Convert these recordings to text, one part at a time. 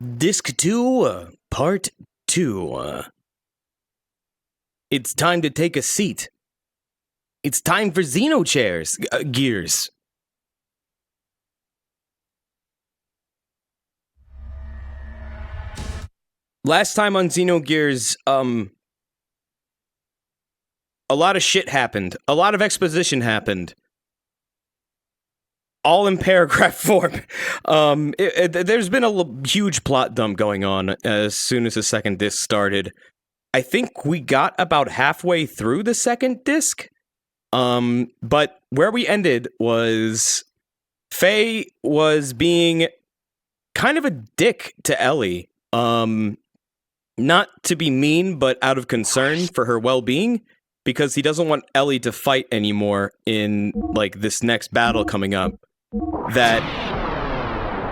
Disc 2, Part 2. It's time to take a seat. It's time for Xenochairs, Gears. Last time on Xenogears, a lot of shit happened. A lot of exposition happened. All in paragraph form. There's been a huge plot dump going on as soon as the second disc started. I think we got about halfway through the second disc. But where we ended was Faye was being kind of a dick to Ellie. Not to be mean, but out of concern for her well-being, because he doesn't want Ellie to fight anymore in, like, this next battle coming up that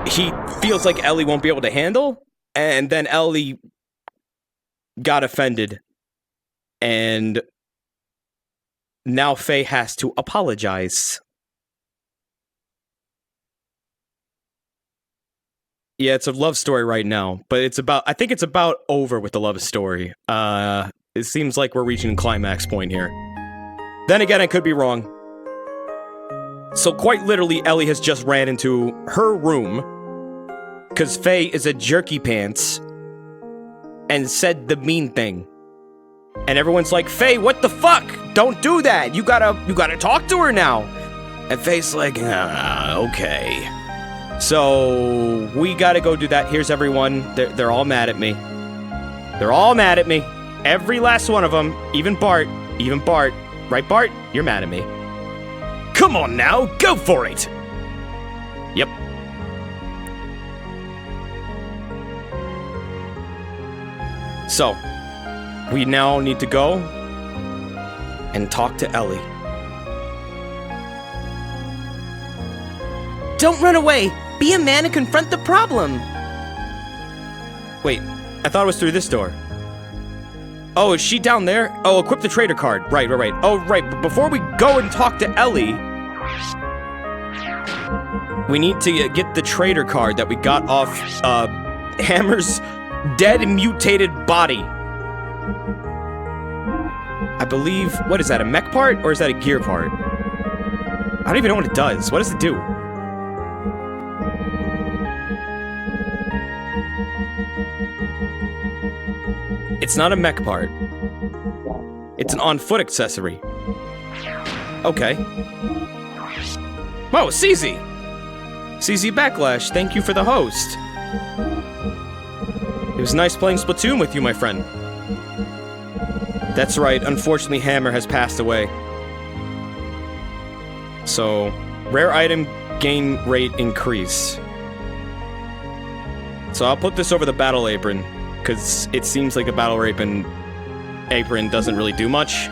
he feels like Ellie won't be able to handle, and then Ellie got offended, and now Faye has to apologize. Yeah, it's a love story right now, but I think it's about over with the love story. It seems like we're reaching a climax point here. Then again, I could be wrong. So quite literally, Ellie has just ran into her room, because Faye is a jerky pants, and said the mean thing. And everyone's like, Faye, what the fuck? Don't do that! You gotta talk to her now! And Faye's like, okay. So, we gotta go do that. Here's everyone. They're all mad at me. They're all mad at me. Every last one of them. Even Bart. Right, Bart? You're mad at me. Come on now, go for it! Yep. So, we now need to go and talk to Ellie. Don't run away! Be a man and confront the problem! Wait, I thought it was through this door. Oh, is she down there? Oh, equip the trader card. Right. Oh, right, but before we go and talk to Ellie, we need to get the trader card that we got off, Hammer's dead and mutated body. I believe, what is that, a mech part, or is that a gear part? I don't even know what it does. What does it do? It's not a mech part. It's an on-foot accessory. Okay. Whoa, CZ! CZ Backlash, thank you for the host. It was nice playing Splatoon with you, my friend. That's right, unfortunately Hammer has passed away. So, rare item gain rate increase. So I'll put this over the battle apron, because it seems like the battle apron doesn't really do much.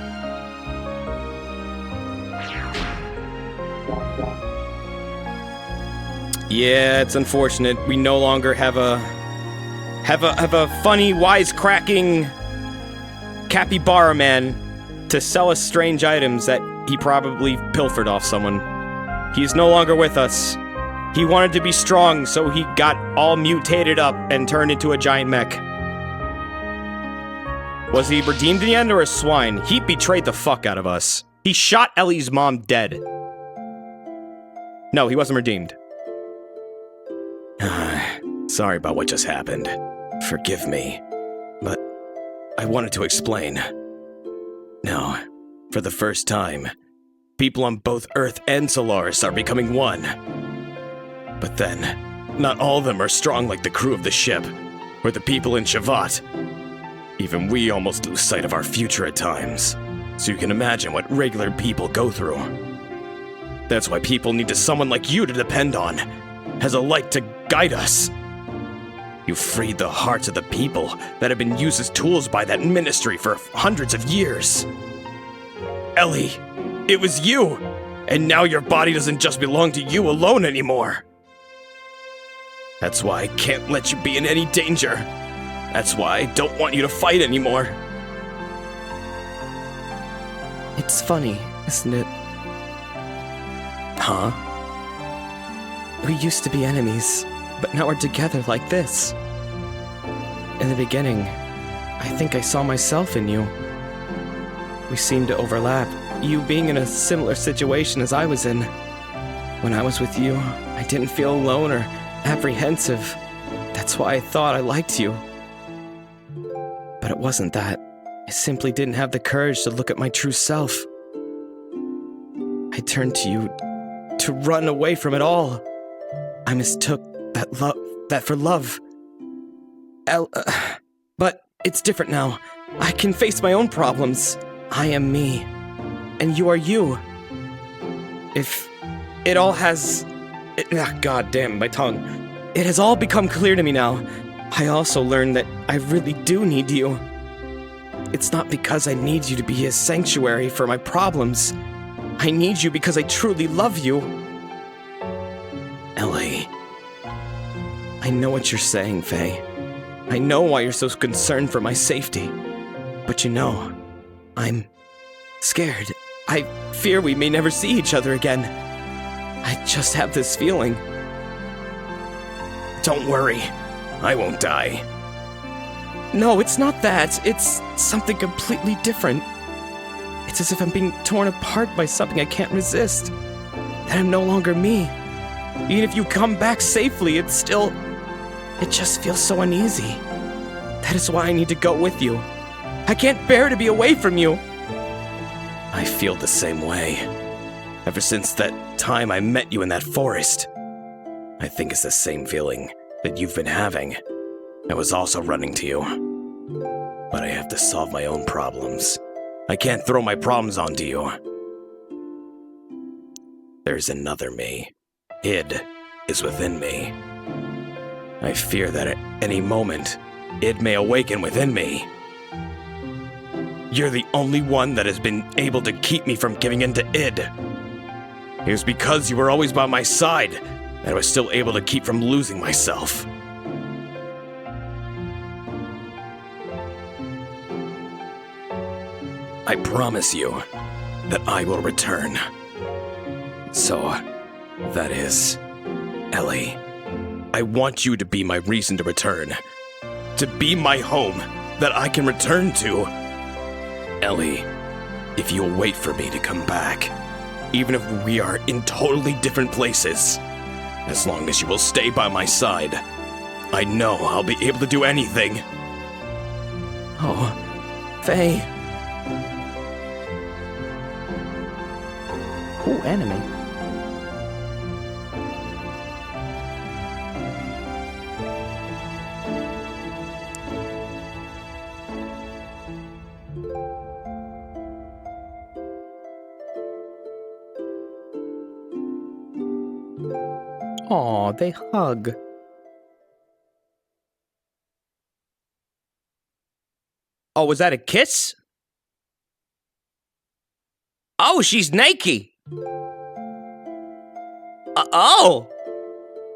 Yeah, it's unfortunate. We no longer have a funny, wisecracking capybara man to sell us strange items that he probably pilfered off someone. He's no longer with us. He wanted to be strong, so he got all mutated up and turned into a giant mech. Was he redeemed in the end or a swine? He betrayed the fuck out of us. He shot Ellie's mom dead. No, he wasn't redeemed. Sorry about what just happened. Forgive me. But I wanted to explain. Now, for the first time, people on both Earth and Solaris are becoming one. But then, not all of them are strong like the crew of the ship, or the people in Shavat. Even we almost lose sight of our future at times, so you can imagine what regular people go through. That's why people need someone like you to depend on, as a light to guide us. You freed the hearts of the people that have been used as tools by that ministry for hundreds of years. Ellie, it was you, and now your body doesn't just belong to you alone anymore. That's why I can't let you be in any danger. That's why I don't want you to fight anymore. It's funny, isn't it? Huh? We used to be enemies, but now we're together like this. the beginning, I think I saw myself in you. We seemed to overlap, you being in a similar situation as I was in. When I was with you, I didn't feel alone or apprehensive. That's why I thought I liked you. But it wasn't that. I simply didn't have the courage to look at my true self. I turned to you to run away from it all. I mistook that for love. But it's different now. I can face my own problems. I am me, and you are you. If it all has... God damn, my tongue. It has all become clear to me now. I also learned that I really do need you. It's not because I need you to be a sanctuary for my problems. I need you because I truly love you. Ellie. I know what you're saying, Faye. I know why you're so concerned for my safety. But you know, I'm scared. I fear we may never see each other again. I just have this feeling. Don't worry. I won't die. No, it's not that. It's something completely different. It's as if I'm being torn apart by something I can't resist. That I'm no longer me. Even if you come back safely, it just feels so uneasy. That is why I need to go with you. I can't bear to be away from you. I feel the same way. Ever since that time I met you in that forest. I think it's the same feeling that you've been having. I was also running to you. But I have to solve my own problems. I can't throw my problems onto you. There's another me. Id is within me. I fear that at any moment, Id may awaken within me. You're the only one that has been able to keep me from giving in to Id. It was because you were always by my side that I was still able to keep from losing myself. I promise you that I will return. So, that is, Ellie, I want you to be my reason to return. To be my home that I can return to. Ellie, if you'll wait for me to come back, even if we are in totally different places, as long as you will stay by my side, I know I'll be able to do anything. Oh, Faye. Ooh, anime. Aw, they hug. Oh, was that a kiss? Oh, she's naked. Oh!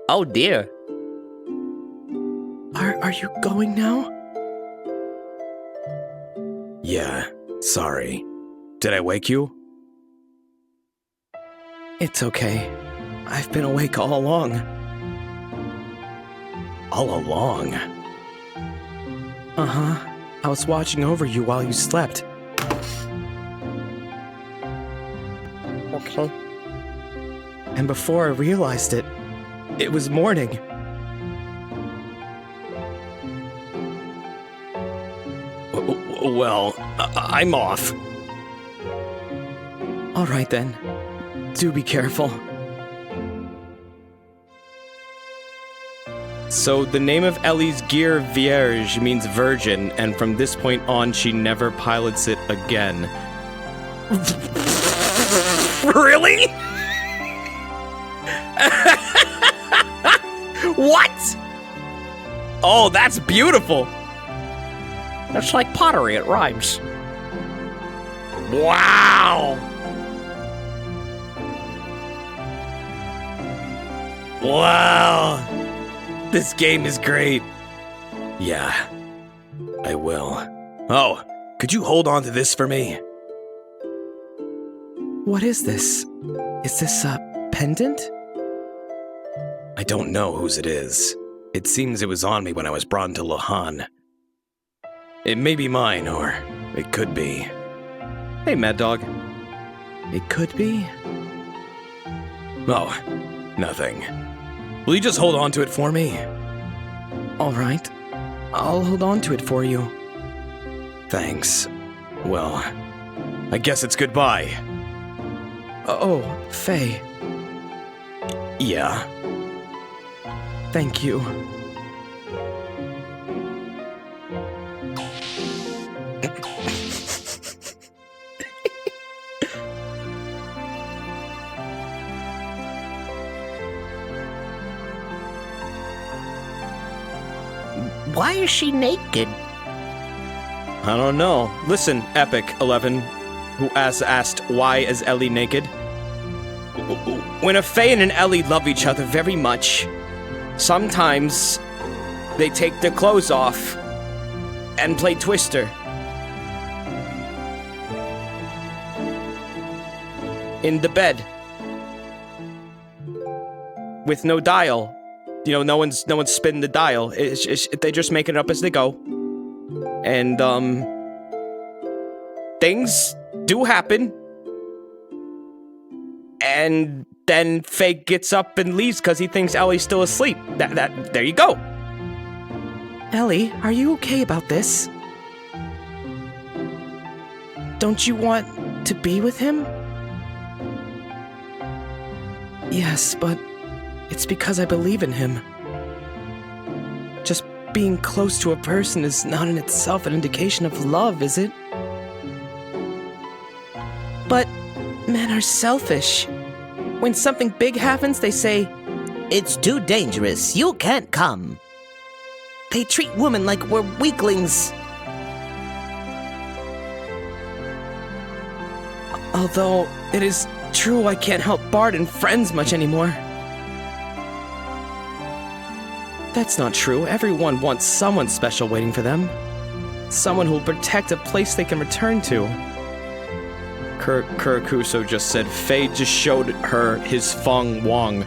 Oh dear. Are you going now? Yeah, sorry. Did I wake you? It's okay. I've been awake all along. All along? Uh-huh. I was watching over you while you slept. Okay. And before I realized it, it was morning. Well, I'm off. All right then. Do be careful. So the name of Ellie's gear, Vierge, means virgin, and from this point on, she never pilots it again. Really? What? Oh, that's beautiful. That's like pottery, it rhymes. Wow! Wow! This game is great. Yeah, I will. Oh, could you hold on to this for me? What is this? Is this a pendant? I don't know whose it is. It seems it was on me when I was brought into Lohan. It may be mine, or it could be. Hey, Mad Dog. It could be? Oh, nothing. Will you just hold on to it for me? All right. I'll hold on to it for you. Thanks. Well, I guess it's goodbye. Oh, Faye. Yeah. Thank you. Why is she naked? I don't know. Listen, Epic 11, who asked why is Ellie naked? When a Faye and an Ellie love each other very much, sometimes they take their clothes off and play Twister. In the bed. With no dial. You know, no one's spinning the dial. They just make it up as they go. And, things do happen. And then Faye gets up and leaves because he thinks Ellie's still asleep. There you go. Ellie, are you okay about this? Don't you want to be with him? Yes, but it's because I believe in him. Just being close to a person is not in itself an indication of love, is it? But men are selfish. When something big happens, they say, It's too dangerous. You can't come. they treat women like we're weaklings. Although it is true I can't help Bart and friends much anymore. That's not true. Everyone wants someone special waiting for them. Someone who'll protect a place they can return to. Kurakuso just said Faye just showed her his Fong Wong.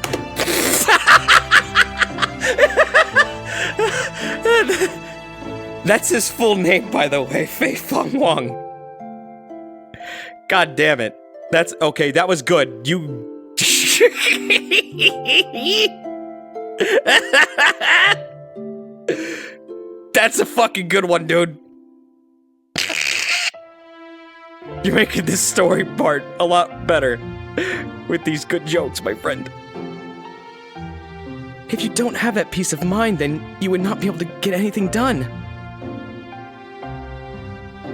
That's his full name, by the way, Faye Fong Wong. God damn it. That's okay, that was good. You That's a fucking good one, dude. You're making this story part a lot better with these good jokes, my friend. If you don't have that peace of mind, then you would not be able to get anything done.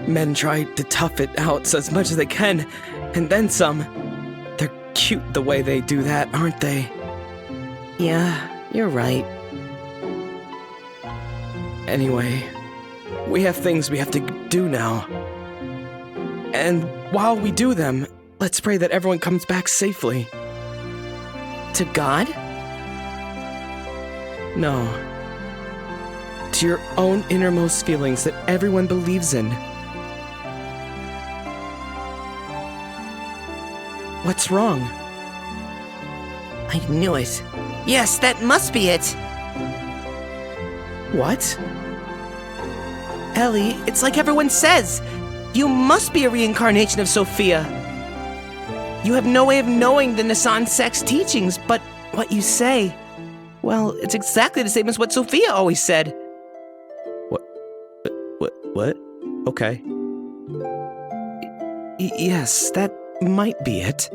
Men try to tough it out as much as they can, and then some. They're cute the way they do that, aren't they? Yeah, you're right. Anyway, we have things we have to do now. And while we do them, let's pray that everyone comes back safely. To God? No. To your own innermost feelings that everyone believes in. What's wrong? I knew it. Yes, that must be it. What? Ellie, it's like everyone says. You must be a reincarnation of Sophia. You have no way of knowing the Nissan sex teachings, but what you say, well, it's exactly the same as what Sophia always said. What? Okay. Yes, that might be it.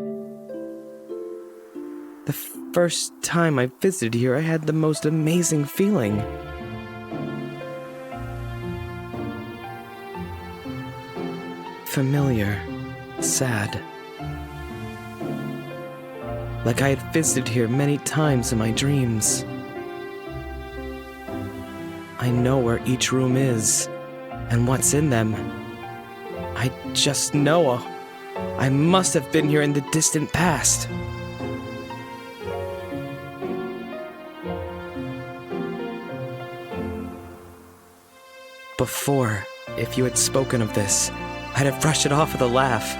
The first time I visited here, I had the most amazing feeling. Familiar. Sad. Like I had visited here many times in my dreams. I know where each room is, and what's in them. I just know I must have been here in the distant past. Before, if you had spoken of this, I'd have brushed it off with a laugh.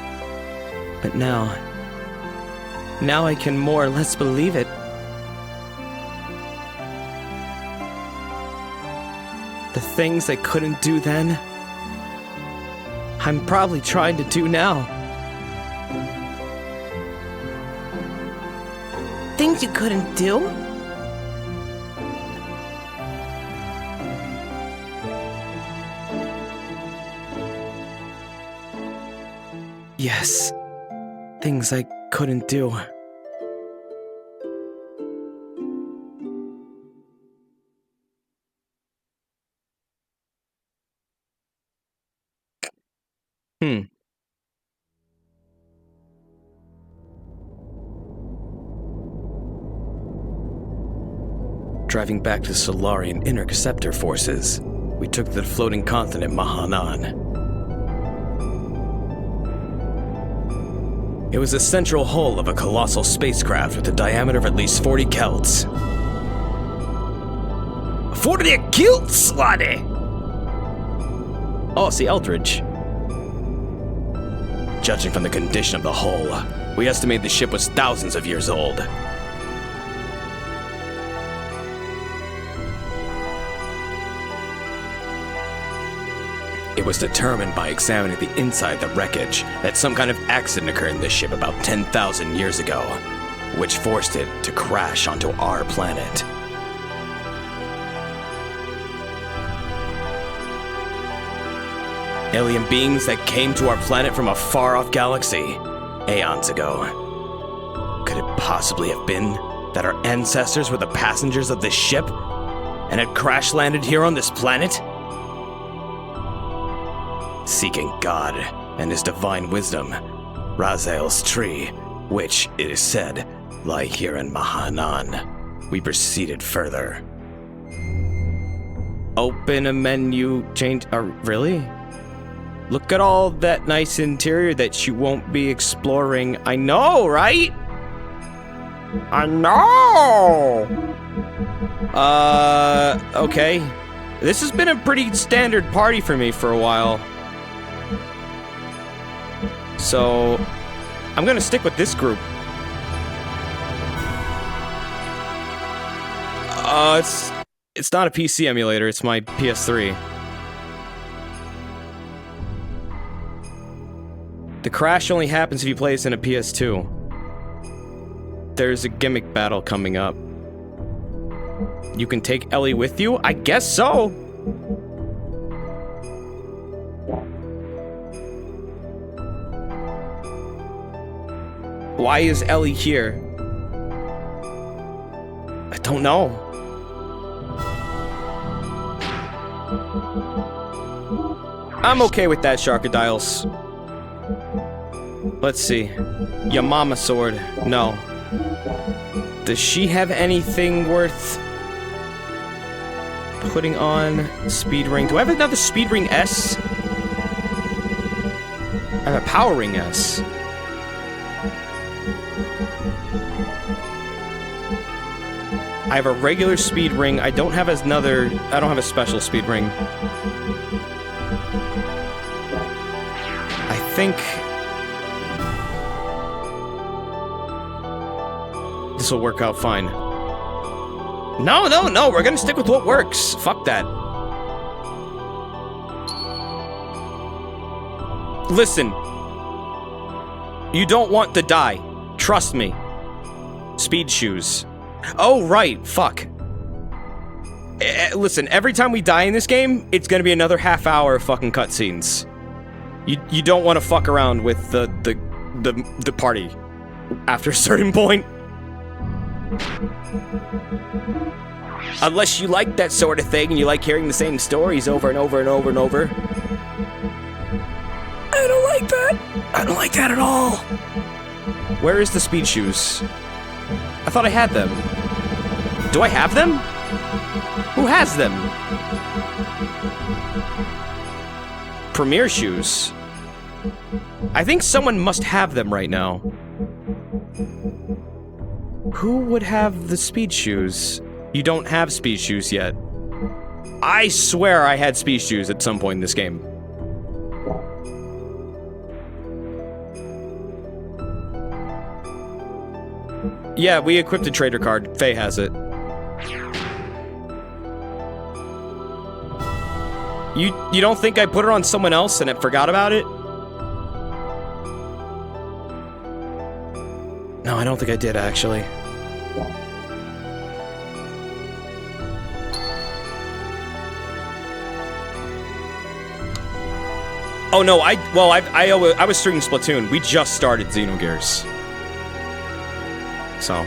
But now I can more or less believe it. The things I couldn't do then, I'm probably trying to do now. Things you couldn't do? Yes. Things I couldn't do. Driving back to Solarian Interceptor Forces, we took the floating continent Mahanan. It was the central hull of a colossal spacecraft with a diameter of at least 40 kelts. 40 kilts, laddie! Oh, see, Eldridge. Judging from the condition of the hull, we estimate the ship was thousands of years old. It was determined by examining the inside of the wreckage that some kind of accident occurred in this ship about 10,000 years ago, which forced it to crash onto our planet. Alien beings that came to our planet from a far-off galaxy, aeons ago. Could it possibly have been that our ancestors were the passengers of this ship and had crash-landed here on this planet? Seeking God and his divine wisdom, Raziel's tree, which, it is said, lie here in Mahanan, we proceeded further. Open a menu, change. Really? Look at all that nice interior that you won't be exploring. I know, right? I know! Okay. This has been a pretty standard party for me for a while. So, I'm gonna stick with this group. It's not a PC emulator, it's my PS3. The crash only happens if you play this in a PS2. There's a gimmick battle coming up. You can take Ellie with you? I guess so! Why is Ellie here? I don't know. I'm okay with that, Sharkadiles. Let's see. Yamama sword. No. Does she have anything worth putting on? Speed ring. Do I have another speed ring S? I have a power ring S. I have a regular speed ring. I don't have another. I don't have a special speed ring. I think this will work out fine. No, we're gonna stick with what works. Fuck that. Listen. You don't want to die. Trust me. Speed shoes. Oh, right. Fuck. Listen, every time we die in this game, it's gonna be another half hour of fucking cutscenes. You don't want to fuck around with the party after a certain point. Unless you like that sort of thing and you like hearing the same stories over and over and over and over. I don't like that. I don't like that at all. Where is the speed shoes? I thought I had them. Do I have them? Who has them? Premier shoes. I think someone must have them right now. Who would have the speed shoes? You don't have speed shoes yet. I swear I had speed shoes at some point in this game. Yeah, we equipped a trader card. Faye has it. You don't think I put it on someone else and I forgot about it? No, I don't think I did, actually. Oh no, I was streaming Splatoon. We just started Xenogears. So,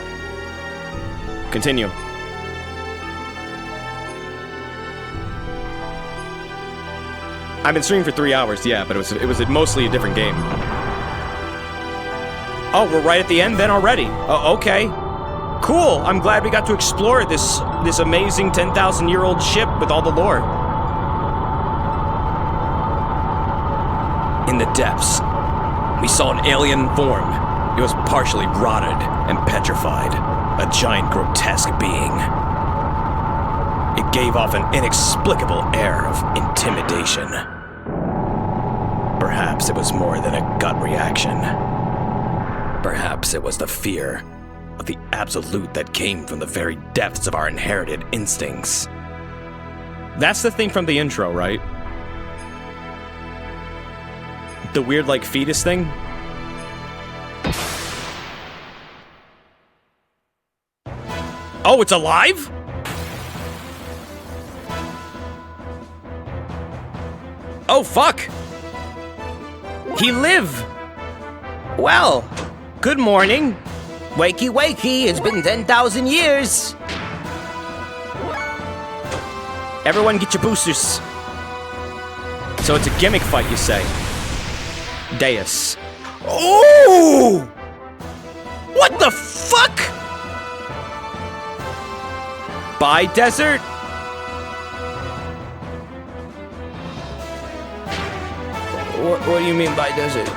continue. I've been streaming for 3 hours, yeah, but it was mostly a different game. Oh, we're right at the end then already. Oh, okay. Cool. I'm glad we got to explore this amazing 10,000-year-old ship with all the lore. In the depths, we saw an alien form. It was partially rotted and petrified, a giant grotesque being. It gave off an inexplicable air of intimidation. Perhaps it was more than a gut reaction. Perhaps it was the fear of the absolute that came from the very depths of our inherited instincts. That's the thing from the intro, right? The weird, like, fetus thing? Oh, it's alive? Oh, fuck! He live! Well, good morning. Wakey, wakey, it's been 10,000 years. Everyone get your boosters. So it's a gimmick fight, you say? Deus. Oh! What the fuck? Bye, desert? What do you mean by desert?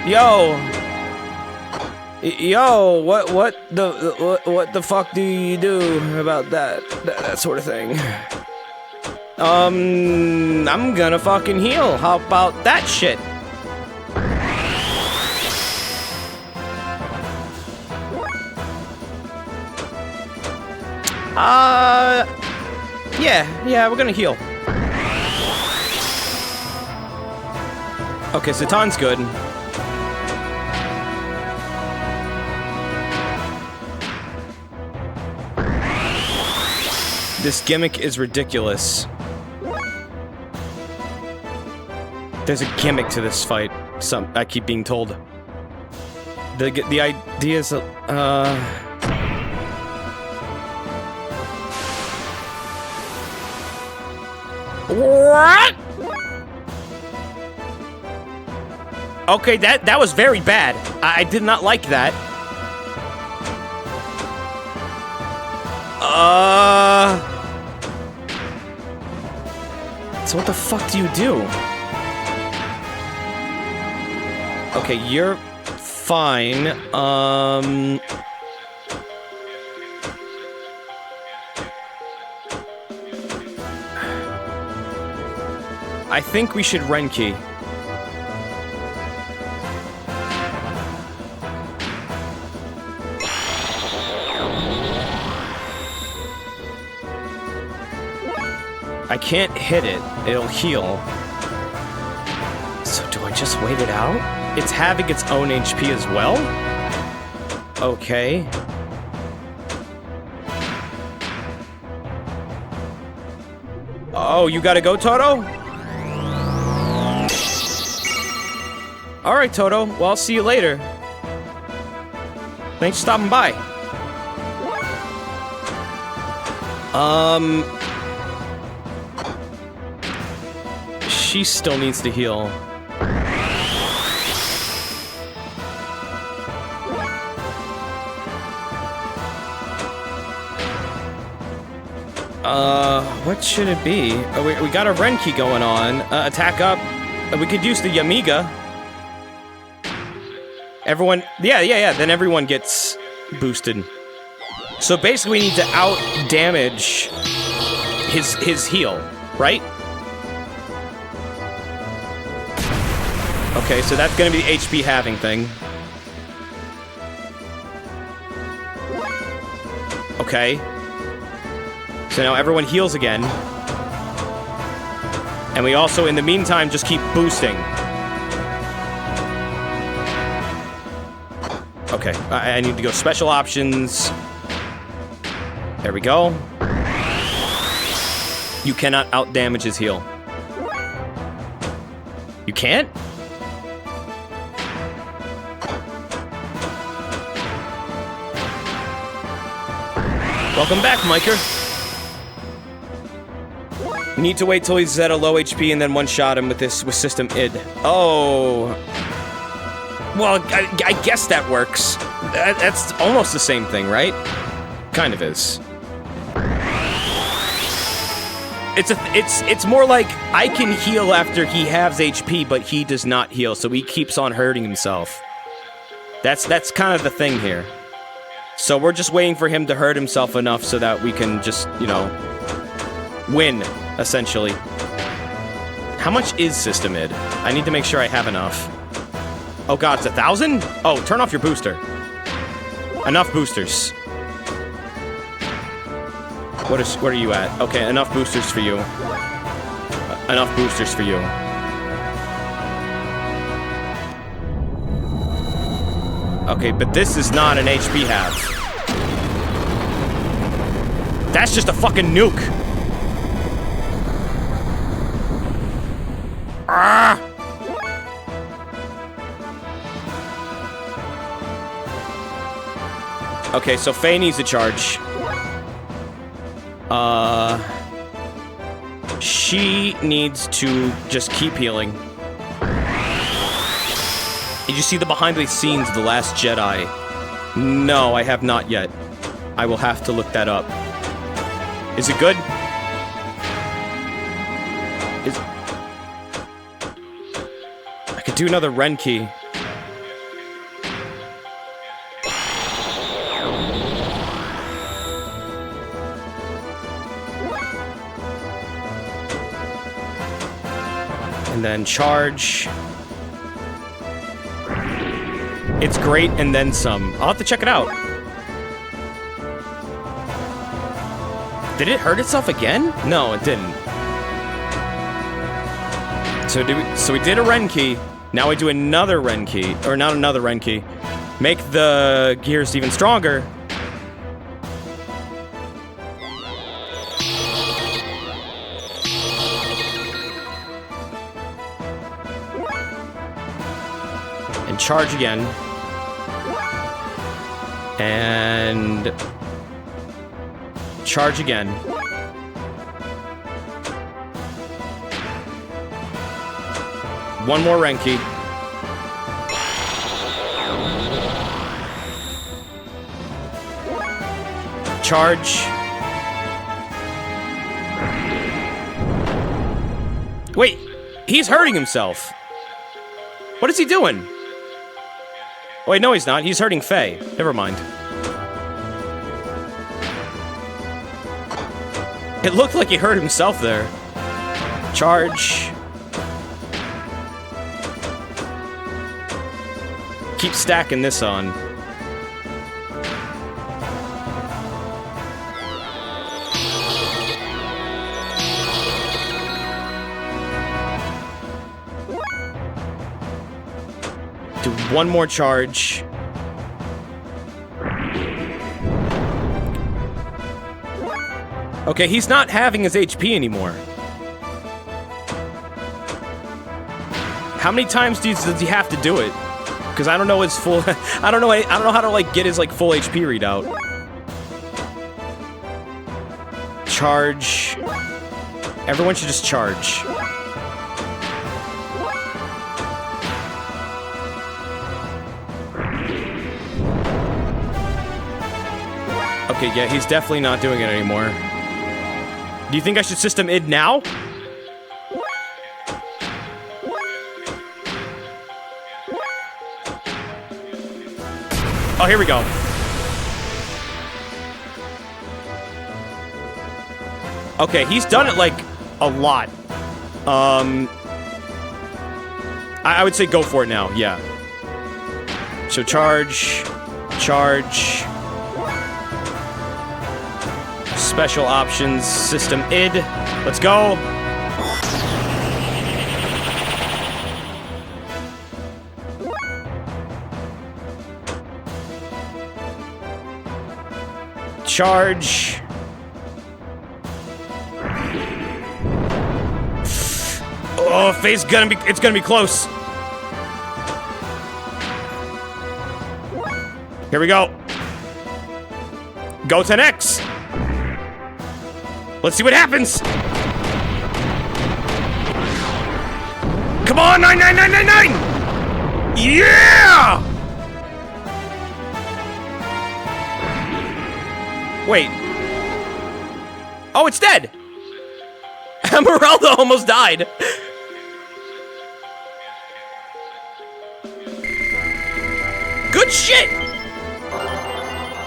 Yo, what the fuck do you do about that sort of thing? I'm gonna fucking heal. How about that shit? Yeah, we're gonna heal. Okay, Satan's good. This gimmick is ridiculous. There's a gimmick to this fight. I keep being told. The idea is, What? Okay, that was very bad. I did not like that. So what the fuck do you do? Okay, you're fine. I think we should Renki. I can't hit it. It'll heal. So do I just wait it out? It's having its own HP as well? Okay. Oh, you gotta go, Toto? Alright, Toto. Well, I'll see you later. Thanks for stopping by. She still needs to heal. What should it be? We got a Renki going on. Attack up. We could use the Yamiga. Everyone... Yeah. Then everyone gets boosted. So basically we need to out-damage his heal, right? Okay, so that's gonna be the HP halving thing. Okay. So now everyone heals again. And we also, in the meantime, just keep boosting. Okay, Okay, I need to go special options. There we go. You cannot out-damage his heal. You can't? Welcome back, Miker. We need to wait till he's at a low HP and then one-shot him with System ID. Oh. Well, I guess that works. That's almost the same thing, right? Kind of is. It's more like I can heal after he halves HP, but he does not heal, so he keeps on hurting himself. That's kind of the thing here. So we're just waiting for him to hurt himself enough so that we can just, you know, win, essentially. How much is System ID? I need to make sure I have enough. Oh god, it's 1,000? Oh, turn off your booster. Enough boosters. What are you at? Okay, enough boosters for you. Enough boosters for you. Okay, but this is not an HP half. That's just a fucking nuke. Ah! Okay, so Faye needs a charge. She needs to just keep healing. Did you see the behind-the-scenes of The Last Jedi? No, I have not yet. I will have to look that up. Is it good? I could do another Ren key. And then charge. It's great, and then some. I'll have to check it out. Did it hurt itself again? No, it didn't. So we did a Ren key. Now we do another Ren key. Or not another Ren key. Make the gears even stronger. And charge again. And charge again. One more Renki. Charge. Wait, he's hurting himself. What is he doing? Wait, no he's not. He's hurting Faye. Never mind. It looked like he hurt himself there. Charge. Keep stacking this on. Do one more charge. Okay, he's not having his HP anymore. How many times does he have to do it? Because I don't know his full. I don't know how to like get his like full HP readout. Charge. Everyone should just charge. Okay, yeah, he's definitely not doing it anymore. Do you think I should system ID now? Oh, here we go. Okay, he's done it, like, a lot. I would say go for it now, yeah. So charge. Charge. Special options, system ID. Let's go. charge. Oh, it's gonna be close. Here we go. Go to next. Let's see what happens. Come on, 99999! Yeah! Wait. Oh, it's dead. Esmeralda almost died. Good shit.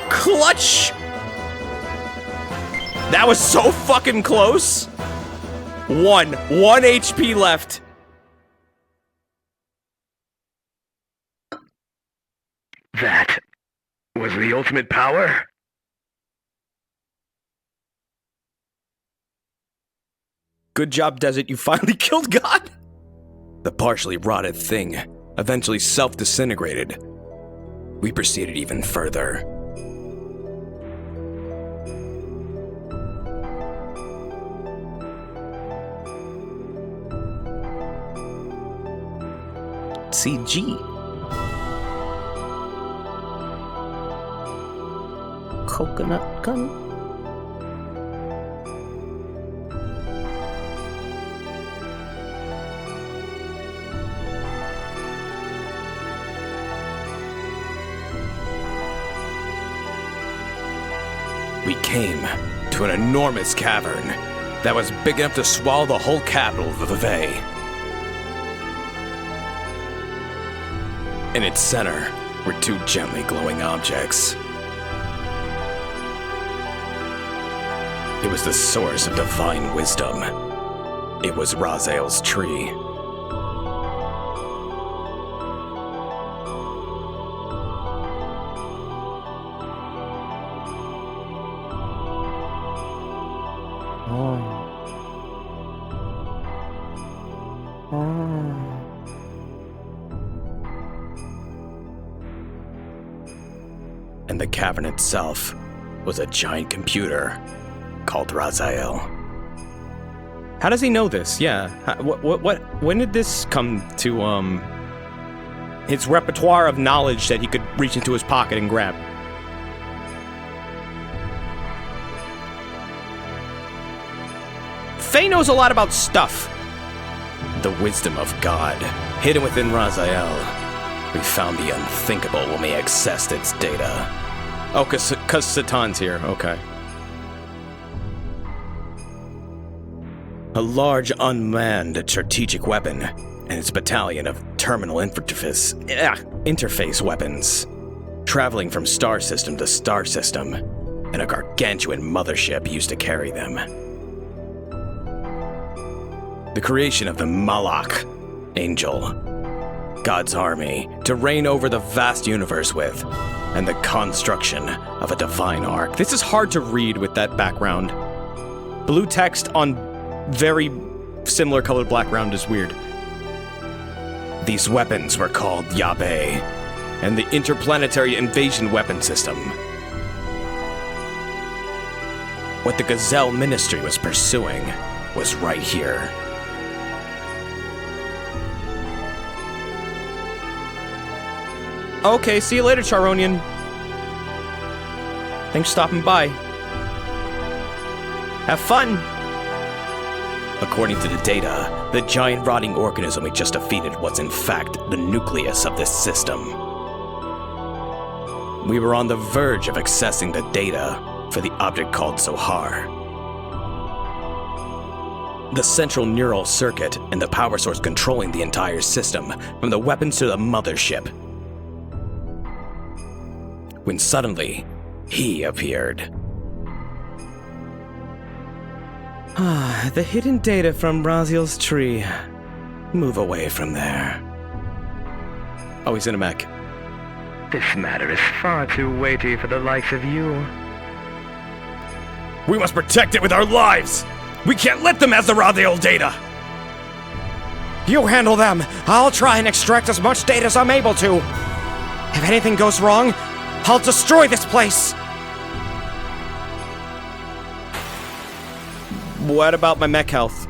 Clutch. That was so fucking close. One HP left. That was the ultimate power? Good job, Desert. You finally killed God. The partially rotted thing eventually self-disintegrated. We proceeded even further. CG. Coconut gun. We came to an enormous cavern that was big enough to swallow the whole capital of the Vevey. In its center were two gently glowing objects. It was the source of divine wisdom. It was Raziel's tree. And the cavern itself was a giant computer called Raziel. How does he know this? Yeah. When did this come to, his repertoire of knowledge that he could reach into his pocket and grab? Faye knows a lot about stuff. The wisdom of God, hidden within Raziel. We found the unthinkable when we accessed its data. Oh, cause Satan's here, okay. A large unmanned strategic weapon and its battalion of terminal interface weapons, traveling from star system to star system, and a gargantuan mothership used to carry them. The creation of the Malak, angel, God's army, to reign over the vast universe with, and the construction of a divine ark. This is hard to read with that background. Blue text on very similar colored background is weird. These weapons were called Yabe, and the Interplanetary Invasion Weapon System. What the Gazelle Ministry was pursuing was right here. Okay, see you later, Charonian. Thanks for stopping by. Have fun! According to the data, the giant rotting organism we just defeated was in fact the nucleus of this system. We were on the verge of accessing the data for the object called Zohar. The central neural circuit and the power source controlling the entire system, from the weapons to the mothership. When suddenly, he appeared. The hidden data from Raziel's tree. Move away from there. Oh, he's in a mech. This matter is far too weighty for the likes of you. We must protect it with our lives! We can't let them have the Raziel data! You handle them. I'll try and extract as much data as I'm able to. If anything goes wrong, I'll destroy this place! what about my mech health?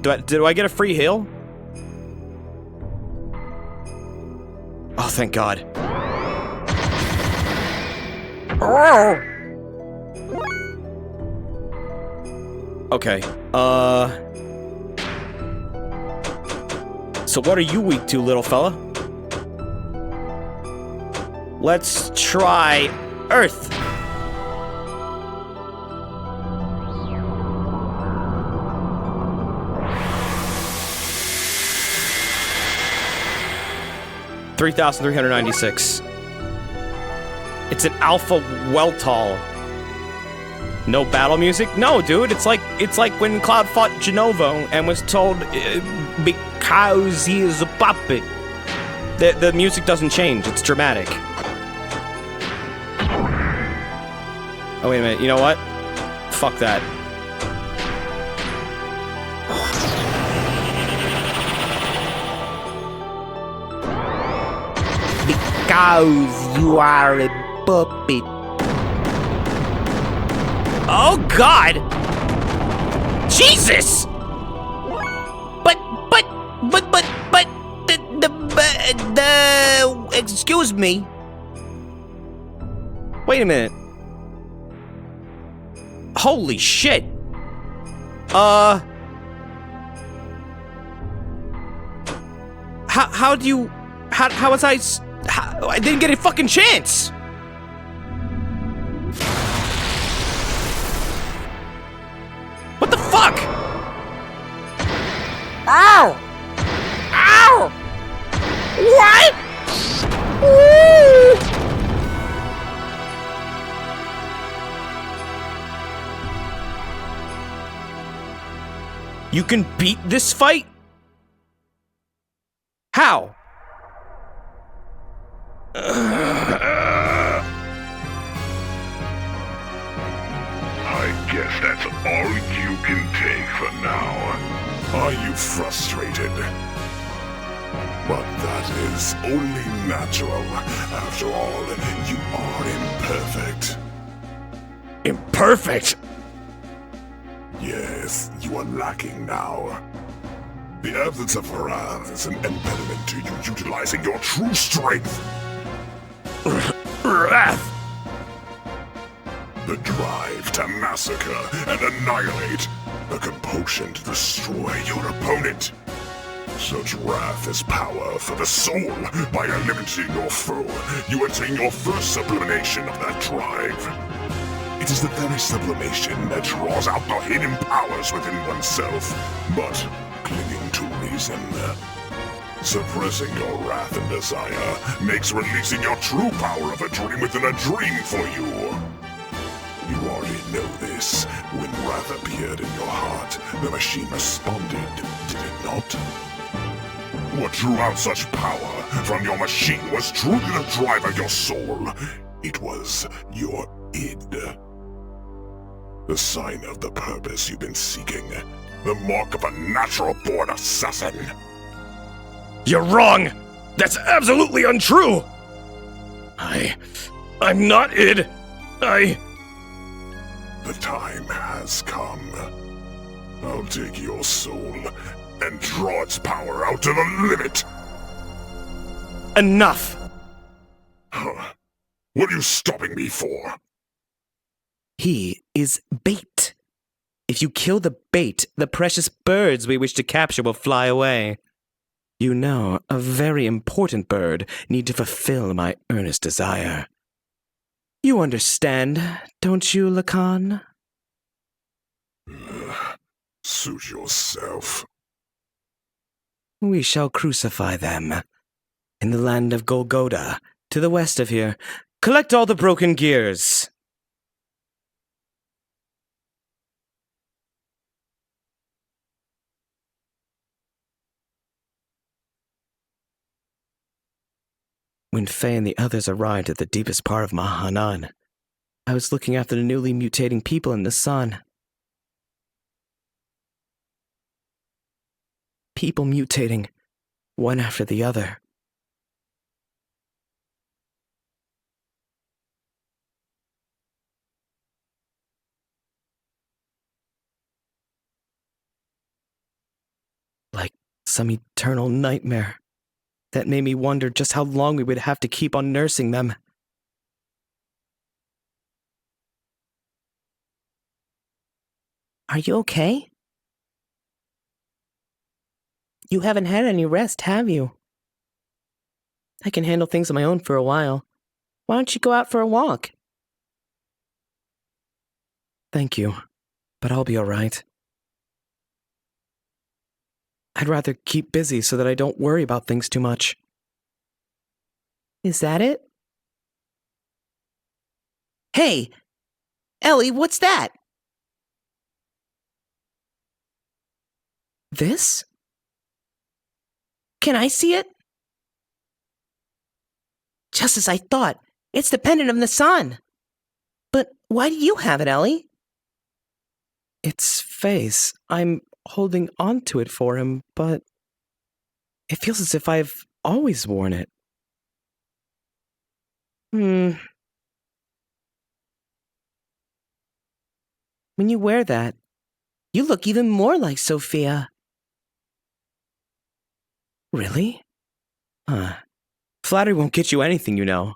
Do I get a free heal? Oh, thank God. Okay, so what are you weak to, little fella? Let's try Earth. $3,396. It's an Alpha Weltall. No battle music? No, dude. It's like when Cloud fought Genovo and was told because he is a puppet. The music doesn't change. It's dramatic. Oh wait a minute. You know what? Fuck that. Because you are a puppet. Oh God! Jesus! But the excuse me. Wait a minute. Holy shit! How do you... How was I didn't get a fucking chance! What the fuck? Ow! Ow! What? Woo! You can beat this fight? How? I guess that's all you can take for now. Are you frustrated? But that is only natural. After all, you are imperfect. Imperfect? Yes, you are lacking now. The absence of wrath is an impediment to you utilizing your true strength. Wrath? The drive to massacre and annihilate. The compulsion to destroy your opponent. Such wrath is power for the soul. By eliminating your foe, you attain your first sublimation of that drive. It is the very sublimation that draws out the hidden powers within oneself, but clinging to reason. Suppressing your wrath and desire makes releasing your true power of a dream within a dream for you. You already know this. When wrath appeared in your heart, the machine responded, did it not? What drew out such power from your machine was truly the drive of your soul. It was your id. The sign of the purpose you've been seeking. The mark of a natural-born assassin. You're wrong! That's absolutely untrue! I'm not id. The time has come. I'll take your soul and draw its power out to the limit. Enough! Huh. What are you stopping me for? He is bait. If you kill the bait, the precious birds we wish to capture will fly away. You know, a very important bird need to fulfill my earnest desire. You understand, don't you, Lacan? Suit yourself. We shall crucify them. In the land of Golgotha, to the west of here. Collect all the broken gears. When Faye and the others arrived at the deepest part of Mahanan, I was looking after the newly mutating people in the sun. People mutating, one after the other. Some eternal nightmare that made me wonder just how long we would have to keep on nursing them. Are you okay? You haven't had any rest, have you? I can handle things on my own for a while. Why don't you go out for a walk? Thank you, but I'll be all right. I'd rather keep busy so that I don't worry about things too much. Is that it? Hey! Ellie, what's that? This? Can I see it? Just as I thought. It's the pendant of the sun. But why do you have it, Ellie? It's Faye's. I'm holding on to it for him, but it feels as if I've always worn it. When you wear that, you look even more like Sophia. Really? Flattery won't get you anything, you know.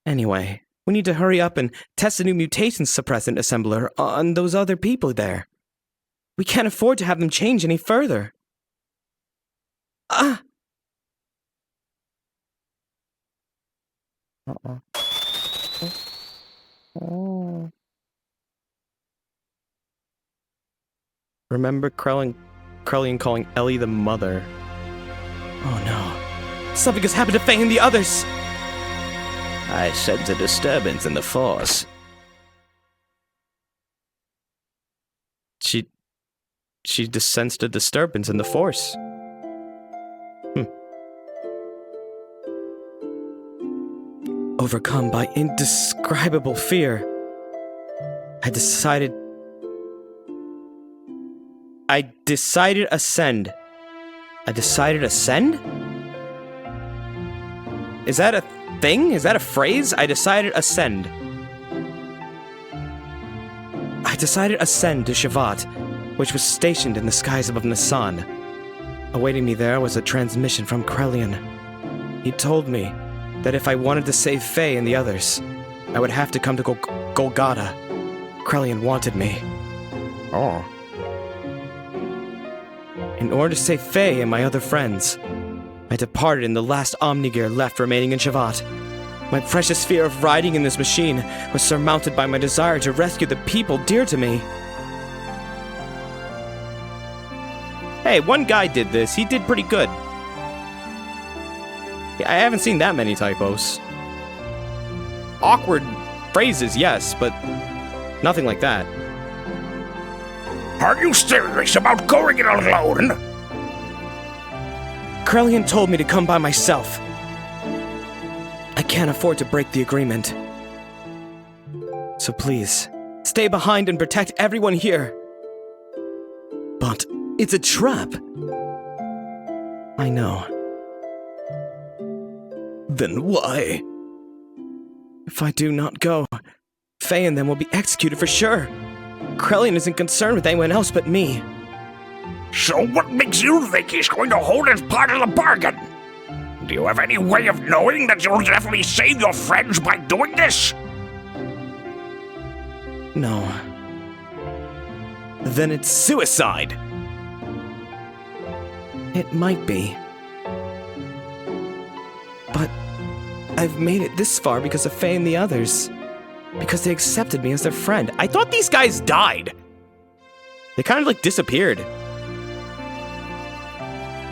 Anyway, we need to hurry up and test the new mutation suppressant assembler on those other people there. We can't afford to have them change any further. Remember Krellian calling Ellie the mother. Oh no. Something has happened to Faye and the others! I sense a disturbance in the Force. She sensed a disturbance in the Force. Overcome by indescribable fear, I decided ascend. I decided ascend? Is that a thing? Is that a phrase? I decided ascend. I decided ascend to Shavat, which was stationed in the skies above Nasan. Awaiting me there was a transmission from Krellian. He told me that if I wanted to save Faye and the others, I would have to come to Golgotha. Krellian wanted me. Oh. In order to save Faye and my other friends, I departed in the last Omnigear left remaining in Shavat. My precious fear of riding in this machine was surmounted by my desire to rescue the people dear to me. Hey, one guy did this. He did pretty good. I haven't seen that many typos. Awkward phrases, yes, but nothing like that. Are you serious about going it alone? Krellian told me to come by myself. I can't afford to break the agreement. So please, stay behind and protect everyone here. But it's a trap. I know. Then why? If I do not go, Faye and them will be executed for sure. Krellian isn't concerned with anyone else but me. So what makes you think he's going to hold his part of the bargain? Do you have any way of knowing that you'll definitely save your friends by doing this? No. Then it's suicide. It might be. But I've made it this far because of Faye and the others. Because they accepted me as their friend. I thought these guys died. They kind of like disappeared.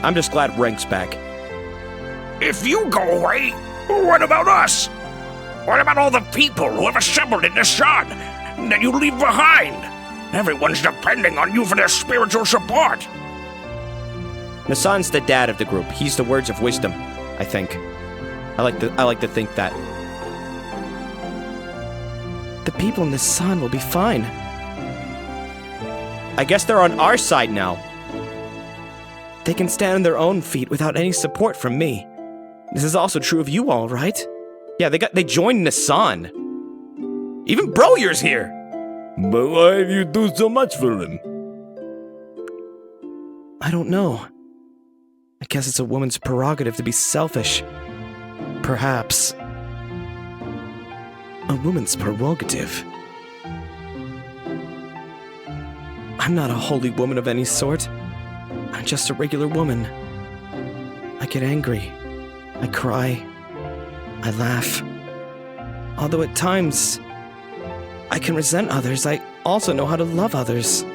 I'm just glad Rank's back. If you go away, what about us? What about all the people who have assembled in the sun that you leave behind? Everyone's depending on you for their spiritual support. Nasan's the dad of the group. He's the words of wisdom, I think. I like to think that. The people in the sun will be fine. I guess they're on our side now. They can stand on their own feet without any support from me. This is also true of you all, right? Yeah, they joined Nasan. Even Broyer's here. But why have you do so much for him? I don't know. I guess it's a woman's prerogative to be selfish. Perhaps. A woman's prerogative? I'm not a holy woman of any sort. I'm just a regular woman. I get angry. I cry. I laugh. Although at times, I can resent others, I also know how to love others.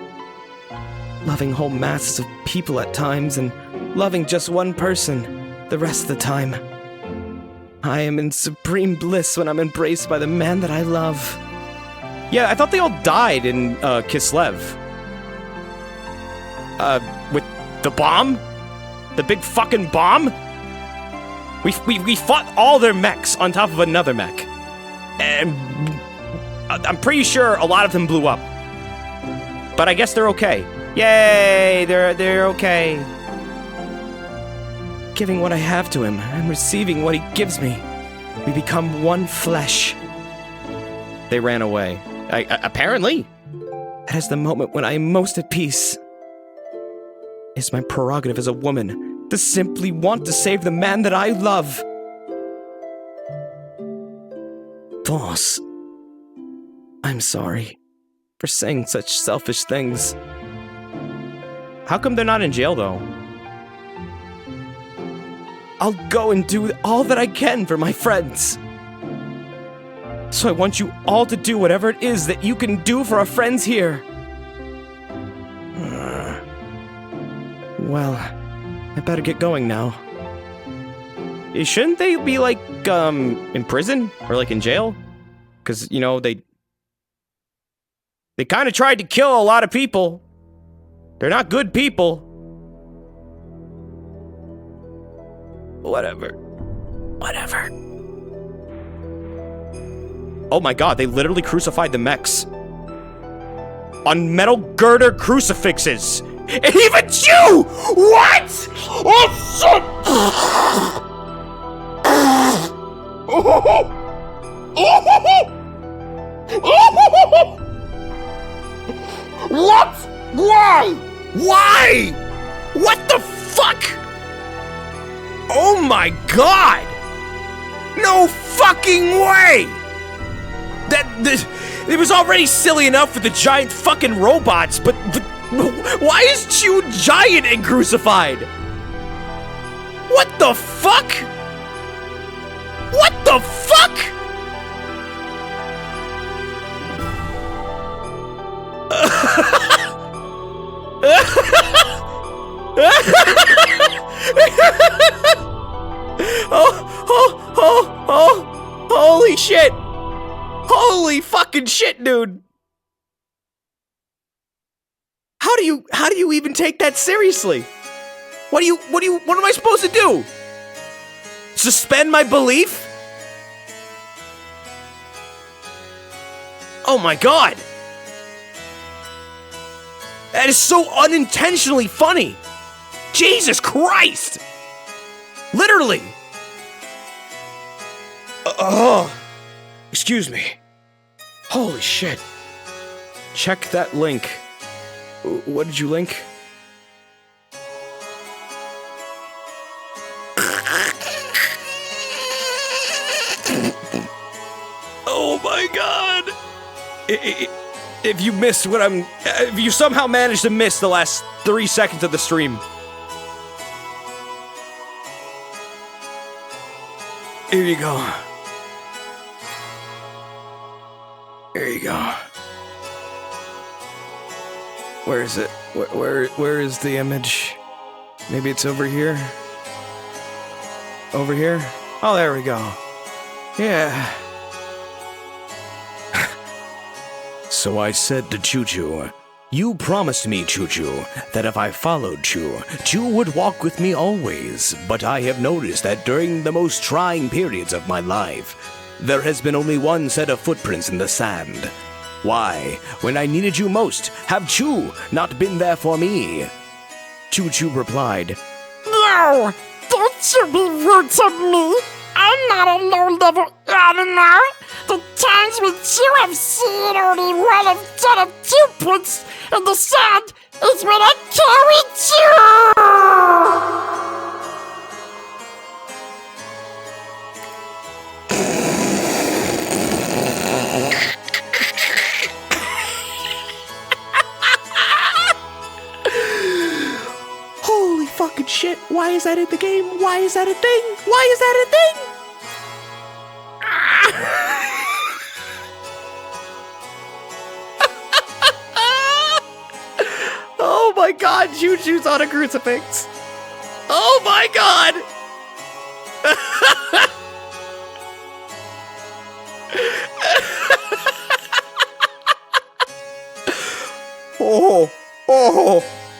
Loving whole masses of people at times, and loving just one person the rest of the time. I am in supreme bliss when I'm embraced by the man that I love. Yeah, I thought they all died in Kislev. With the bomb? The big fucking bomb? We fought all their mechs on top of another mech. And I'm pretty sure a lot of them blew up. But I guess they're okay. Yay, they're okay. Giving what I have to him and receiving what he gives me, we become one flesh. They ran away. Apparently. That is the moment when I am most at peace. It's my prerogative as a woman to simply want to save the man that I love. Boss, I'm sorry for saying such selfish things. How come they're not in jail, though? I'll go and do all that I can for my friends. So I want you all to do whatever it is that you can do for our friends here. Well, I better get going now. Shouldn't they be, like, in prison? Or, like, in jail? Because, you know, they kind of tried to kill a lot of people. They're not good people. Whatever. Oh my god, they literally crucified the mechs. On metal girder crucifixes. And even you! What? Oh shit! What? Why? What the fuck? Oh my god! No fucking way! It was already silly enough with the giant fucking robots, but why is Chu giant and crucified? What the fuck? What the fuck? Holy shit! Holy fucking shit, dude! How do you even take that seriously? What am I supposed to do? Suspend my belief? Oh my god! That is so unintentionally funny! Jesus Christ! Literally! Excuse me. Holy shit. Check that link. What did you link? Oh my god! If you missed what if you somehow managed to miss the last 3 seconds of the stream. Here you go. Here you go. Where is it? Where is the image? Maybe it's over here? Over here? Oh, there we go. Yeah. So I said to Choo-Choo, "You promised me, Choo-Choo, that if I followed Choo, Choo would walk with me always, but I have noticed that during the most trying periods of my life, there has been only one set of footprints in the sand. Why, when I needed you most, have Choo not been there for me?" Choo-Choo replied, "No, don't you be rude to me. I'm not a low-level animal. The times when you have seen only one set of 2 prints in the sand is when I carried you." is that in the game? Why is that a thing? Why is that a thing? Oh my god, Choo-Choo's on a crucifix. Oh my god!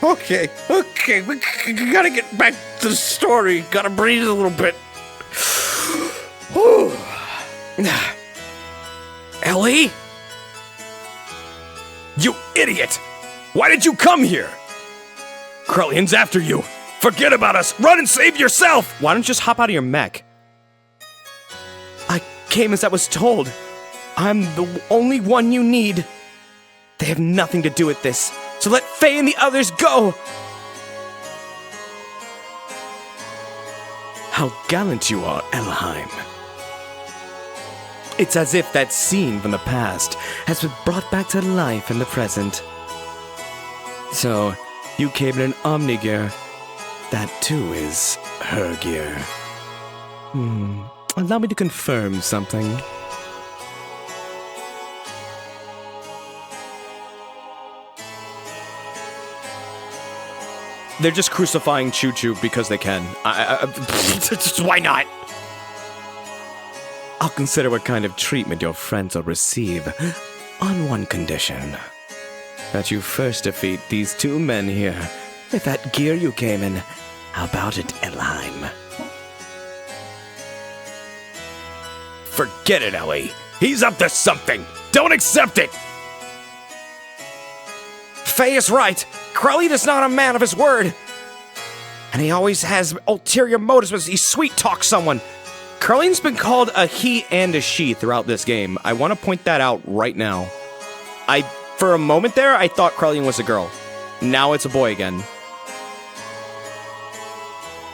Okay, we gotta get back to the story. Gotta breathe a little bit. Ellie? You idiot! Why did you come here? Krellion's after you. Forget about us. Run and save yourself. Why don't you just hop out of your mech? I came as I was told. I'm the only one you need. They have nothing to do with this, so let Faye and the others go! How gallant you are, Elheim. It's as if that scene from the past has been brought back to life in the present. So, you came in an Omni-Gear. That too is her gear. Allow me to confirm something. They're just crucifying Choo-Choo because they can. Why not? I'll consider what kind of treatment your friends will receive on one condition. That you first defeat these two men here with that gear you came in. How about it, Elheim? Forget it, Ellie. He's up to something. Don't accept it. Faye is right. Krellion is not a man of his word. And he always has ulterior motives when he sweet-talks someone. Krellion's been called a he and a she throughout this game. I want to point that out right now. For a moment there, I thought Krellion was a girl. Now it's a boy again.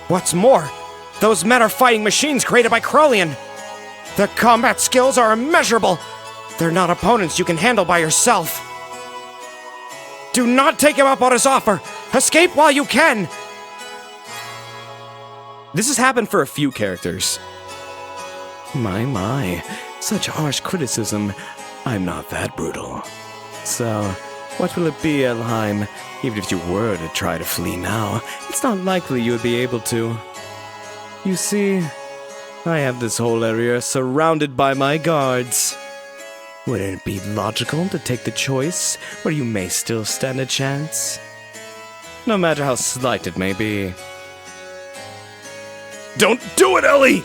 What's more, those men are fighting machines created by Krellion. Their combat skills are immeasurable. They're not opponents you can handle by yourself. Do not take him up on his offer. Escape while you can. This has happened for a few characters. My, such harsh criticism. I'm not that brutal. So, what will it be, Elheim? Even if you were to try to flee now, it's not likely you would be able to. You see, I have this whole area surrounded by my guards. Wouldn't it be logical to take the choice where you may still stand a chance? No matter how slight it may be. Don't do it, Ellie!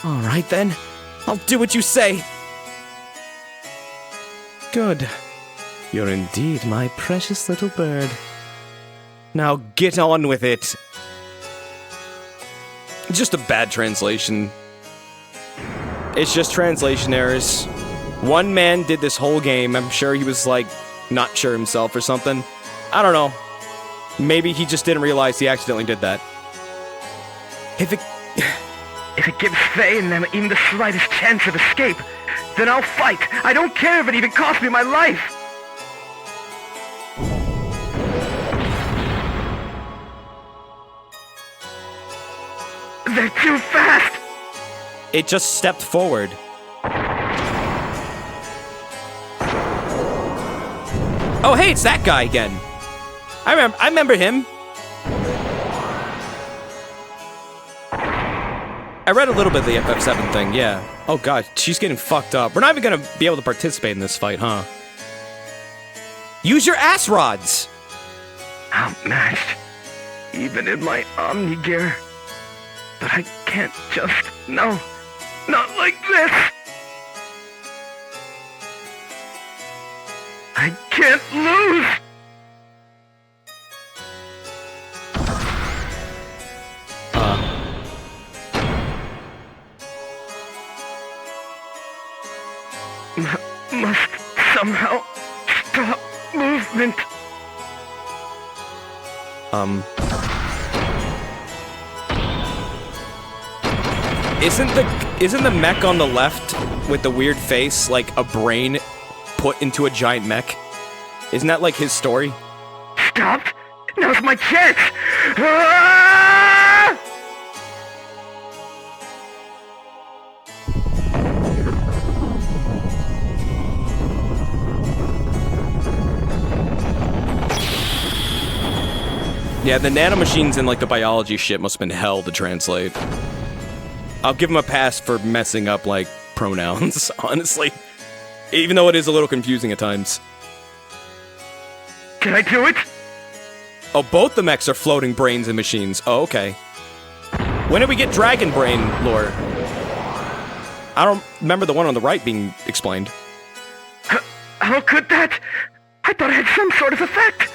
Alright then, I'll do what you say. Good. You're indeed my precious little bird. Now get on with it. Just a bad translation. It's just translation errors. One man did this whole game. I'm sure he was like, not sure himself or something. I don't know. Maybe he just didn't realize he accidentally did that. If it gives Faye and them even the slightest chance of escape, then I'll fight. I don't care if it even costs me my life. They're too fast. It just stepped forward. Oh, hey, it's that guy again. I remember him. I read a little bit of the FF7 thing, yeah. Oh god, she's getting fucked up. We're not even gonna be able to participate in this fight, huh? Use your ass rods! Outmatched, even in my Omni gear. But I can't just, no, not like this! I can't lose! Must somehow stop movement. Isn't the mech on the left with the weird face like a brain put into a giant mech? Isn't that like his story? Stopped? Now's my chance! Ah! Yeah, the nanomachines and like the biology shit must have been hell to translate. I'll give him a pass for messing up like pronouns, honestly. Even though it is a little confusing at times. Can I do it? Oh, both the mechs are floating brains and machines. Oh, okay. When did we get Dragon Brain lore? I don't remember the one on the right being explained. How could that? I thought it had some sort of effect.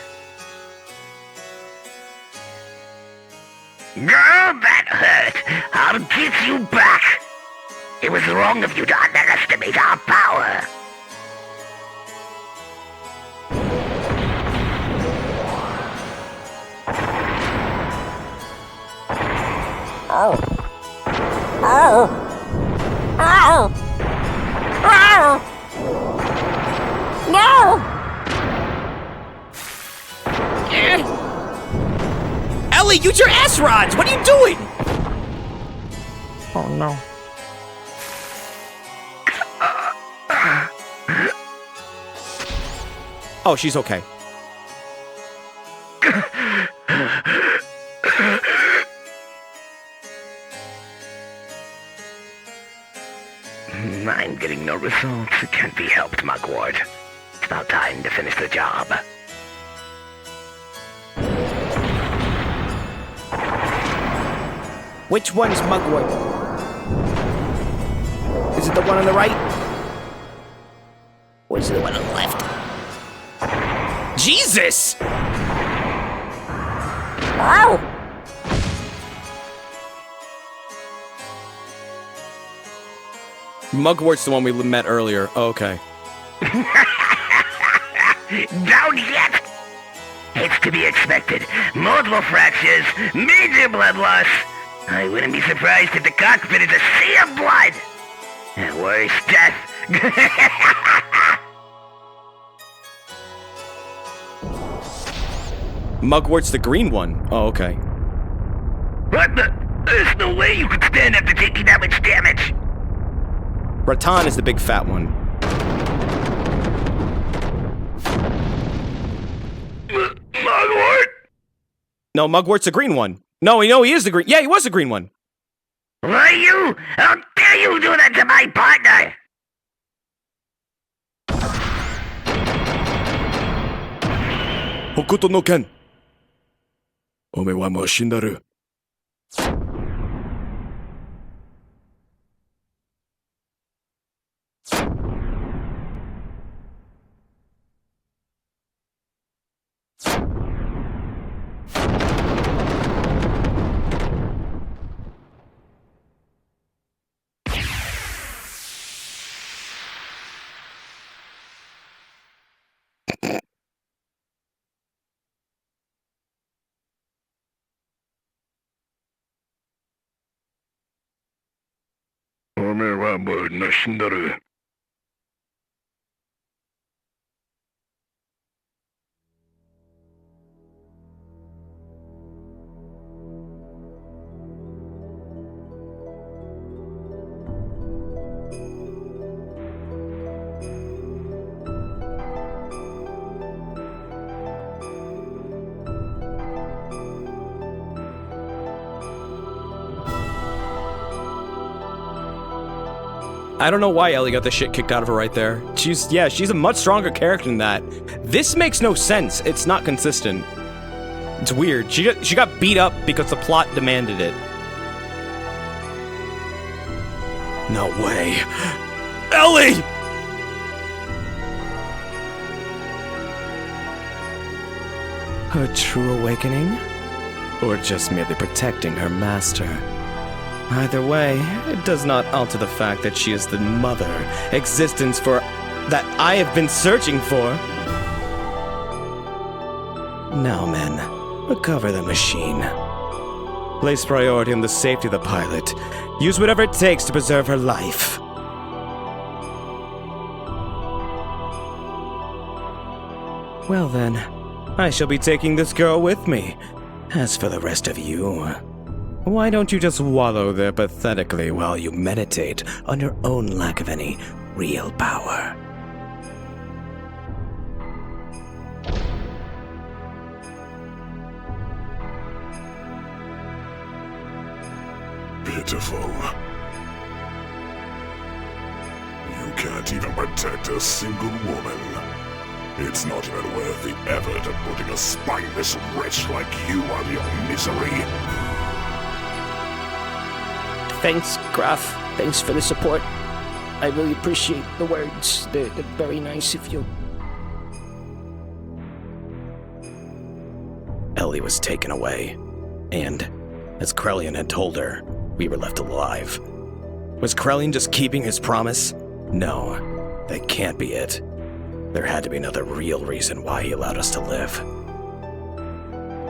No, that hurt. I'll get you back. It was wrong of you to underestimate our power. Oh. Oh. Oh. Oh. No. Ellie, use your ass rods! What are you doing? Oh no. Oh, she's okay. I'm getting no results. It can't be helped, Mugwort. It's about time to finish the job. Which one's Mugwort? Is it the one on the right? Or is it the one on the left? Jesus! Oh. Mugwort's the one we met earlier. Oh, okay. Down yet! It's to be expected. Multiple fractures, major blood loss. I wouldn't be surprised if the cockpit is a sea of blood. And worse, death. Mugwort's the green one. Oh, okay. What the? There's no way you could stand after taking that much damage. Rattan is the big fat one. Mugwort? No, Mugwort's the green one. No, he is the green. Yeah, he was the green one. Why you? How dare you do that to my partner? Hokuto no Ken. Ome wa mou shindaru. Ome wa mou no shindaru. I don't know why Ellie got the shit kicked out of her right there. She's a much stronger character than that. This makes no sense. It's not consistent. It's weird. She got beat up because the plot demanded it. No way. Ellie! Her true awakening? Or just merely protecting her master? Either way, it does not alter the fact that she is the mother existence for that I have been searching for. Now, men, recover the machine. Place priority on the safety of the pilot. Use whatever it takes to preserve her life. Well then, I shall be taking this girl with me. As for the rest of you, why don't you just wallow there pathetically while you meditate on your own lack of any real power? pitiful. You can't even protect a single woman. It's not even worth the effort of putting a spineless wretch like you on your misery. Thanks, Graf. Thanks for the support. I really appreciate the words. They're very nice of you. Ellie was taken away, and, as Krellian had told her, we were left alive. Was Krellian just keeping his promise? No, that can't be it. There had to be another real reason why he allowed us to live.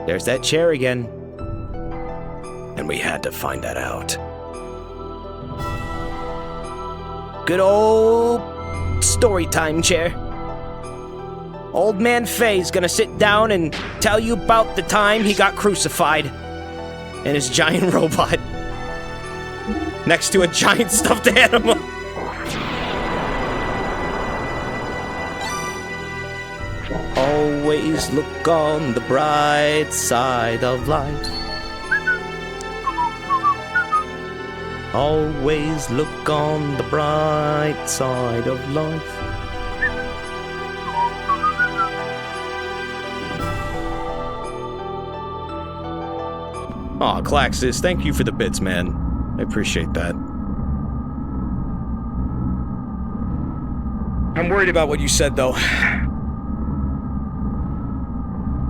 There's that chair again. And we had to find that out. Good old story time chair. Old man Faye's gonna sit down and tell you about the time he got crucified in his giant robot next to a giant stuffed animal. Always look on the bright side of life. Always look on the bright side of life. Aw, Claxus, thank you for the bits, man. I appreciate that. I'm worried about what you said, though.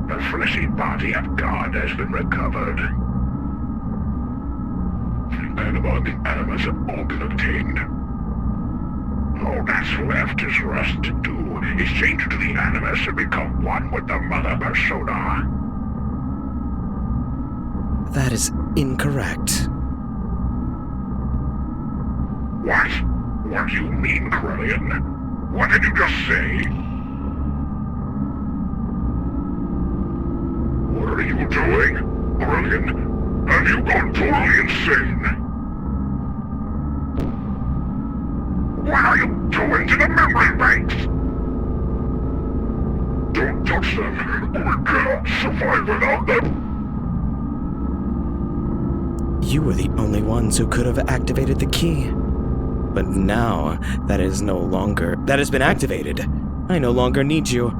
The fleshy body of God has been recovered. The anima and the animus have all been obtained. All that's left is for us to do is change into the animus and become one with the mother persona. That is incorrect. What? What do you mean, Krellian? What did you just say? What are you doing, Krellian? Have you gone totally insane? What are you doing to the memory banks? Don't touch them. We cannot survive without them. You were the only ones who could have activated the key. But now that has been activated. I no longer need you.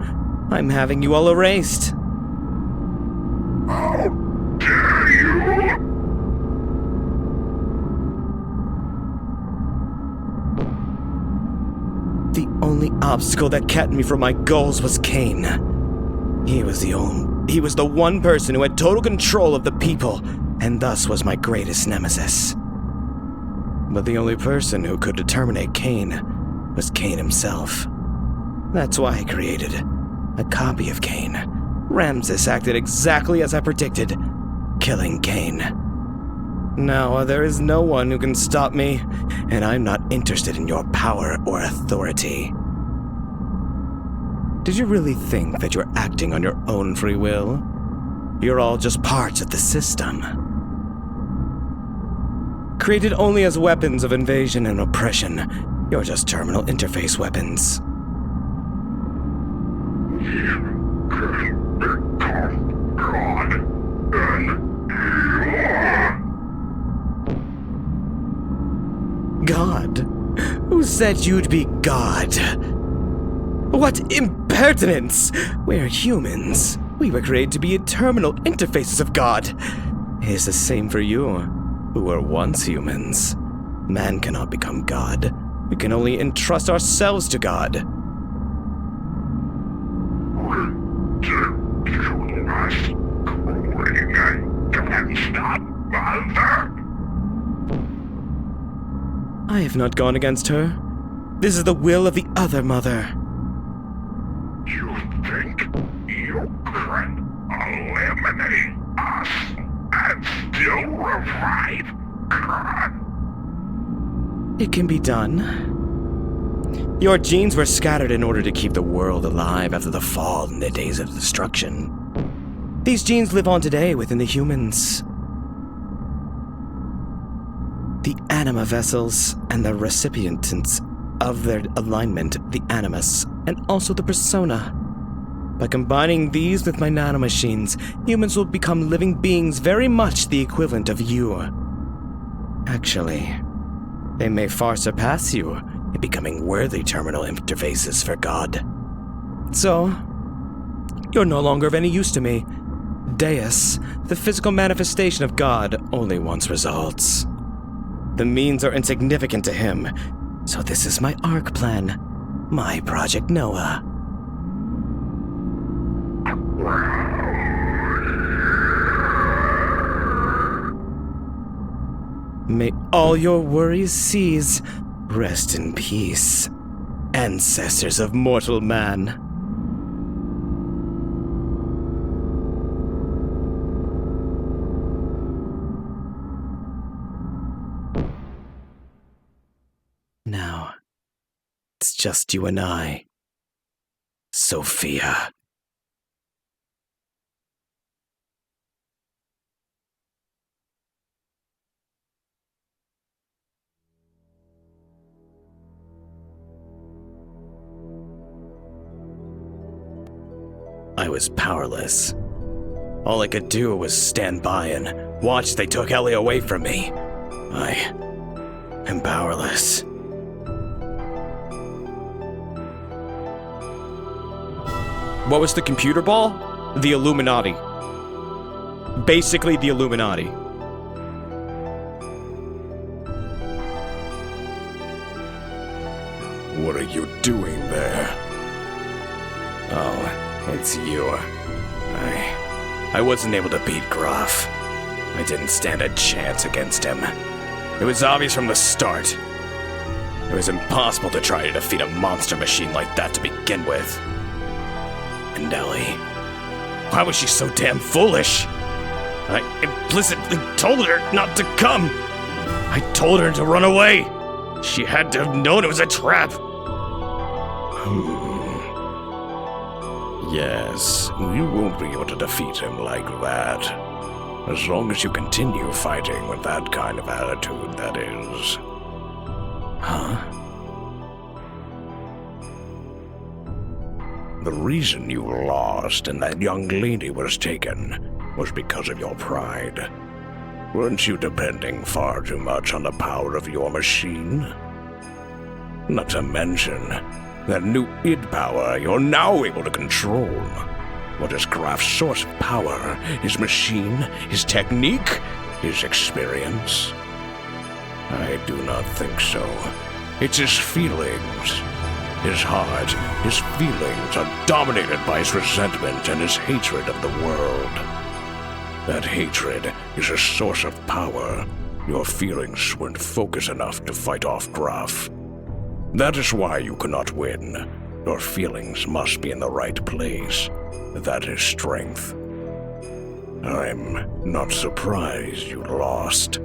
I'm having you all erased. How dare you! The only obstacle that kept me from my goals was Cain. He was the one person who had total control of the people, and thus was my greatest nemesis. But the only person who could terminate Cain was Cain himself. That's why I created a copy of Cain. Ramses acted exactly as I predicted, killing Cain. Now there is no one who can stop me, and I'm not interested in your power or authority. Did you really think that you're acting on your own free will? You're all just parts of the system. Created only as weapons of invasion and oppression, you're just terminal interface weapons. You can become God, and you're... God? Who said you'd be God? What impertinence! We're humans. We were created to be terminal interfaces of God. It is the same for you, who were once humans. Man cannot become God. We can only entrust ourselves to God. Ridiculous. Don't stop, Mother. I have not gone against her. This is the will of the other mother. You think you can eliminate us and still revive God? It can be done. Your genes were scattered in order to keep the world alive after the fall and the days of destruction. These genes live on today within the humans. The anima vessels and the recipients of their alignment, the animus, and also the persona. By combining these with my nanomachines, humans will become living beings very much the equivalent of you. Actually, they may far surpass you in becoming worthy terminal interfaces for God. So, you're no longer of any use to me. Deus, the physical manifestation of God, only wants results. The means are insignificant to him, so this is my ARC plan, my Project Noah. May all your worries cease. Rest in peace, ancestors of mortal man. Now, it's just you and I, Sophia. I was powerless. All I could do was stand by and watch they took Ellie away from me. I am powerless. What was the computer ball? The Illuminati. Basically the Illuminati. What are you doing there? Oh, it's you. I wasn't able to beat Graf. I didn't stand a chance against him. It was obvious from the start. It was impossible to try to defeat a monster machine like that to begin with. And Ellie, why was she so damn foolish? I implicitly told her not to come. I told her to run away. She had to have known it was a trap. Yes, you won't be able to defeat him like that. As long as you continue fighting with that kind of attitude, that is. Huh? The reason you lost and that young lady was taken was because of your pride. Weren't you depending far too much on the power of your machine? Not to mention that new id power you're now able to control. What is Graf's source of power? His machine? His technique? His experience? I do not think so. It's his feelings. His heart, his feelings are dominated by his resentment and his hatred of the world. That hatred is a source of power. Your feelings weren't focused enough to fight off Graf. That is why you cannot win. Your feelings must be in the right place. That is strength. I'm not surprised you lost,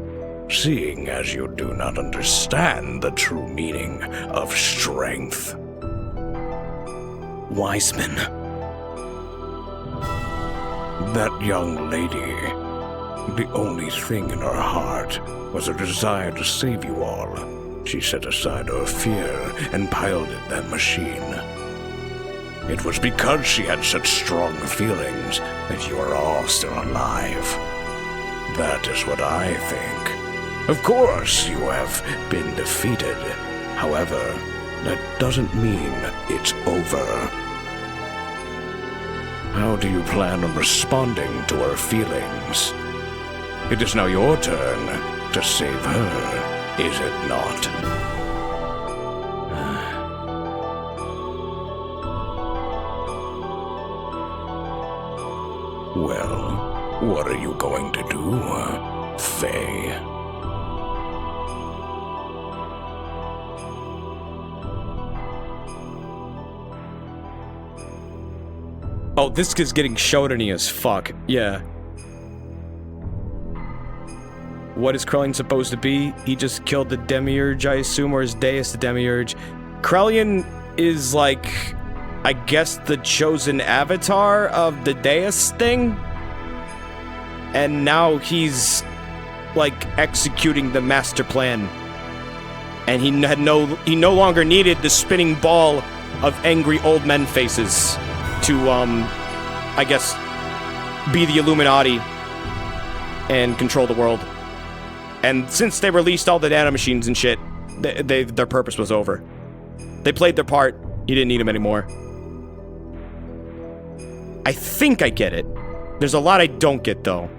seeing as you do not understand the true meaning of strength. Wiseman. That young lady, the only thing in her heart was a desire to save you all. She set aside her fear and piloted that machine. It was because she had such strong feelings that you are all still alive. That is what I think. Of course, you have been defeated. However, that doesn't mean it's over. How do you plan on responding to her feelings? It is now your turn to save her, is it not? Well, what are you going to do, Faye? Oh, this kid's getting shonen-y as fuck. Yeah. What is Krellian supposed to be? He just killed the Demiurge, I assume, or is Deus the Demiurge? Krellian is like, I guess, the chosen avatar of the Deus thing? And now he's, like, executing the master plan. And he no longer needed the spinning ball of angry old men faces to, I guess, be the Illuminati and control the world. And since they released all the nanomachines and shit, their purpose was over. They played their part. You didn't need them anymore. I think I get it. There's a lot I don't get, though.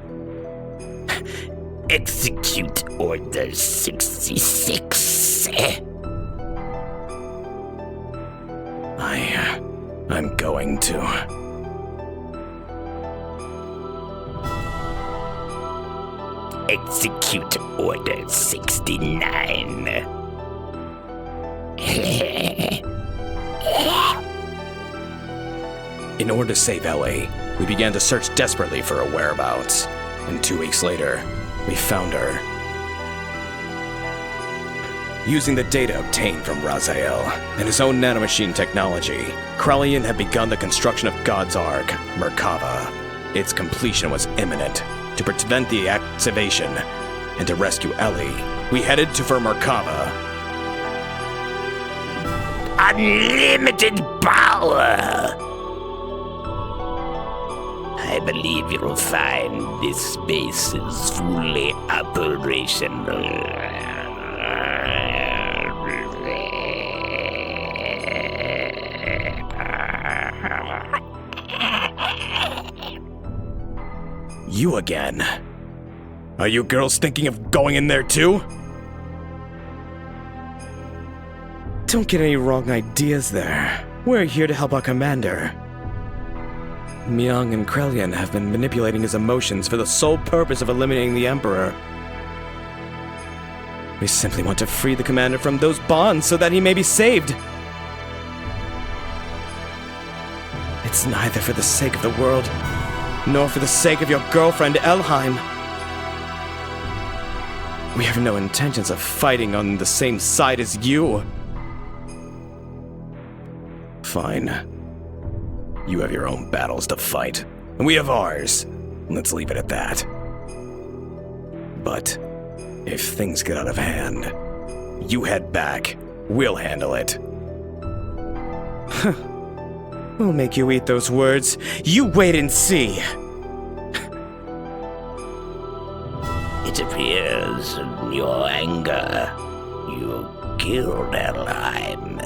Execute Order 66. I'm going to. Execute Order 69. In order to save Ellie, we began to search desperately for her whereabouts. And 2 weeks later, we found her. Using the data obtained from Raziel and his own nanomachine technology, Krellian had begun the construction of God's Ark, Merkava. Its completion was imminent. To prevent the activation and to rescue Ellie, we headed for Merkava. Unlimited power! I believe you'll find this base is fully operational. You again? Are you girls thinking of going in there too? Don't get any wrong ideas there. We're here to help our commander. Myung and Krellian have been manipulating his emotions for the sole purpose of eliminating the Emperor. We simply want to free the commander from those bonds so that he may be saved. It's neither for the sake of the world, nor for the sake of your girlfriend Elheim. We have no intentions of fighting on the same side as you. Fine. You have your own battles to fight, and we have ours. Let's leave it at that. But if things get out of hand, you head back. We'll handle it. We'll make you eat those words. You wait and see. It appears in your anger, you killed Elheim.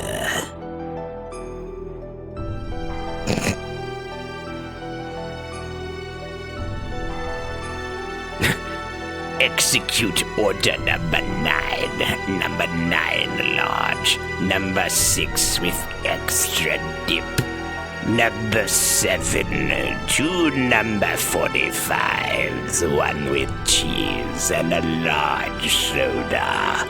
Execute Order number 9. Number 9 large. Number 6 with extra dip. Number 7, 2 number 45s, 1 with cheese and a large soda.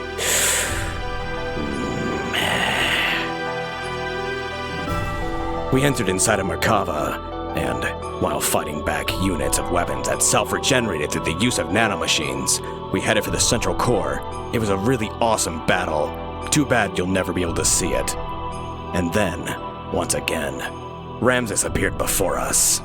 We entered inside of Merkava, and while fighting back units of weapons that self-regenerated through the use of nanomachines, we headed for the central core. It was a really awesome battle. Too bad you'll never be able to see it. And then, once again, Ramses appeared before us.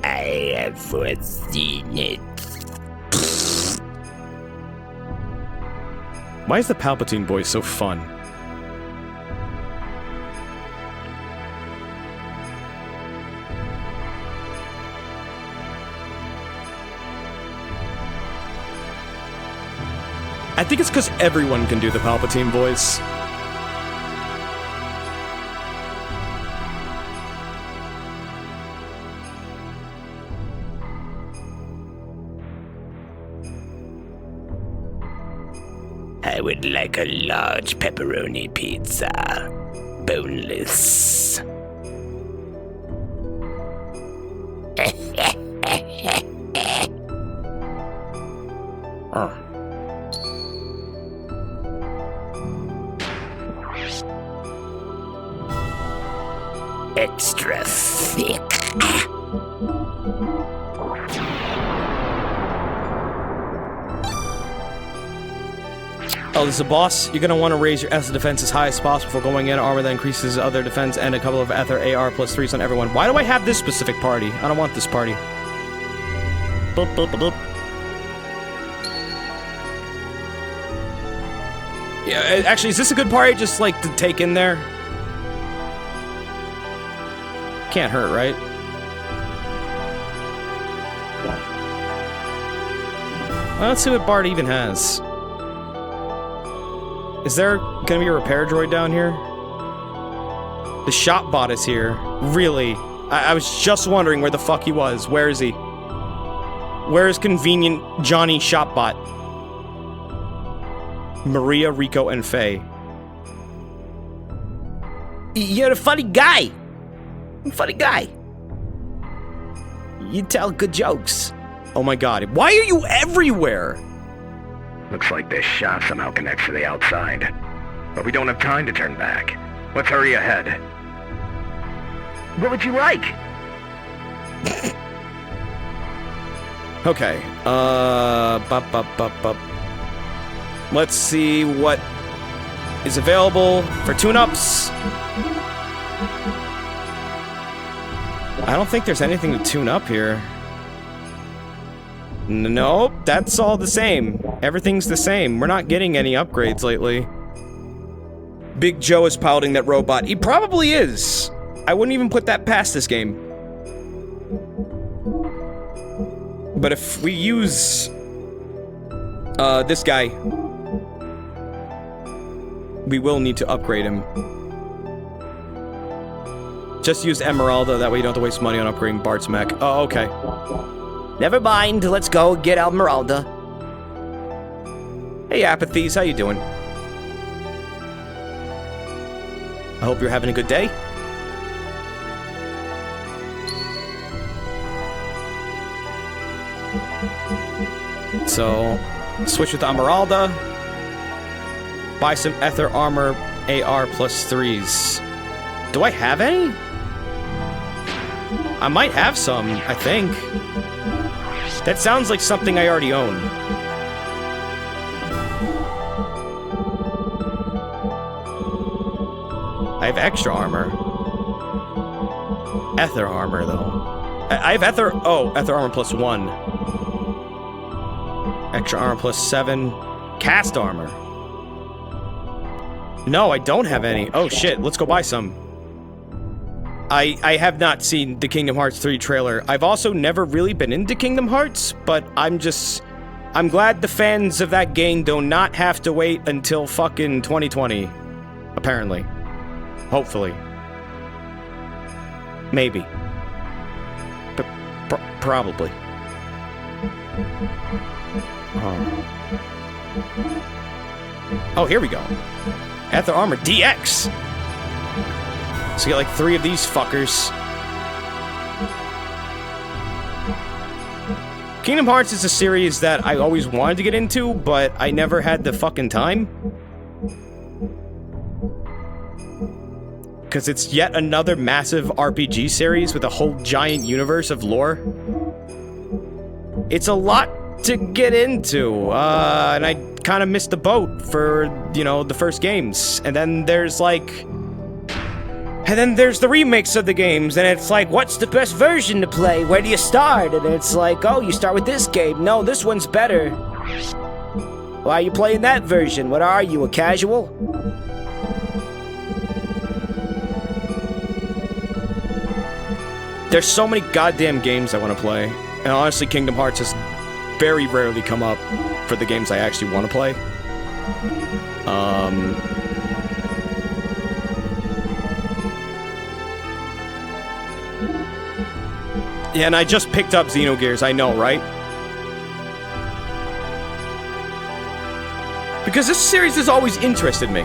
I have foreseen it. Why is the Palpatine voice so fun? I think it's because everyone can do the Palpatine voice. I would like a large pepperoni pizza. Boneless. Extra thick. Oh, this is a boss. You're gonna want to raise your Ether defense as high as possible before going in. Armor that increases other defense and a couple of Ether AR plus 3s on everyone. Why do I have this specific party? I don't want this party. Boop, boop, boop. Yeah, actually, is this a good party just like to take in there? can't hurt, right? Well, let's see what Bart even has. Is there gonna be a repair droid down here? The shop bot is here. Really? I was just wondering where the fuck he was. Where is he? Where is convenient Johnny Shopbot? Maria, Rico, and Faye. You're a funny guy. Funny guy. You tell good jokes. Oh my god, why are you everywhere? Looks like this shaft somehow connects to the outside. But we don't have time to turn back. Let's hurry ahead. What would you like? Okay, let's see what is available for tune-ups. I don't think there's anything to tune up here. Nope, that's all the same. Everything's the same. We're not getting any upgrades lately. Big Joe is piloting that robot. He probably is. I wouldn't even put that past this game. But if we use this guy, we will need to upgrade him. Just use Emeralda, that way you don't have to waste money on upgrading Bart's mech. Oh, okay. Never mind, let's go get Esmeralda. Hey, Apathies, how you doing? I hope you're having a good day. So, switch with Esmeralda. Buy some Ether Armor AR +3s. Do I have any? I might have some, I think. That sounds like something I already own. I have extra armor. Ether armor, though. I have Ether... Oh, Ether armor +1. Extra armor +7. Cast armor. No, I don't have any. Oh, shit. Let's go buy some. I have not seen the Kingdom Hearts 3 trailer. I've also never really been into Kingdom Hearts, but I'm glad the fans of that game do not have to wait until fucking 2020. Apparently. Hopefully. Maybe. But probably. Oh, here we go. Ether Armor DX! So you get like 3 of these fuckers. Kingdom Hearts is a series that I always wanted to get into, but I never had the fucking time. Because it's yet another massive RPG series with a whole giant universe of lore. It's a lot to get into, and I kind of missed the boat for, you know, the first games. And then there's like... And then there's the remakes of the games, and it's like, what's the best version to play? Where do you start? And it's like, oh, you start with this game. No, this one's better. Why are you playing that version? What are you, a casual? There's so many goddamn games I want to play. And honestly, Kingdom Hearts has very rarely come up for the games I actually want to play. Yeah, and I just picked up Xenogears, I know, right? Because this series has always interested me.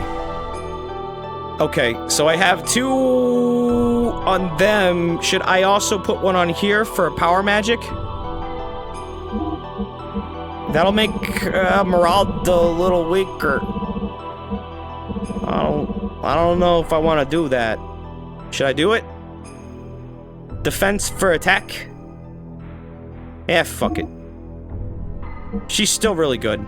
Okay, so I have 2 on them. Should I also put one on here for power magic? That'll make Meralda a little weaker. I don't know if I want to do that. Should I do it? Defense for attack? Yeah, fuck it. She's still really good.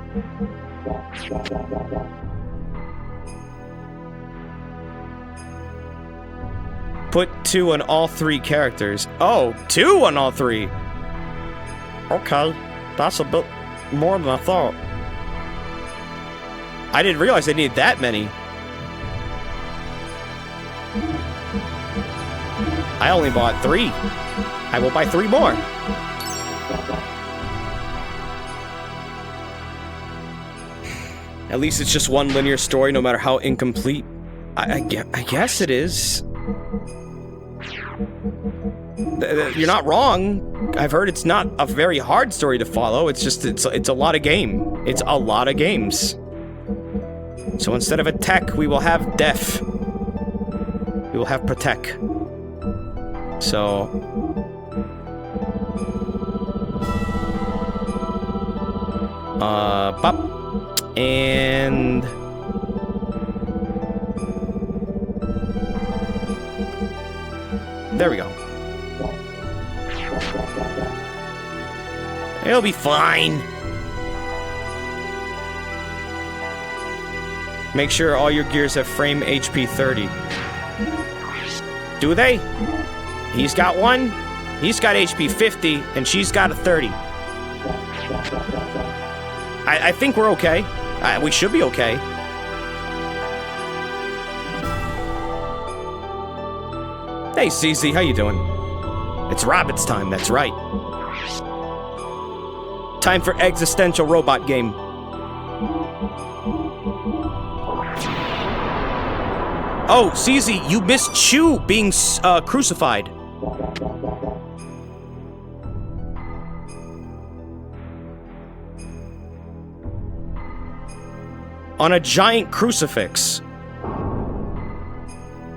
Put 2 on all 3 characters. Oh, 2 on all 3. Okay, that's a bit more than I thought. I didn't realize I needed that many. I only bought 3. I will buy 3 more. At least it's just one linear story, no matter how incomplete. I guess it is. You're not wrong. I've heard it's not a very hard story to follow. It's just, it's a lot of game. It's a lot of games. So instead of attack, we will have def. We will have protect. So... pop. And... there we go. It'll be fine. Make sure all your gears have frame HP 30. Do they? He's got 1. He's got HP 50, and she's got a 30. I think we're okay. We should be okay. Hey, CZ, how you doing? It's Rabbit's time, that's right. Time for existential robot game. Oh, CZ, you missed Chu being crucified. On a giant crucifix.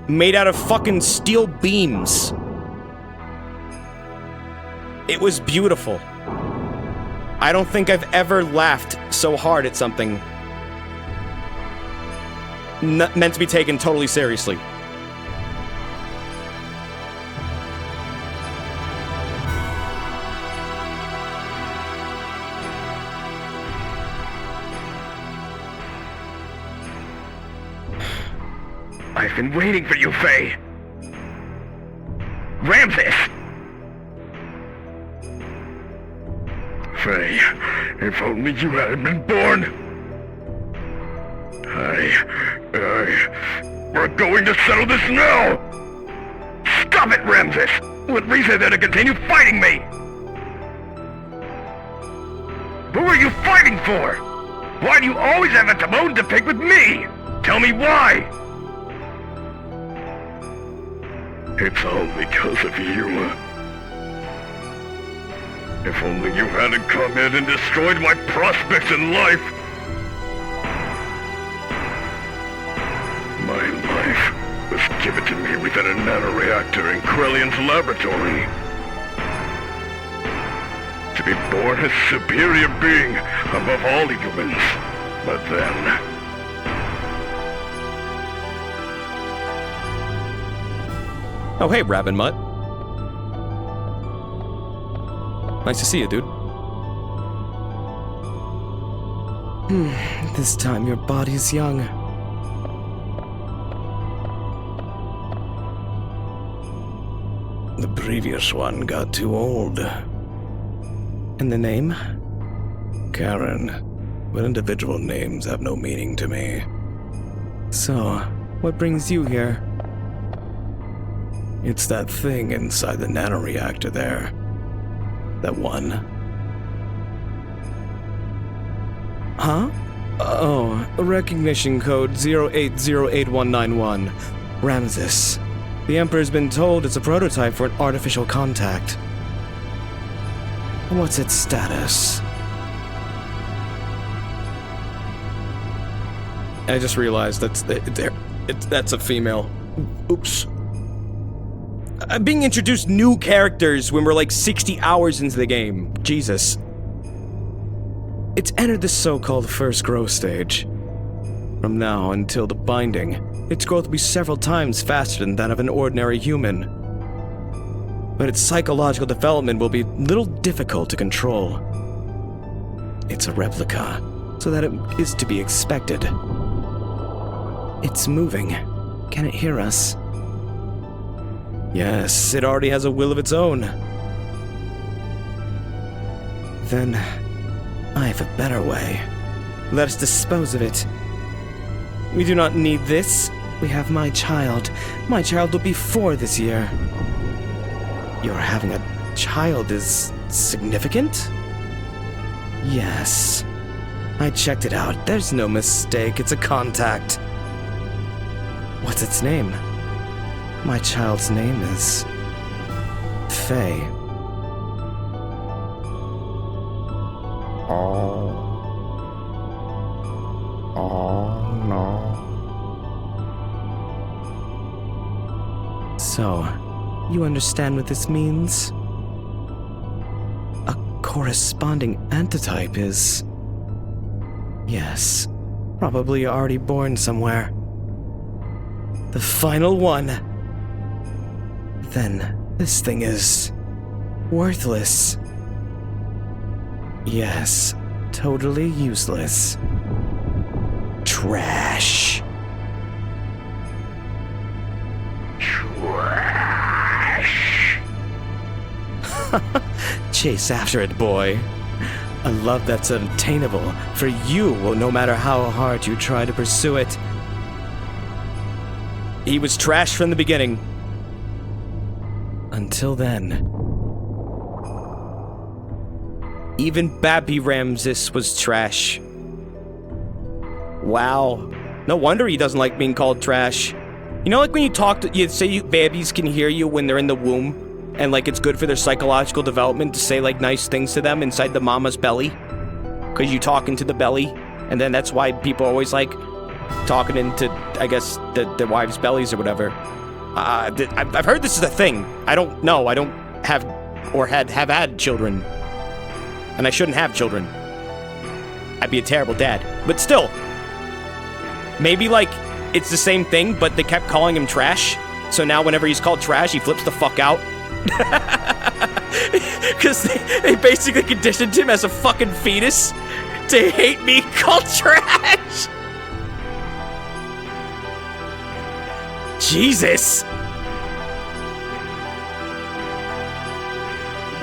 Made out of fucking steel beams. It was beautiful. I don't think I've ever laughed so hard at something meant to be taken totally seriously. I've been waiting for you, Faye. Ramses! Faye, if only you hadn't been born. We're going to settle this now! Stop it, Ramses! What reason is there to continue fighting me? Who are you fighting for? Why do you always have a bone to pick with me? Tell me why! It's all because of you. If only you hadn't come in and destroyed my prospects in life. My life was given to me within a nanoreactor in Krelian's laboratory. To be born a superior being above all humans. But then... oh, hey, Rabbit Mutt. Nice to see you, dude. This time your body's young. The previous one got too old. And the name? Karen. But individual names have no meaning to me. So, what brings you here? It's that thing inside the nanoreactor there. That one. Huh? Oh, recognition code 08081191. Ramses. The Emperor's been told it's a prototype for an artificial contact. What's its status? I just realized that's a female. Oops. I'm being introduced new characters when we're like 60 hours into the game. Jesus. It's entered the so-called first growth stage. From now until the binding, its growth will be several times faster than that of an ordinary human. But its psychological development will be a little difficult to control. It's a replica, so that it is to be expected. It's moving. Can it hear us? Yes, it already has a will of its own. Then, I have a better way. Let us dispose of it. We do not need this. We have my child. My child will be 4 this year. your having a child is significant? Yes. I checked it out. There's no mistake. It's a contact. What's its name? My child's name is... Faye. Oh no. So, you understand what this means? A corresponding antitype is... Yes, probably already born somewhere. The final one. Then, this thing is... worthless. Yes, totally useless. Trash. Trash. Chase after it, boy. A love that's unattainable for you, no matter how hard you try to pursue it. He was trash from the beginning. Until then. Even Babby Ramses was trash. Wow. No wonder he doesn't like being called trash. You know, like when you talk to, you say babies can hear you when they're in the womb, and like it's good for their psychological development to say like nice things to them inside the mama's belly, because you talk into the belly, and then that's why people always like talking into, I guess, the wives' bellies or whatever. I've heard this is a thing. I don't know. I don't have or have had children, and I shouldn't have children. I'd be a terrible dad. But still, maybe like it's the same thing, but they kept calling him trash. So now whenever he's called trash, he flips the fuck out. Because they basically conditioned him as a fucking fetus to hate me called trash. Jesus.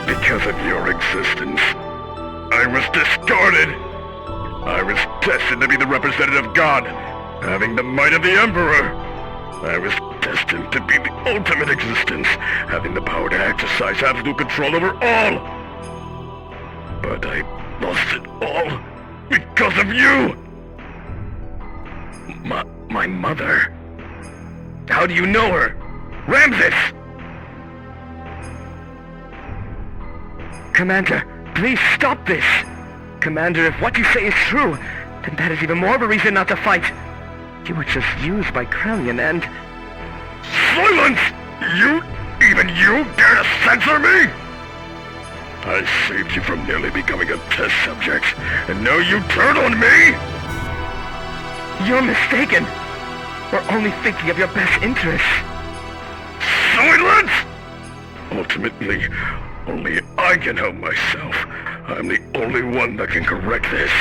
Because of your existence, I was discarded. I was destined to be the representative God, having the might of the Emperor. I was destined to be the ultimate existence, having the power to exercise absolute control over all. But I lost it all because of you. My mother. How do you know her? Ramses! Commander, please stop this. Commander, if what you say is true, then that is even more of a reason not to fight. You were just used by Krelian and... Silence! Even you dare to censor me? I saved you from nearly becoming a test subject, and now you turn on me? You're mistaken. We're only thinking of your best interests. Silence! Ultimately, only I can help myself. I'm the only one that can correct this.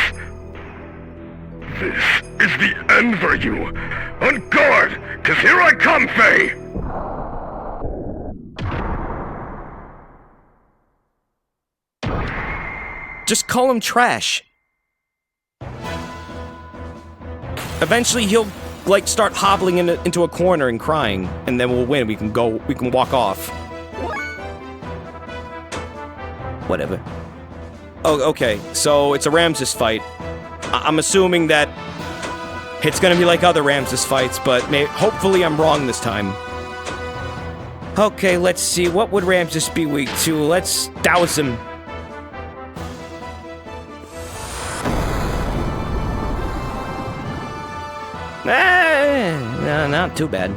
This is the end for you. On guard, 'cause here I come, Faye! Just call him trash. Eventually he'll like start hobbling into a corner and crying, and then we'll win. We can walk off. Whatever. Oh, okay. So it's a Ramses fight. I'm assuming that it's gonna be like other Ramses fights, but hopefully I'm wrong this time. Okay, let's see. What would Ramses be weak to? Let's douse him. No, not too bad.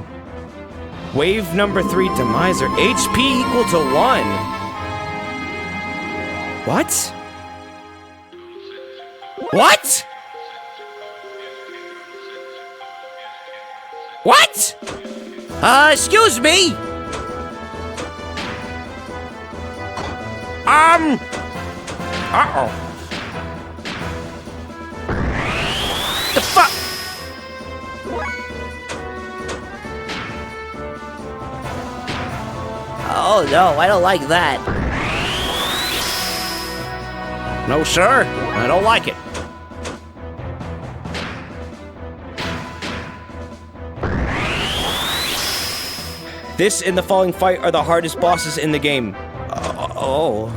Wave number 3 to Miser. HP equal to 1. What? What? What? Excuse me? Uh-oh. The fuck? Oh no, I don't like that. No, sir. I don't like it. This and the following fight are the hardest bosses in the game. Oh.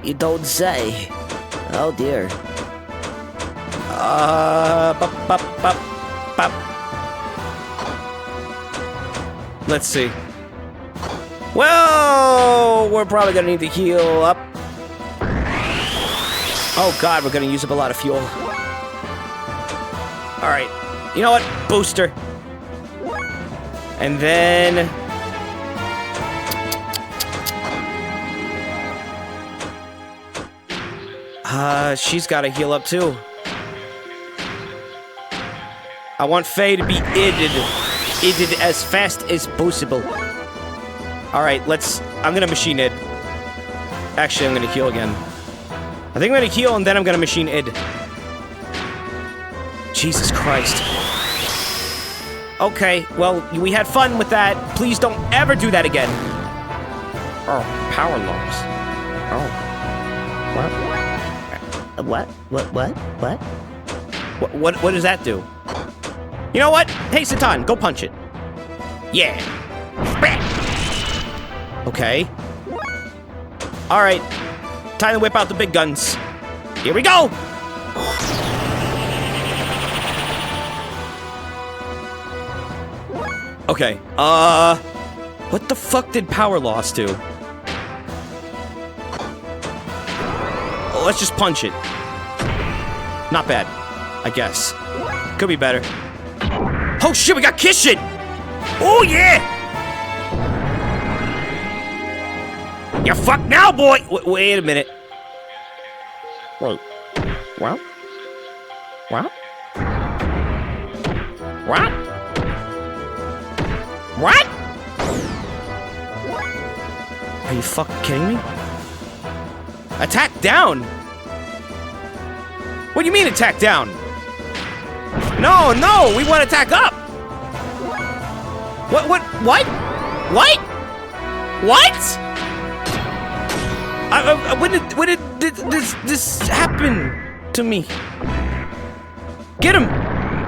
You don't say. Oh dear. Let's see. Well, we're probably gonna need to heal up. Oh god, we're gonna use up a lot of fuel. Alright. You know what? Booster. And then... she's gotta heal up too. I want Faye to be idded as fast as possible. Alright, I'm gonna machine id. Actually, I'm gonna heal again. I think I'm gonna heal and then I'm gonna machine id. Jesus Christ. Okay, well, we had fun with that. Please don't ever do that again. Oh, power loss. Oh. What does that do? You know what? Hey, Satan, go punch it. Yeah. Okay. Alright. Time to whip out the big guns. Here we go! Okay, what the fuck did power loss do? Oh, let's just punch it. Not bad, I guess. Could be better. Oh shit, we got Kishin! Oh yeah! You fucked now, boy! Wait a minute. Wait. What? What? What? What? Are you fucking kidding me? Attack down? What do you mean attack down? No, we want to attack up! What? What? When did this happen to me? Get him!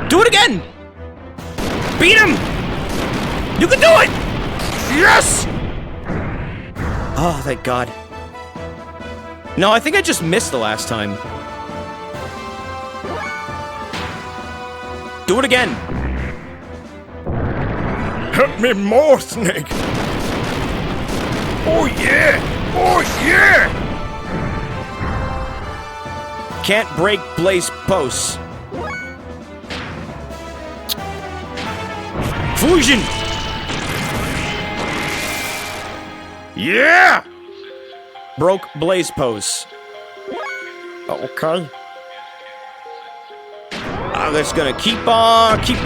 Do it again! Beat him! You can do it! Yes! Oh, thank God. No, I think I just missed the last time. Do it again. Hit me more, Snake! Oh yeah! Oh yeah! Can't break Blaze posts. Fusion! Yeah! Broke Blaze posts. Okay. I'm just gonna keep it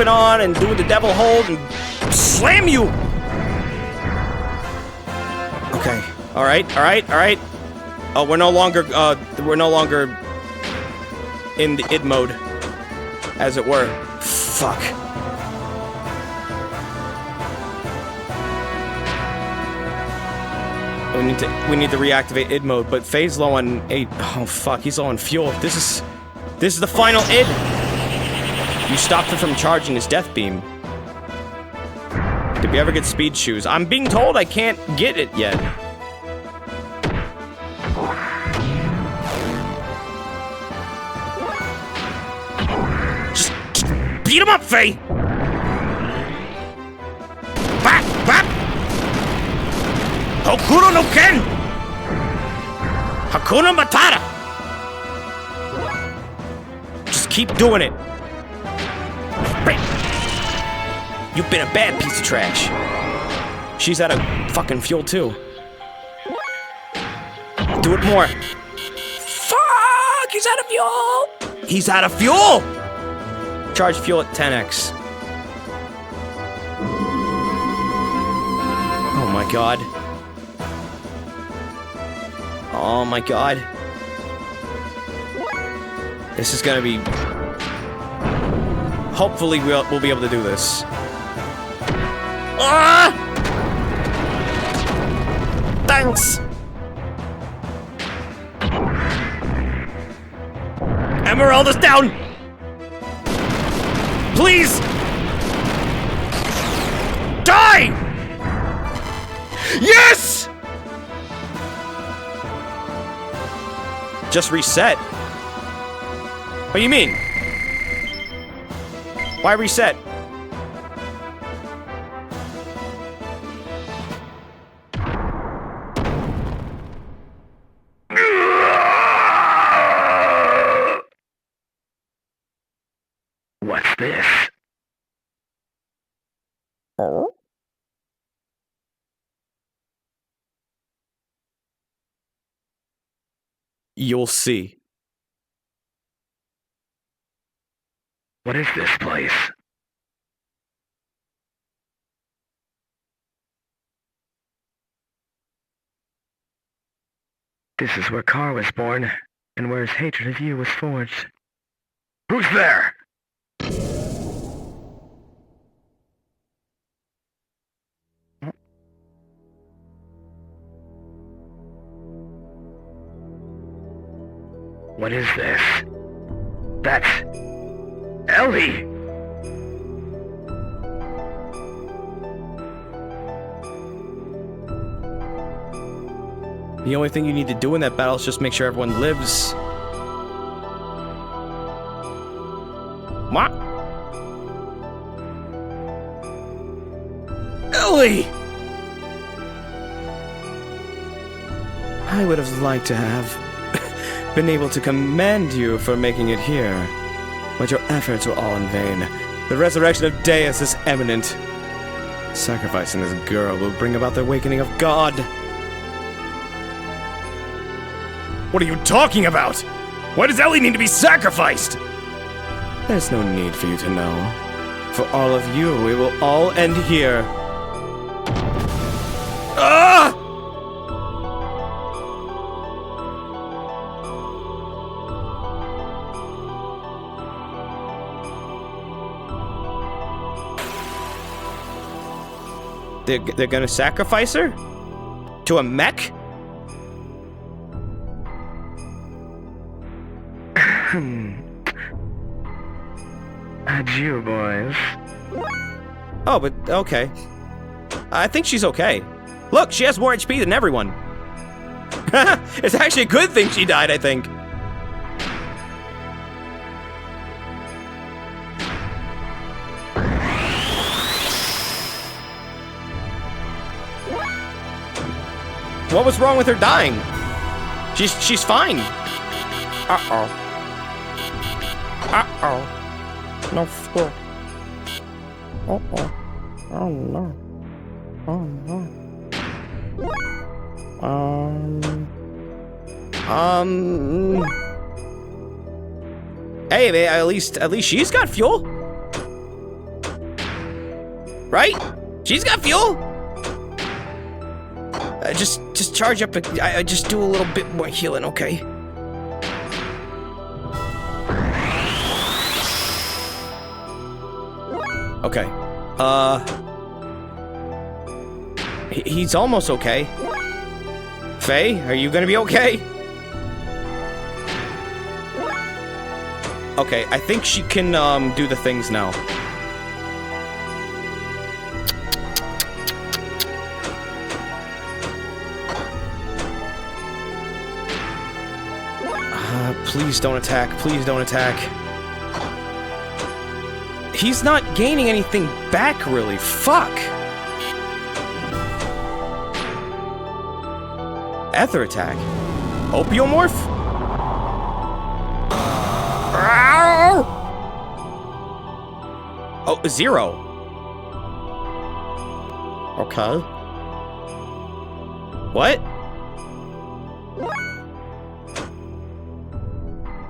on, and do the devil hold and slam you! Okay. Alright. Oh, we're no longer in the id mode, as it were. Fuck. We need to reactivate id mode, but Faye's low on 8. Oh fuck, he's low on fuel. This is the final id. You stopped him from charging his death beam. Did we ever get speed shoes? I'm being told I can't get it yet. Just beat him up, Faye! Bap! Hokuro no Ken! Hakuna Matata! Just keep doing it. You've been a bad piece of trash. She's out of fucking fuel too. Do it more. Fuck! He's out of fuel! He's out of fuel! Charge fuel at 10x. Oh my god. Oh my god. This is gonna be... Hopefully we'll be able to do this. Ah! Thanks! Emeralda's down! Please! Die! Yes! Just reset. What do you mean? Why reset? What's this? You'll see. What is this place? This is where Carr was born, and where his hatred of you was forged. Who's there? What is this? That's Ellie! The only thing you need to do in that battle is just make sure everyone lives. What? Ellie! I would have liked to have been able to commend you for making it here, but your efforts were all in vain. The resurrection of Deus is imminent. Sacrificing this girl will bring about the awakening of God. What are you talking about? Why does Ellie need to be sacrificed? There's no need for you to know. For all of you, we will all end here. Ah! They're gonna sacrifice her? To a mech? Adieu, boys. Oh, but okay. I think she's okay. Look, she has more HP than everyone. It's actually a good thing she died, I think. What was wrong with her dying? She's fine. Uh-oh. Uh-oh. No fool. Uh-oh. Oh no. Oh no. Hey, man, at least she's got fuel. Right? She's got fuel. Just charge up. I just do a little bit more healing, okay? Okay. He's almost okay. Faye, are you gonna be okay? Okay, I think she can, do the things now. Please don't attack. Please don't attack. He's not gaining anything back, really. Fuck. Ether attack. Opiomorph? Oh, 0. Okay. What?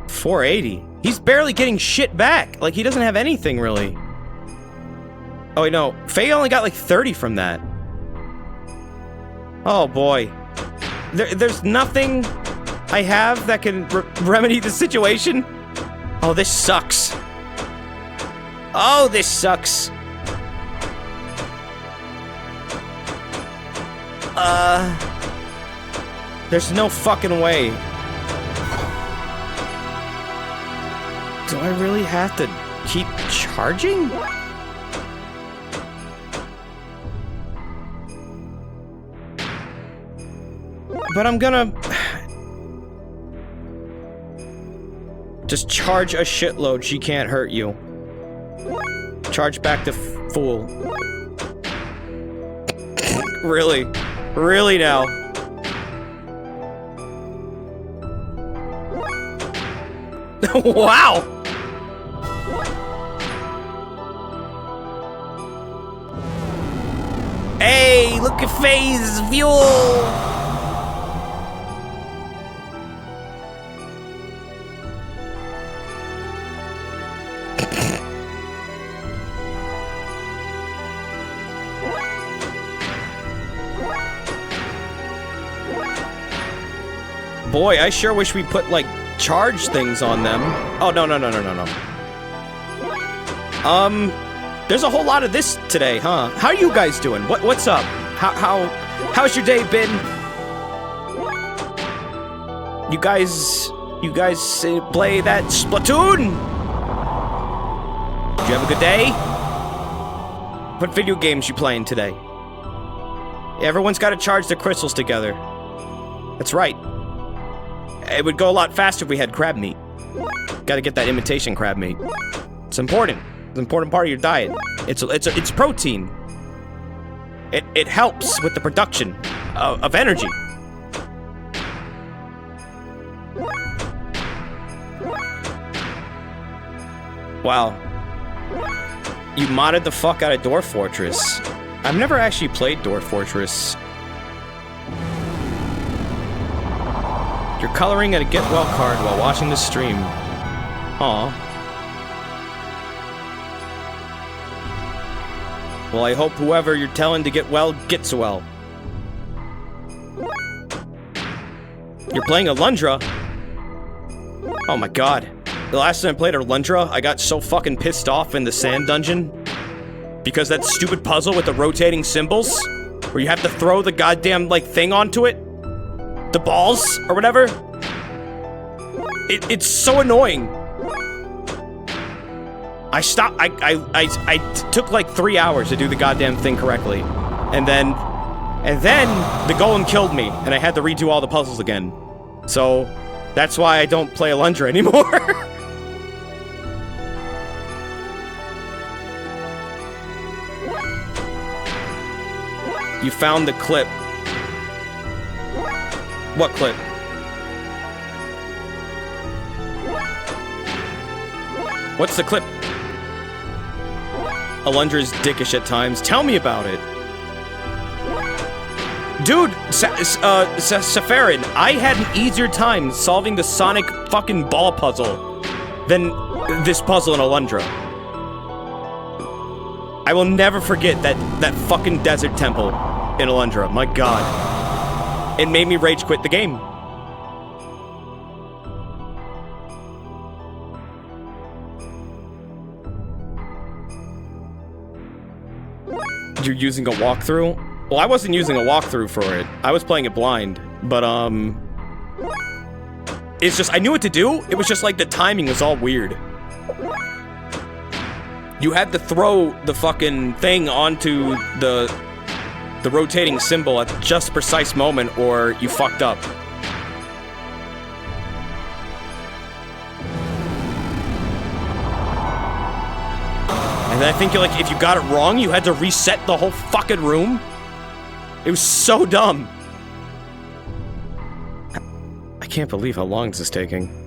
480. He's barely getting shit back. Like, he doesn't have anything, really. Oh, wait, no. Faye only got, like, 30 from that. Oh, boy. There's nothing I have that can remedy the situation. Oh, this sucks. Oh, this sucks. There's no fucking way. Do I really have to keep charging? But I'm gonna... Just charge a shitload, she can't hurt you. Charge back the fool. Really? Really now? Wow! Hey, look at Faye's fuel! Boy, I sure wish we put, like, charge things on them. Oh, no. There's a whole lot of this today, huh? How are you guys doing? What's up? How's your day been? You guys play that Splatoon? Did you have a good day? What video games you playing today? Everyone's got to charge their crystals together. That's right. It would go a lot faster if we had crab meat. Gotta get that imitation crab meat. It's important. It's an important part of your diet. It's protein. It helps with the production of energy. Wow. You modded the fuck out of Dwarf Fortress. I've never actually played Dwarf Fortress. You're coloring at a get well card while watching the stream. Aw. Well, I hope whoever you're telling to get well gets well. You're playing Alundra? Oh my god. The last time I played Alundra, I got so fucking pissed off in the sand dungeon. Because that stupid puzzle with the rotating symbols, where you have to throw the goddamn, like, thing onto it. The balls, or whatever. It's so annoying. I took like 3 hours to do the goddamn thing correctly. And then the golem killed me, and I had to redo all the puzzles again. So, that's why I don't play Alundra anymore. You found the clip. What clip? What's the clip? Alundra's dickish at times. Tell me about it. Dude, Safarin, I had an easier time solving the Sonic fucking ball puzzle than this puzzle in Alundra. I will never forget that fucking desert temple in Alundra. My god. It made me rage quit the game. You're using a walkthrough? Well, I wasn't using a walkthrough for it. I was playing it blind. But, it's just, I knew what to do. It was just like the timing was all weird. You had to throw the fucking thing onto the rotating symbol at just the precise moment, or you fucked up. And then I think, like, if you got it wrong, you had to reset the whole fucking room. It was so dumb. I can't believe how long this is taking.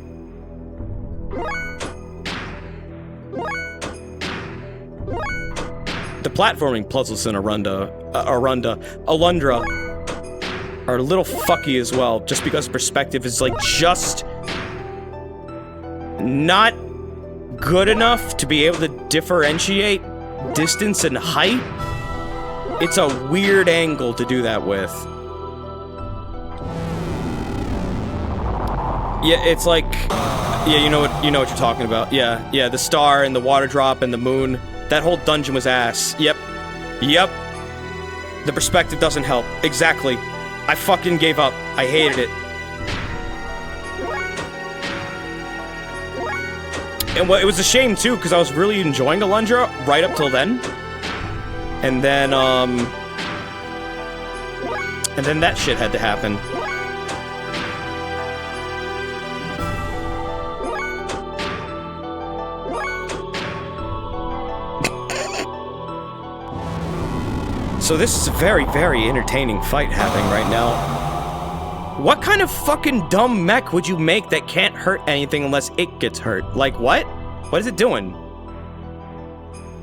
The platforming puzzles in Alundra are a little fucky as well, just because perspective is, like, just not good enough to be able to differentiate distance and height. It's a weird angle to do that with. Yeah, it's like, yeah, you know what you're talking about. Yeah, the star and the water drop and the moon. That whole dungeon was ass. Yep. The perspective doesn't help. Exactly. I fucking gave up. I hated it. And well, it was a shame too, because I was really enjoying Alundra right up till then. And then that shit had to happen. So this is a very, very entertaining fight happening right now. What kind of fucking dumb mech would you make that can't hurt anything unless it gets hurt? Like, what? What is it doing?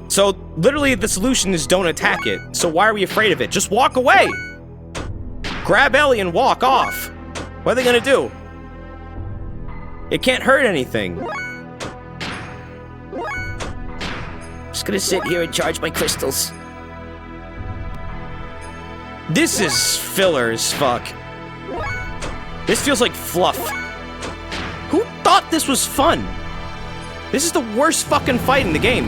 So, literally, the solution is don't attack it. So why are we afraid of it? Just walk away! Grab Ellie and walk off. What are they gonna do? It can't hurt anything. Just gonna sit here and charge my crystals. This is filler as fuck. This feels like fluff. Who thought this was fun? This is the worst fucking fight in the game.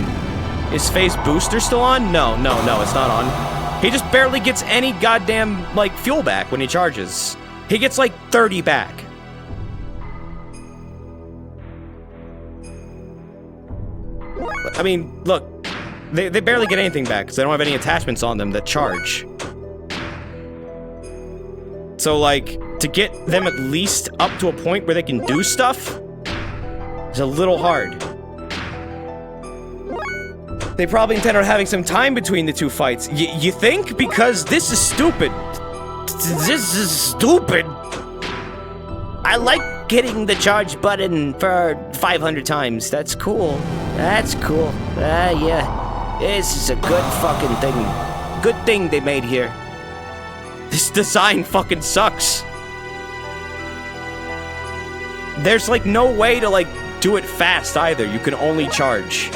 Is Phase Booster still on? No, it's not on. He just barely gets any goddamn, like, fuel back when he charges. He gets, like, 30 back. I mean, look, they barely get anything back because they don't have any attachments on them that charge. So, like, to get them at least up to a point where they can do stuff is a little hard. They probably intend on having some time between the two fights. You think? Because this is stupid. This is stupid. I like hitting the charge button for 500 times. That's cool. That's cool. Yeah. This is a good fucking thing. Good thing they made here. This design fucking sucks. There's, like, no way to, like, do it fast either. You can only charge.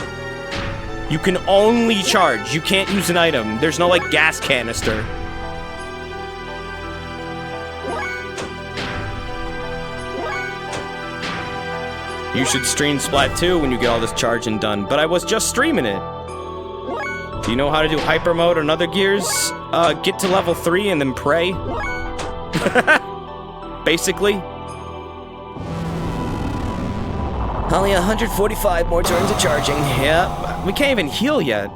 You can only charge. You can't use an item. There's no, like, gas canister. You should stream Splat 2 when you get all this charging done, but I was just streaming it. Do you know how to do hyper mode on other gears? Get to level 3 and then pray. Basically. Only 145 more turns of charging. Yeah, we can't even heal yet.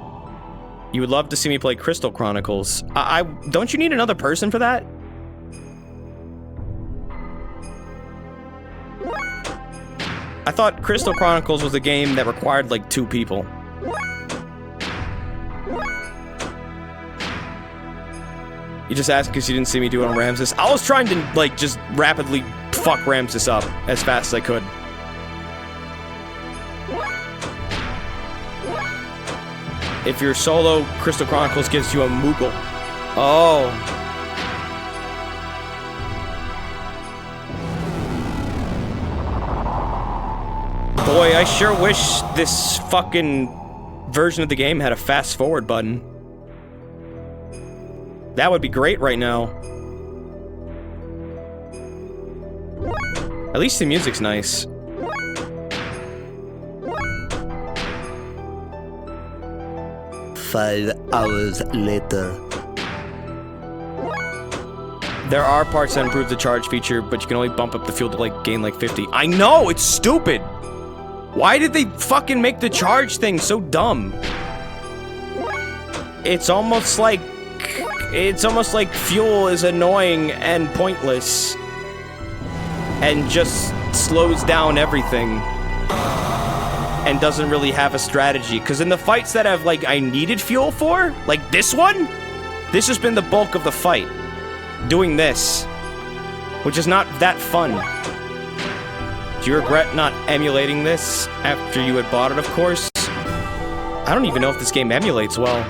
You would love to see me play Crystal Chronicles. I don't you need another person for that? I thought Crystal Chronicles was a game that required like 2 people. You just asked because you didn't see me do it on Ramses. I was trying to like just rapidly fuck Ramses up as fast as I could. If your solo, Crystal Chronicles gives you a Moogle. Oh. Boy, I sure wish this fucking version of the game had a fast forward button. That would be great right now. At least the music's nice. Five hours later. There are parts that improve the charge feature, but you can only bump up the fuel to like gain like 50. I know, it's stupid! Why did they fucking make the charge thing so dumb? It's almost like fuel is annoying and pointless. And just slows down everything. And doesn't really have a strategy. Because in the fights that have, like, I needed fuel for, like this one, this has been the bulk of the fight. Doing this. Which is not that fun. Do you regret not emulating this after you had bought it, of course? I don't even know if this game emulates well.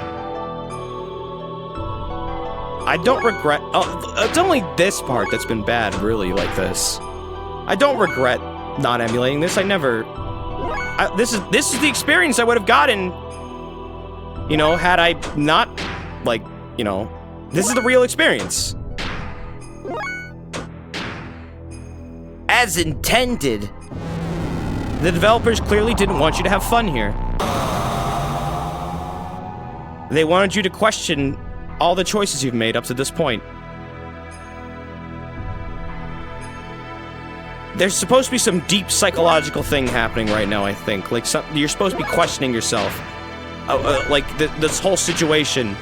I don't regret... Oh, it's only this part that's been bad, really, like this. I don't regret not emulating this. I never... This is the experience I would have gotten, you know, had I not, like, you know... This is the real experience. As intended. The developers clearly didn't want you to have fun here. They wanted you to question all the choices you've made up to this point. There's supposed to be some deep psychological thing happening right now, I think. Like, you're supposed to be questioning yourself. Like, this whole situation.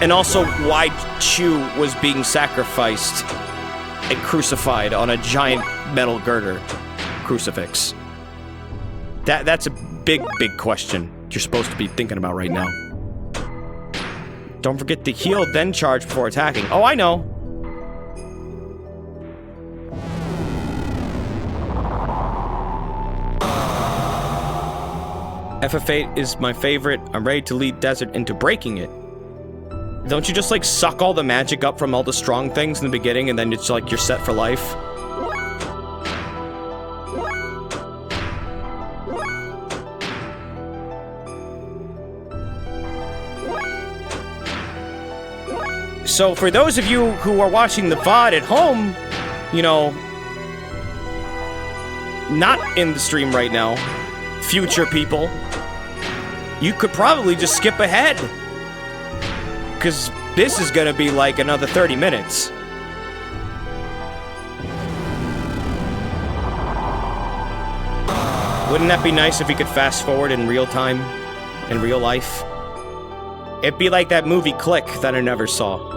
And also why Chu was being sacrificed and crucified on a giant metal girder crucifix. That's a big, big question you're supposed to be thinking about right now. Don't forget to heal, then charge before attacking. Oh, I know. FF8 is my favorite. I'm ready to lead Desert into breaking it. Don't you just, like, suck all the magic up from all the strong things in the beginning and then it's like you're set for life? So for those of you who are watching the VOD at home, you know, not in the stream right now, future people, you could probably just skip ahead. Because this is gonna be like another 30 minutes. Wouldn't that be nice if we could fast forward in real time, in real life? It'd be like that movie Click that I never saw.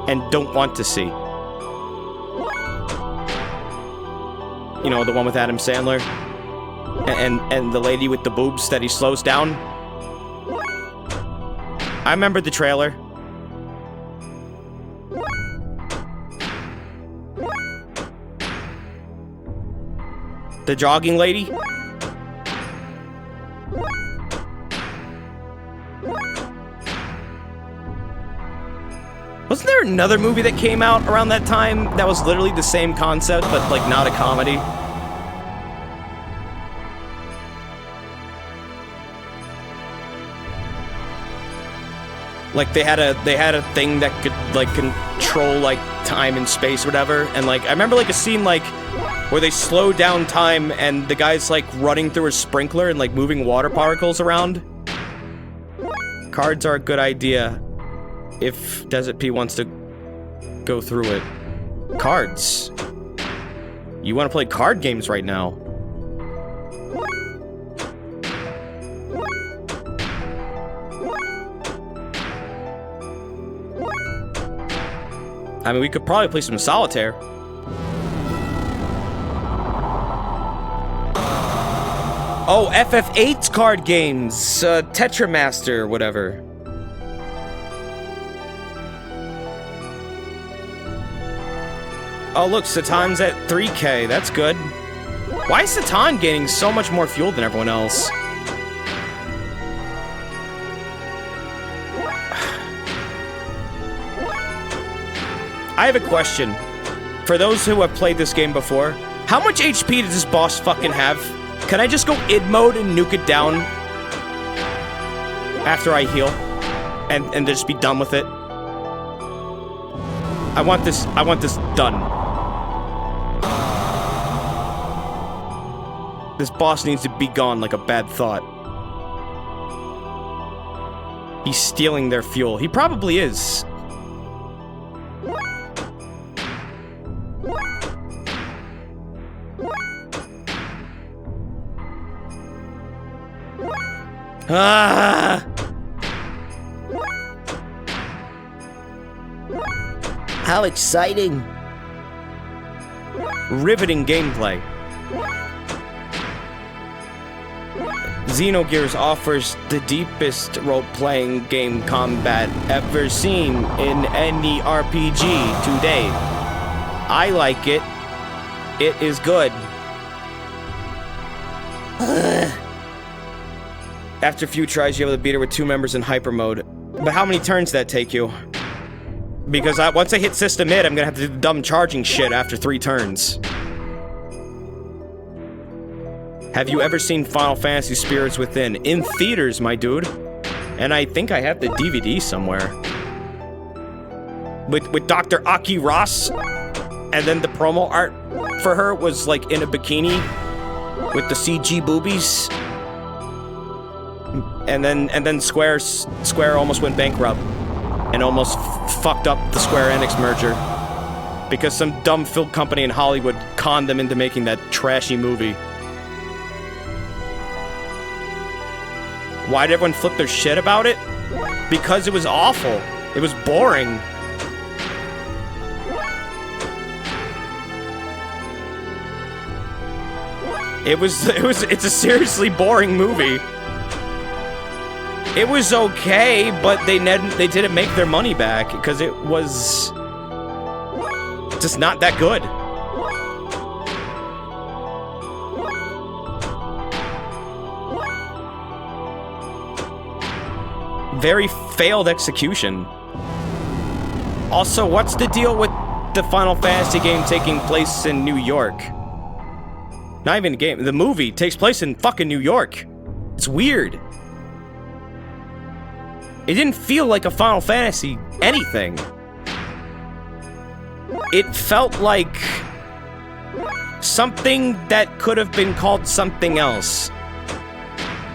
And don't want to see. You know, the one with Adam Sandler? And the lady with the boobs that he slows down? I remember the trailer. The jogging lady? Wasn't there another movie that came out around that time that was literally the same concept, but like not a comedy? Like they had a thing that could like control like time and space or whatever, and like I remember like a scene like where they slow down time and the guy's like running through a sprinkler and like moving water particles around. Cards are a good idea if Desert P wants to go through it. Cards. You want to play card games right now? I mean, we could probably play some solitaire. Oh, FF8's card games! Tetramaster, whatever. Oh, look, Satan's at 3K. That's good. Why is Satan gaining so much more fuel than everyone else? I have a question. For those who have played this game before, how much HP does this boss fucking have? Can I just go id mode and nuke it down after I heal and just be done with it? I want this done. This boss needs to be gone like a bad thought. He's stealing their fuel. He probably is. Ah! How exciting! Riveting gameplay. Xenogears offers the deepest role-playing game combat ever seen in any RPG to date. I like it. It is good. After a few tries, you're able to beat her with 2 members in hyper mode. But how many turns did that take you? Because once I hit system mid, I'm gonna have to do the dumb charging shit after 3 turns. Have you ever seen Final Fantasy Spirits Within? In theaters, my dude. And I think I have the DVD somewhere. With Dr. Aki Ross. And then the promo art for her was like in a bikini with the CG boobies. And then Square almost went bankrupt and almost fucked up the Square Enix merger because some dumb film company in Hollywood conned them into making that trashy movie. Why did everyone flip their shit about it? Because it was awful. It was boring. It's a seriously boring movie. It was okay, but they didn't make their money back because it was just not that good. Very failed execution. Also, what's the deal with the Final Fantasy game taking place in New York? Not even a game. The movie takes place in fucking New York. It's weird. It didn't feel like a Final Fantasy anything. It felt like something that could have been called something else.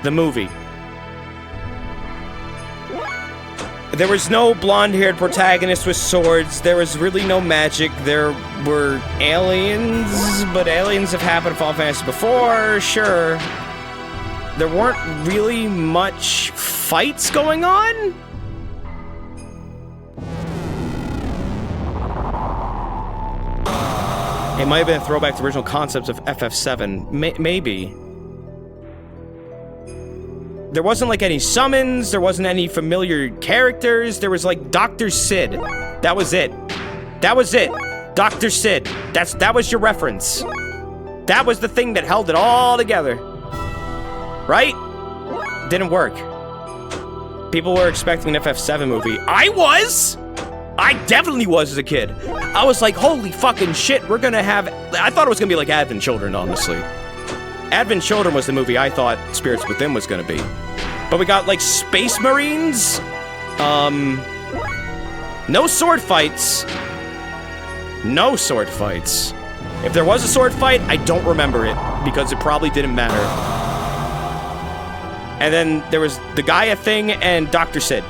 The movie. There was no blonde-haired protagonist with swords. There was really no magic. There were aliens, but aliens have happened in Final Fantasy before, sure. There weren't really much fights going on? It might have been a throwback to original concepts of FF7. Maybe. There wasn't like any summons, there wasn't any familiar characters, there was like Dr. Sid. That was it. That was it. Dr. Sid. That was your reference. That was the thing that held it all together. Right? Didn't work. People were expecting an FF7 movie. I was! I definitely was as a kid. I was like, holy fucking shit, we're gonna have... I thought it was gonna be like Advent Children, honestly. Advent Children was the movie I thought Spirits Within was gonna be. But we got, like, Space Marines. No sword fights. No sword fights. If there was a sword fight, I don't remember it, because it probably didn't matter. And then there was the Gaia thing and Dr. Sid.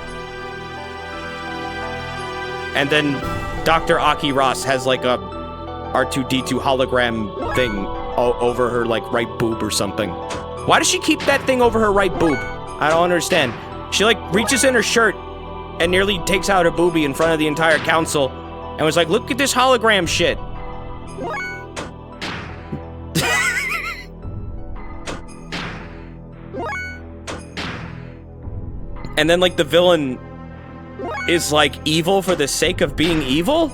And then Dr. Aki Ross has, like, a R2-D2 hologram thing over her, like, right boob or something. Why does she keep that thing over her right boob? I don't understand. She, like, reaches in her shirt and nearly takes out her boobie in front of the entire council and was like, look at this hologram shit. And then, like, the villain is, like, evil for the sake of being evil?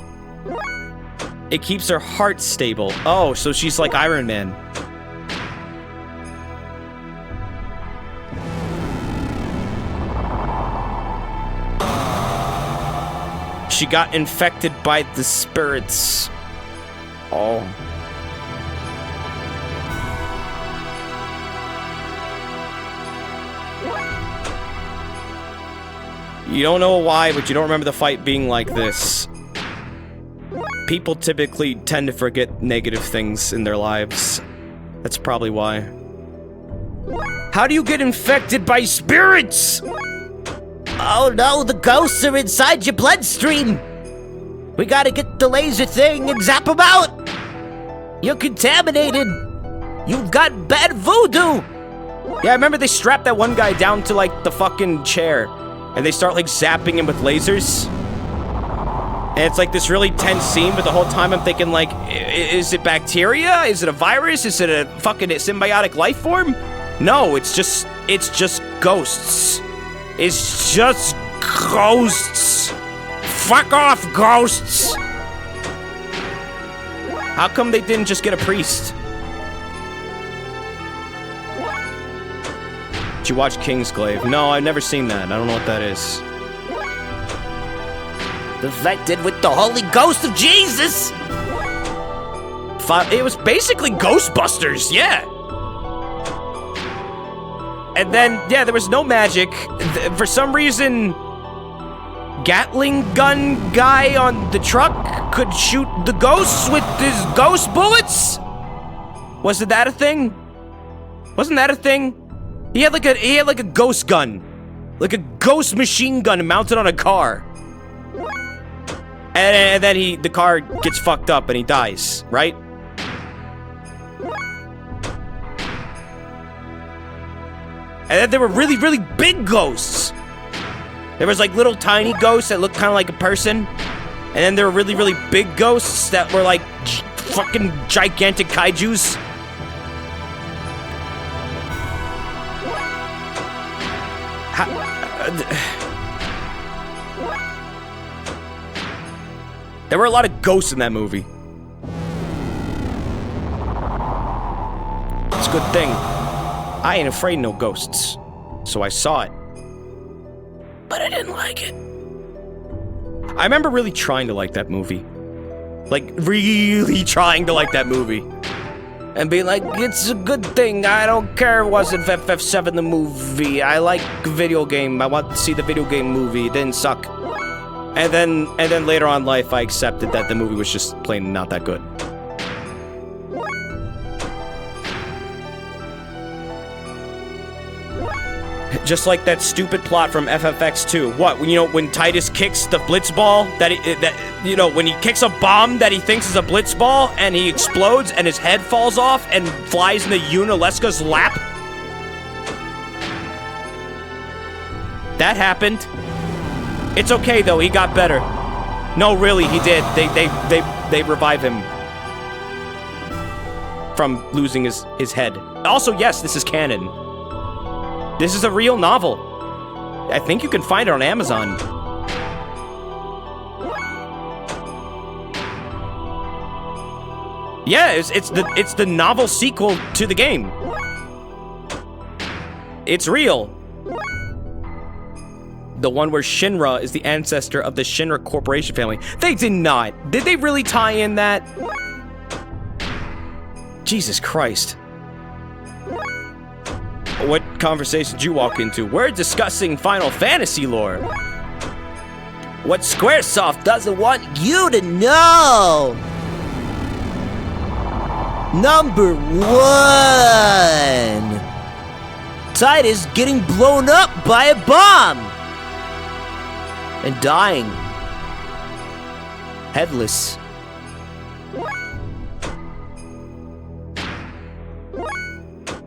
It keeps her heart stable. Oh, so she's like Iron Man. She got infected by the spirits. Oh. You don't know why, but you don't remember the fight being like this. People typically tend to forget negative things in their lives. That's probably why. How do you get infected by spirits? Oh no, the ghosts are inside your bloodstream! We gotta get the laser thing and zap them out! You're contaminated! You've got bad voodoo! Yeah, I remember they strapped that one guy down to, like, the fucking chair. And they start, like, zapping him with lasers. And it's, like, this really tense scene, but the whole time I'm thinking, like, is it bacteria? Is it a virus? Is it a fucking symbiotic life form? No, it's just ghosts. It's just ghosts. Fuck off, ghosts! How come they didn't just get a priest? Did you watch Kingsglaive? No, I've never seen that. I don't know what that is. Infected with the Holy Ghost of Jesus! It was basically Ghostbusters, yeah! And then, yeah, there was no magic. For some reason, Gatling gun guy on the truck could shoot the ghosts with his ghost bullets? Wasn't that a thing? Wasn't that a thing? He had like a ghost gun. Like a ghost machine gun mounted on a car. And then the car gets fucked up and he dies, right? And then there were really, really big ghosts. There was like little tiny ghosts that looked kind of like a person. And then there were really, really big ghosts that were like fucking gigantic kaijus. There were a lot of ghosts in that movie. It's a good thing. I ain't afraid of no ghosts. So I saw it. But I didn't like it. I remember really trying to like that movie. Like, really trying to like that movie. And being like, it's a good thing. I don't care it wasn't FF7 the movie. I like video game. I want to see the video game movie. It didn't suck. And then later on in life, I accepted that the movie was just plain not that good. Just like that stupid plot from FFX2. What? You know, when Titus kicks the blitzball, when he kicks a bomb that he thinks is a blitzball, and he explodes, and his head falls off and flies into Yunaleska's lap? That happened. It's okay though, he got better. No, really, he did. They revive him from losing his head. Also, yes, this is canon. This is a real novel. I think you can find it on Amazon. Yeah, it's the novel sequel to the game. It's real. The one where Shinra is the ancestor of the Shinra Corporation family. They did not. Did they really tie in that? Jesus Christ. What conversation did you walk into? We're discussing Final Fantasy lore. What Squaresoft doesn't want you to know. Number 1. Titus getting blown up by a bomb. And dying. Headless.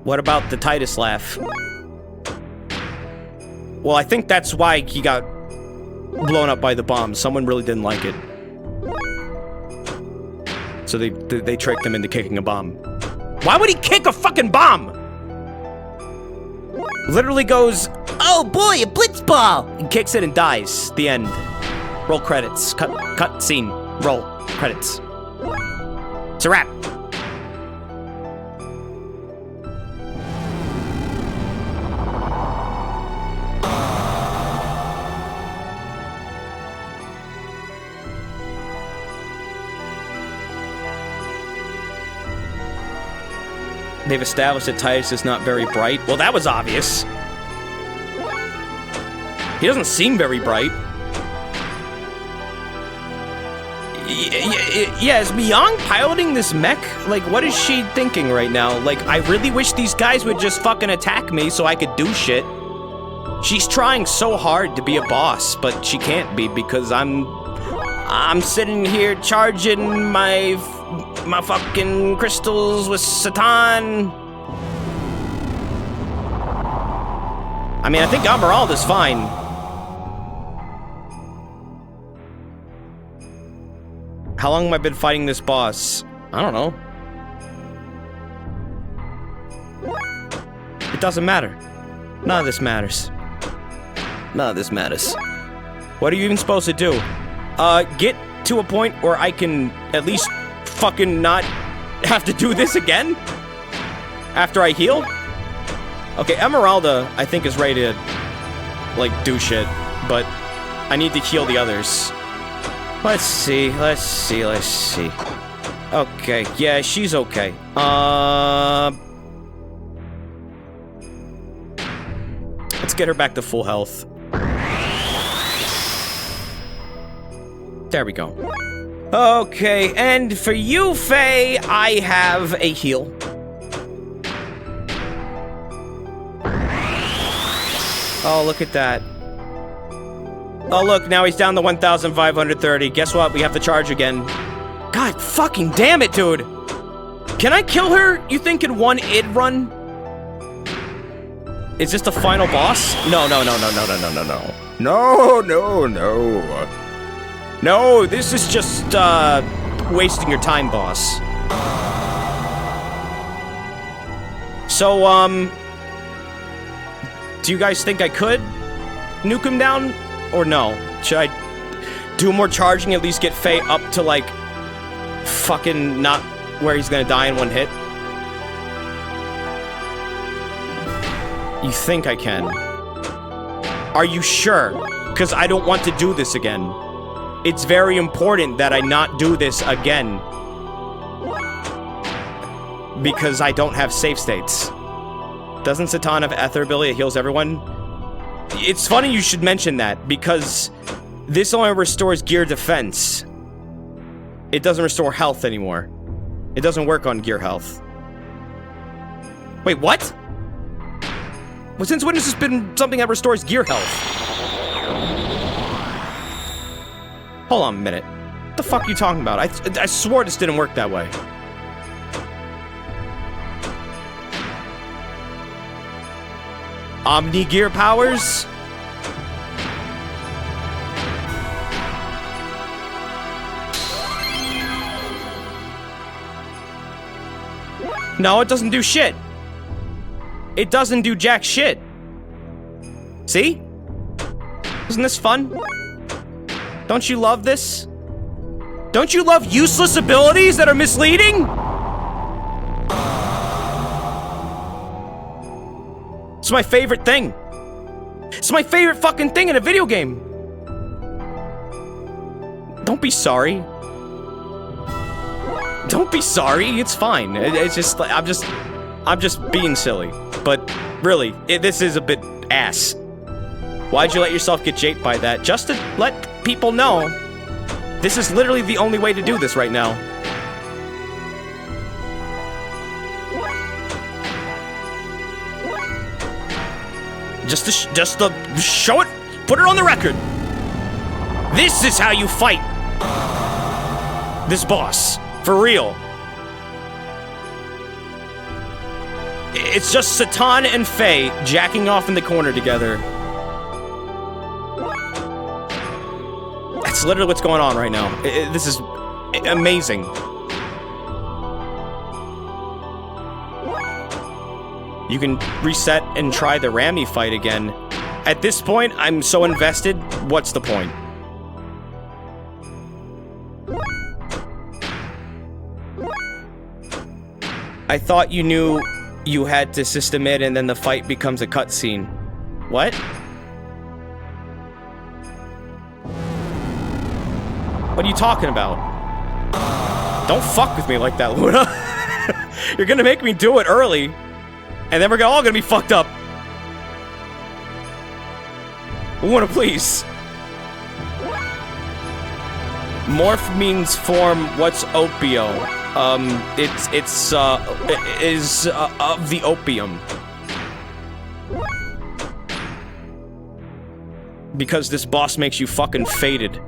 What about the Titus laugh? Well, I think that's why he got blown up by the bomb. Someone really didn't like it. So they tricked him into kicking a bomb. Why would he kick a fucking bomb? Literally goes, oh boy, a blitzball! And kicks it and dies. The end. Roll credits. Cut scene. Roll credits. It's a wrap. They've established that Titus is not very bright. Well, that was obvious. He doesn't seem very bright. Yeah, is Miyang piloting this mech? Like, what is she thinking right now? Like, I really wish these guys would just fucking attack me so I could do shit. She's trying so hard to be a boss, but she can't be because I'm sitting here charging my fucking crystals with Satan. I mean, I think Emeralda's fine. How long have I been fighting this boss? I don't know. It doesn't matter. None of this matters. None of this matters. What are you even supposed to do? Get to a point where I can at least fucking not have to do this again? After I heal? Okay, Emeralda, I think, is ready to, like, do shit. But I need to heal the others. Let's see. Okay, yeah, she's okay. Let's get her back to full health. There we go. Okay, and for you, Faye, I have a heal. Oh, look at that. Oh, look, now he's down to 1,530. Guess what? We have to charge again. God fucking damn it, dude. Can I kill her, you think, in one id run? Is this the final boss? No. No, this is just, wasting your time, boss. So, do you guys think I could? nuke him down? Or no? Should I do more charging, at least get Faye up to, like, fucking not where he's gonna die in one hit? You think I can? Are you sure? Because I don't want to do this again. It's very important that I not do this again. Because I don't have save states. Doesn't Satan have Ether ability that heals everyone? It's funny you should mention that, because this only restores gear defense. It doesn't restore health anymore. It doesn't work on gear health. Wait, what? Well, since when has this been something that restores gear health? Hold on a minute. What the fuck are you talking about? I swore this didn't work that way. Omni gear powers? No, it doesn't do shit. It doesn't do jack shit. See? Isn't this fun? Don't you love this? Don't you love useless abilities that are misleading? It's my favorite thing. It's my favorite fucking thing in a video game. Don't be sorry. Don't be sorry. It's fine. It's just like I'm just being silly. But really, this is a bit ass. Why'd you let yourself get japed by that? Just to let people know. This is literally the only way to do this right now. Just to show it, put it on the record. This is how you fight this boss, for real. It's just Satan and Faye jacking off in the corner together. That's literally what's going on right now. This is amazing. You can reset and try the Rami fight again. At this point, I'm so invested, what's the point? I thought you knew you had to system it and then the fight becomes a cutscene. What? What are you talking about? Don't fuck with me like that, Luna. You're gonna make me do it early, and then we're all gonna be fucked up. Luna, please. Morph means form. What's opio? It's of the opium. Because this boss makes you fucking faded.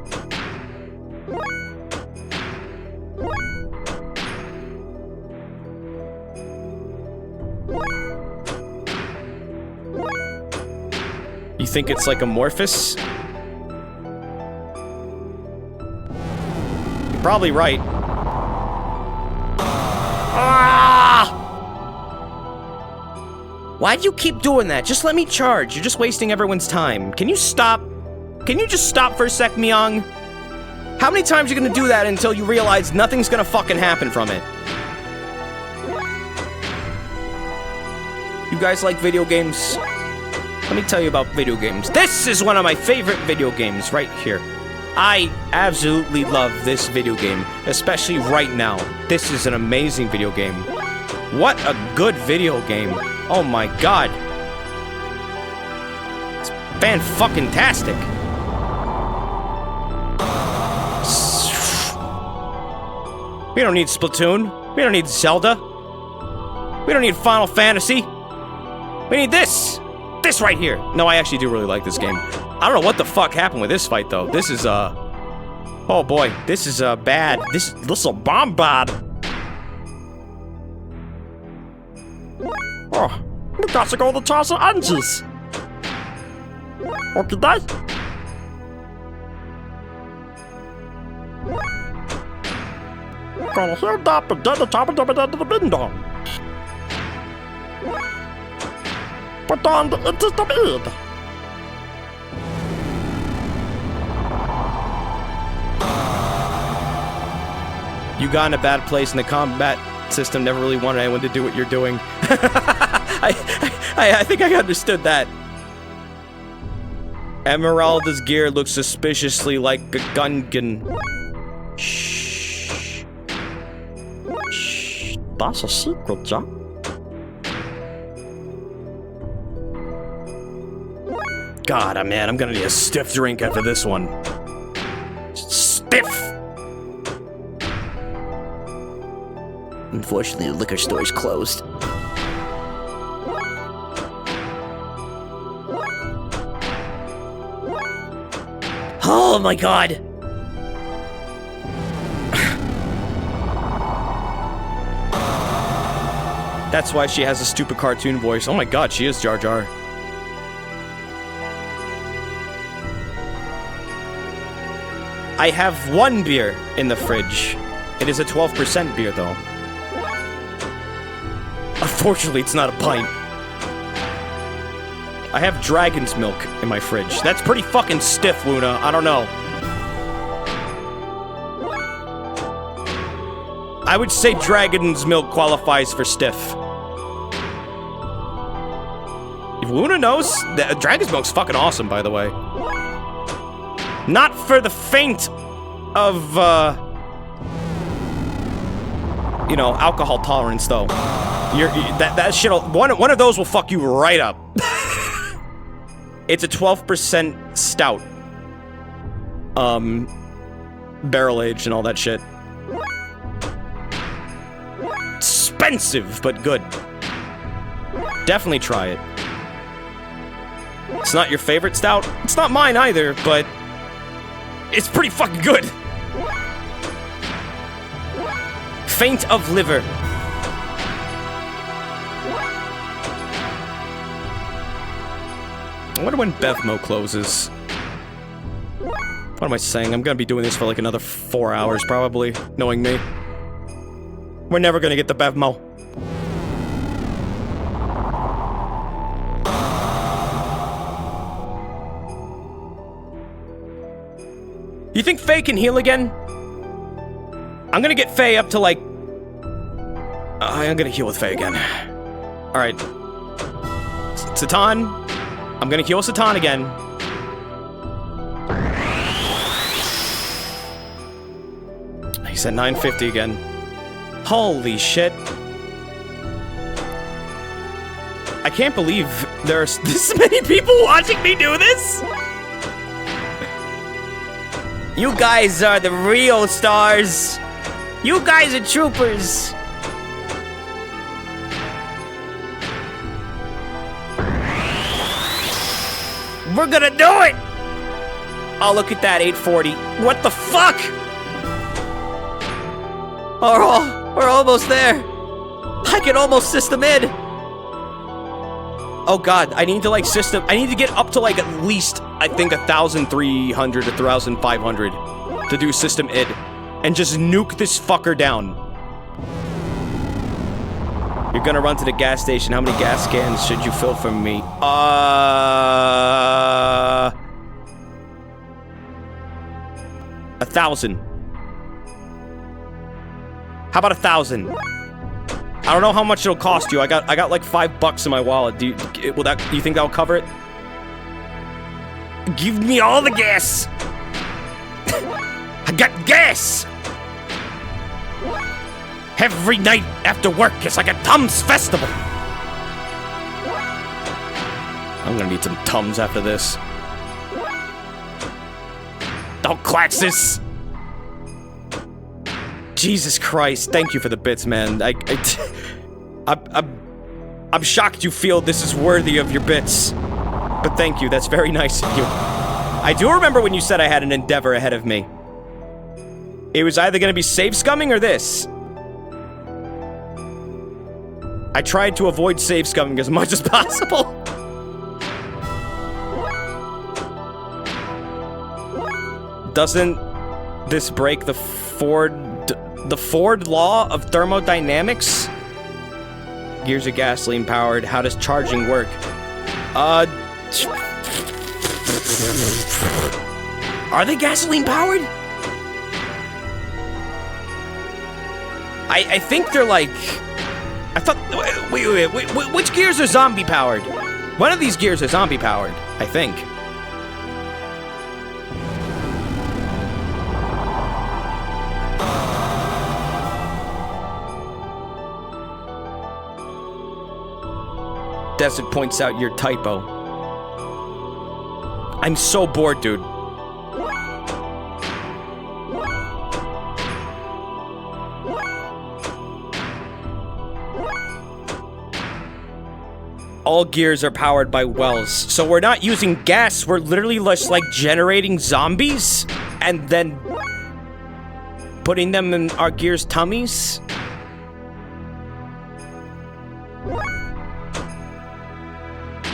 You think it's like amorphous? You're probably right. Why do you keep doing that? Just let me charge. You're just wasting everyone's time. Can you stop? Can you just stop for a sec, Myung? How many times are you gonna do that until you realize nothing's gonna fucking happen from it? You guys like video games? Let me tell you about video games. This is one of my favorite video games right here. I absolutely love this video game, especially right now. This is an amazing video game. What a good video game. Oh my god. It's fan-fucking-tastic. We don't need Splatoon. We don't need Zelda. We don't need Final Fantasy. We need this. This right here. No, I actually do really like this game. I don't know what the fuck happened with this fight, though. This is, oh boy. This is, bad. This is a bomb bad. Oh, nu kanske går det ta sig anges. Och dig? Gonna hear that, but then the top of the window. But on the it is the bed. You got in a bad place and the combat system never really wanted anyone to do what you're doing. I think I understood that. Emeralda's gear looks suspiciously like a Gungan. Shh. Shh. That's a secret, Jack. God, man, I'm gonna need a stiff drink after this one. Stiff! Unfortunately, the liquor store's closed. Oh my god! That's why she has a stupid cartoon voice. Oh my god, she is Jar Jar. I have one beer in the fridge. It is a 12% beer, though. Unfortunately, it's not a pint. I have dragon's milk in my fridge. That's pretty fucking stiff, Luna. I don't know. I would say dragon's milk qualifies for stiff. If Luna knows, dragon's milk's fucking awesome, by the way. Not for the faint of, you know, alcohol tolerance, though. That shit'll, one of those will fuck you right up. It's a 12% stout. Barrel aged and all that shit. Expensive, but good. Definitely try it. It's not your favorite stout. It's not mine either, but it's pretty fucking good. Faint of liver. I wonder when Bevmo closes. What am I saying? I'm gonna be doing this for like another 4 hours, probably, knowing me. We're never gonna get the Bevmo. You think Faye can heal again? I'm gonna get Faye up to like... I'm gonna heal with Faye again. Alright. Satan. I'm gonna heal Satan again. He's at 950 again. Holy shit. I can't believe there's this many people watching me do this! You guys are the real stars. You guys are troopers. We're gonna do it! Oh, look at that, 840. What the fuck? We're almost there. I can almost system in. Oh god, I need to like system. I need to get up to like at least, I think, 1,300 to 1,500 to do system id. And just nuke this fucker down. You're gonna run to the gas station. How many gas cans should you fill for me? 1,000. How about 1,000? I don't know how much it'll cost you. I got like $5 in my wallet. Do you think that'll cover it? Give me all the gas. I got gas. Every night after work, it's like a Tums festival. I'm gonna need some Tums after this. Don't clutch this. Jesus Christ! Thank you for the bits, man. I'm shocked you feel this is worthy of your bits. But thank you. That's very nice of you. I do remember when you said I had an endeavor ahead of me. It was either gonna be save scumming or this. I tried to avoid save scumming as much as possible. Doesn't this break the Ford law of thermodynamics? Gears are gasoline powered. How does charging work? Are they gasoline powered? I think they're like... I thought... Wait, which gears are zombie powered? One of these gears are zombie powered, I think. Desert points out your typo. I'm so bored, dude. All gears are powered by wells. So we're not using gas, we're literally just like generating zombies and then putting them in our gears' tummies.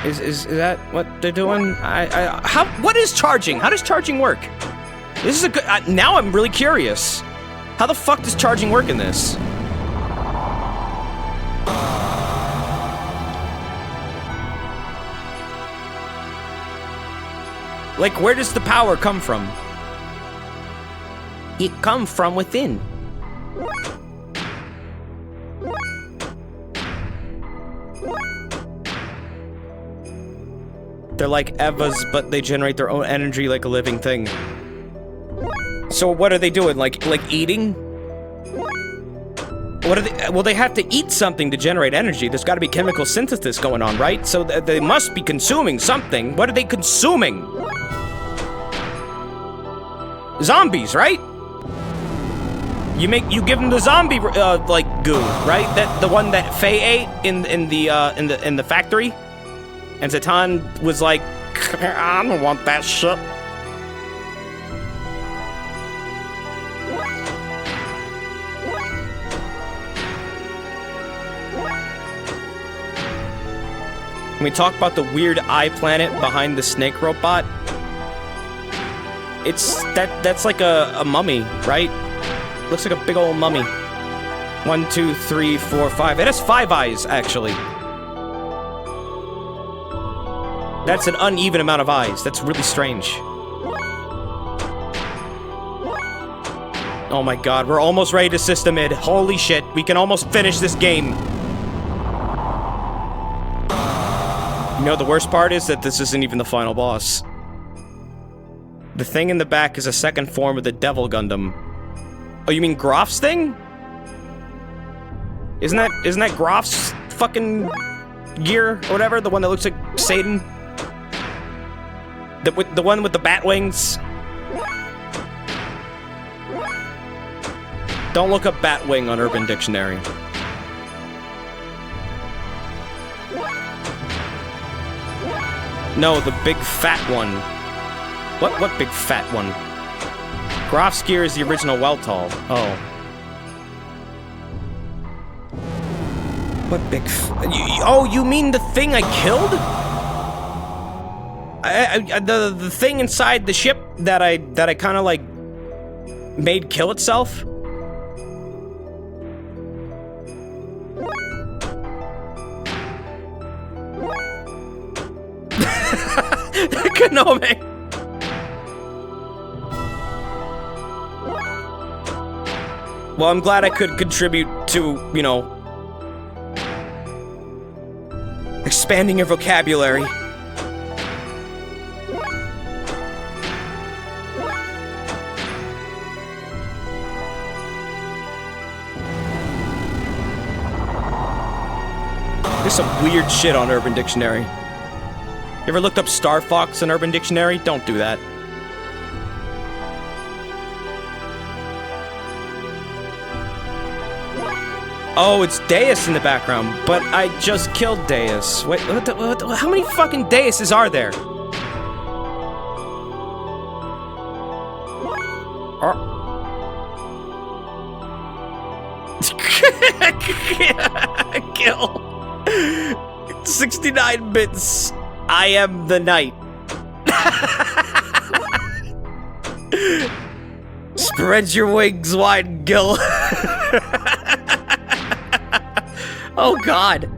Is that what they're doing? What is charging? How does charging work? This is a good, now I'm really curious. How the fuck does charging work in this? Like, where does the power come from? It come from within. They're like Evas, but they generate their own energy like a living thing. So what are they doing? Like eating? What are they? Well, they have to eat something to generate energy. There's got to be chemical synthesis going on, right? So they must be consuming something. What are they consuming? Zombies, right? You give them the zombie like goo, right? That the one that Faye ate in the factory. And Zatan was like, I don't want that shit. Can we talk about the weird eye planet behind the snake robot? That's like a mummy, right? Looks like a big old mummy. 1, 2, 3, 4, 5. It has 5 eyes, actually. That's an uneven amount of eyes. That's really strange. Oh my god, we're almost ready to system id. Holy shit, we can almost finish this game. You know, the worst part is that this isn't even the final boss. The thing in the back is a second form of the Devil Gundam. Oh, you mean Grof's thing? Isn't that Grof's fucking gear or whatever? The one that looks like Satan? The one with the bat wings? Don't look up Batwing on Urban Dictionary. No, the big fat one. What big fat one? Grof's gear is the original Weltall. Oh. What big oh, you mean the thing I killed? The thing inside the ship that I kind of like made kill itself? Konami. Well, I'm glad I could contribute to, you know, expanding your vocabulary. There's some weird shit on Urban Dictionary. You ever looked up Star Fox in Urban Dictionary? Don't do that. Oh, it's Deus in the background, but I just killed Deus. Wait, how many fucking Deuses are there? Kill. 69 bits. I am the knight. Spread your wings wide, Gil. Oh god.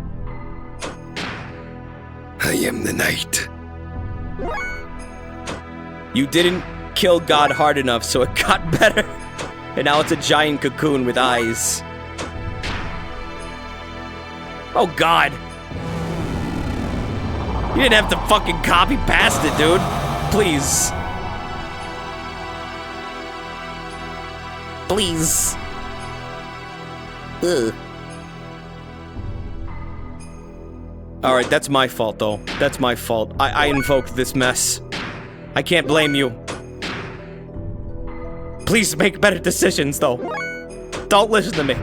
I am the knight. You didn't kill God hard enough, so it got better. And now it's a giant cocoon with eyes. Oh, God. You didn't have to fucking copy past it, dude. Please. Please. Ugh. Alright, that's my fault, though. That's my fault. I invoked this mess. I can't blame you. Please make better decisions, though. Don't listen to me.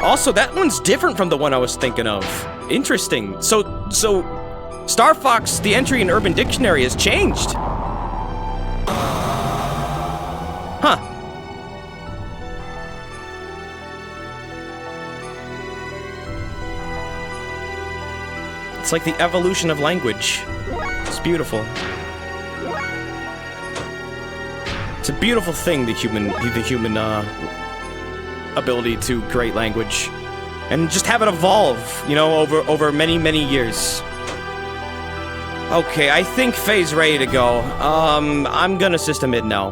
Also, that one's different from the one I was thinking of. Interesting. So, Star Fox, the entry in Urban Dictionary has changed. Huh. It's like the evolution of language. It's beautiful. It's a beautiful thing, the human ability to create language. And just have it evolve, you know, over many, many years. Okay, I think Faye's ready to go. I'm gonna system it now.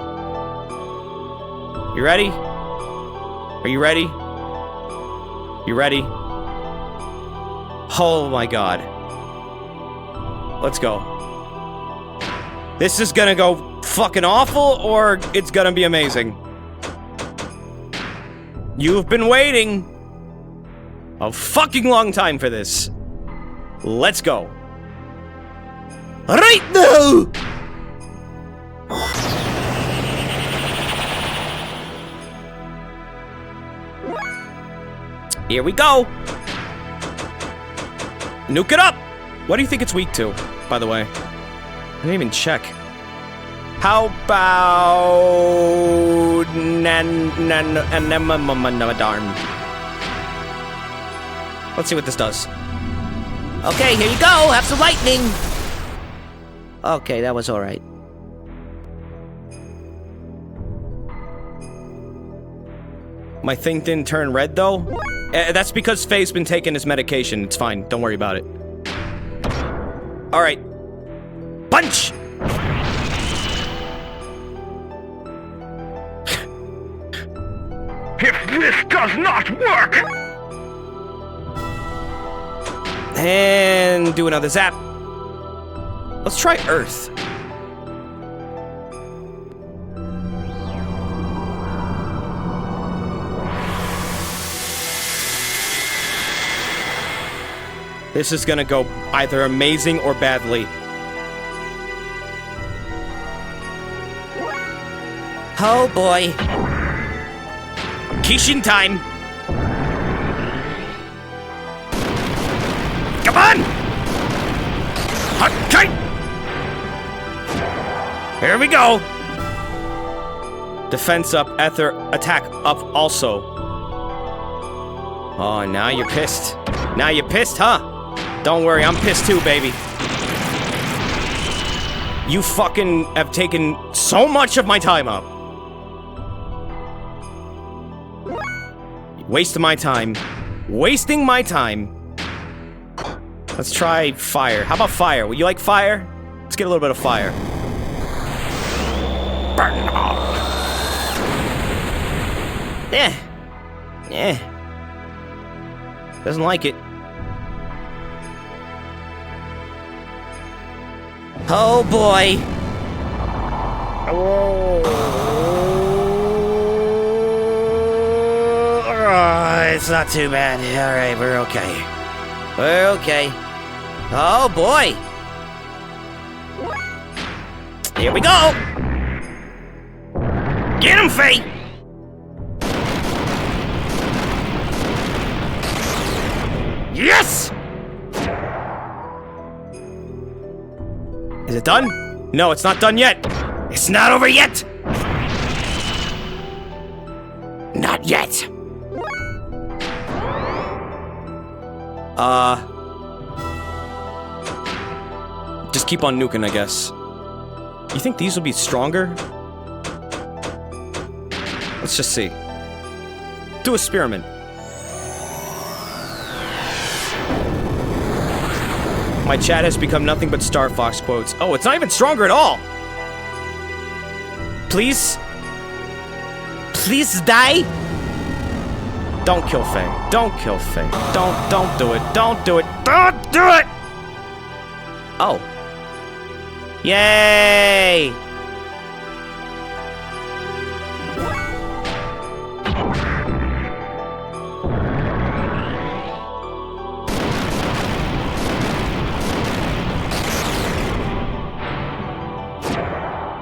You ready? Are you ready? You ready? Oh my God. Let's go. This is gonna go fucking awful, or it's gonna be amazing. You've been waiting a fucking long time for this. Let's go. Right now! Here we go. Nuke it up! What do you think it's weak to, by the way? I didn't even check. How about... Let's see what this does. Okay, here you go. Have some lightning. Okay, that was alright. My thing didn't turn red, though? That's because Faye's been taking his medication. It's fine. Don't worry about it. Alright. Punch! If this does not work! And do another zap. Let's try Earth. This is gonna go either amazing or badly. Oh boy. Kishin time! Come on! Okay! Here we go! Defense up, ether, attack up also. Oh, now you're pissed. Now you're pissed, huh? Don't worry, I'm pissed too, baby. You fucking have taken so much of my time up. Wasting my time. Wasting my time. Let's try fire. How about fire? Would you like fire? Let's get a little bit of fire. Burn off. Doesn't like it. Oh boy. It's not too bad. Alright, we're okay. We're okay. Oh boy. Here we go! Get him, Faye! Yes! Is it done? No, it's not done yet. It's not over yet. Not yet. Just keep on nuking, I guess. You think these will be stronger? Let's just see. Do experiment. My chat has become nothing but Star Fox quotes. Oh, it's not even stronger at all! Please? Please die? Don't kill Faye. Don't kill Faye. Don't do it. Don't do it. Don't do it! Oh. Yay!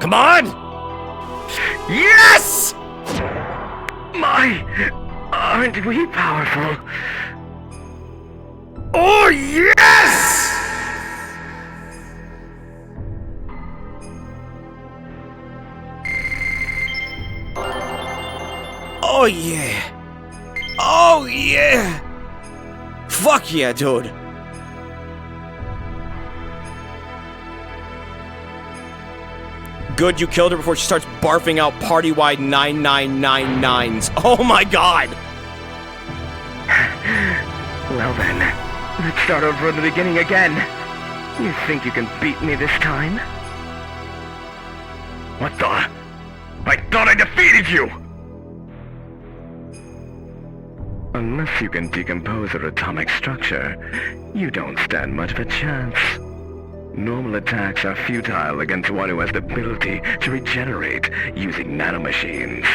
Come on! Yes! Aren't we powerful? Oh, yes! Oh, yeah. Oh, yeah. Fuck yeah, dude. Good, you killed her before she starts barfing out party-wide 9999s. Oh my god! Well then, let's start over at the beginning again. You think you can beat me this time? What the? I thought I defeated you! Unless you can decompose her atomic structure, you don't stand much of a chance. Normal attacks are futile against one who has the ability to regenerate using nanomachines.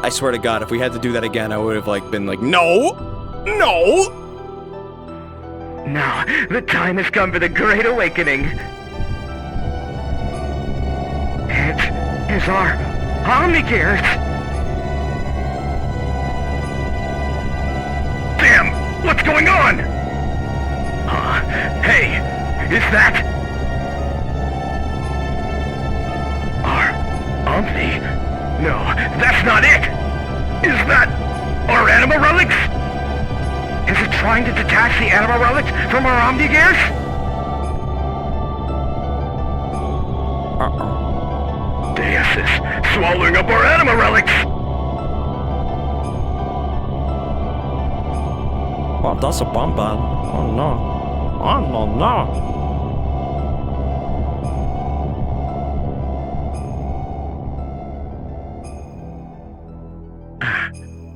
I swear to God, if we had to do that again, I would have been like, no! No! Now, the time has come for the Great Awakening. It is our Xenogears! Damn! What's going on? Hey! Is that... our Omni? No, that's not it! Is that... our anima relics? Is it trying to detach the anima relics from our Xenogears? Deus is swallowing up our anima relics! Oh, that's a bomb bomb. Oh no. Oh no, no.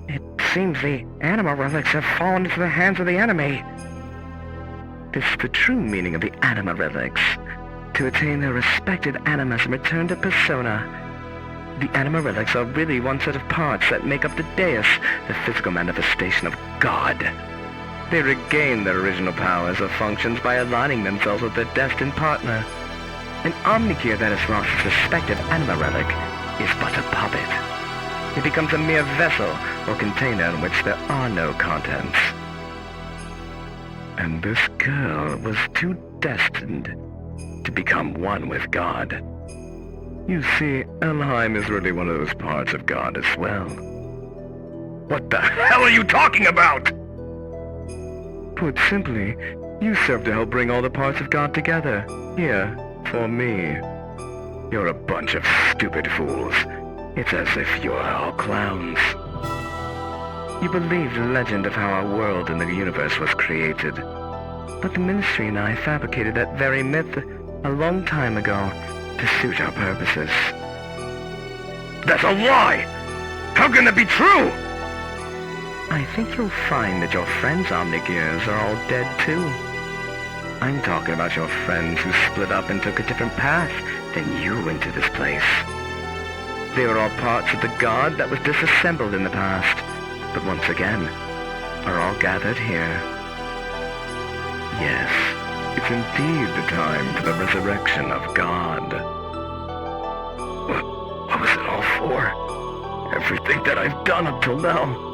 It seems the anima relics have fallen into the hands of the enemy. This is the true meaning of the anima relics. To attain their respected animas and return to persona. The anima relics are really one set of parts that make up the Deus, the physical manifestation of God. They regain their original powers or functions by aligning themselves with their destined partner. An Omnigear that has lost its respective anima relic is but a puppet. It becomes a mere vessel or container in which there are no contents. And this girl was too destined to become one with God. You see, Elheim is really one of those parts of God as well. What the hell are you talking about? Put simply, you serve to help bring all the parts of God together. Here, for me. You're a bunch of stupid fools. It's as if you're all clowns. You believe the legend of how our world and the universe was created. But the Ministry and I fabricated that very myth a long time ago to suit our purposes. That's a lie! How can that be true? I think you'll find that your friends' Omnigears are all dead too. I'm talking about your friends who split up and took a different path than you into this place. They were all parts of the God that was disassembled in the past, but once again, are all gathered here. Yes, it's indeed the time for the resurrection of God. What was it all for? Everything that I've done up till now.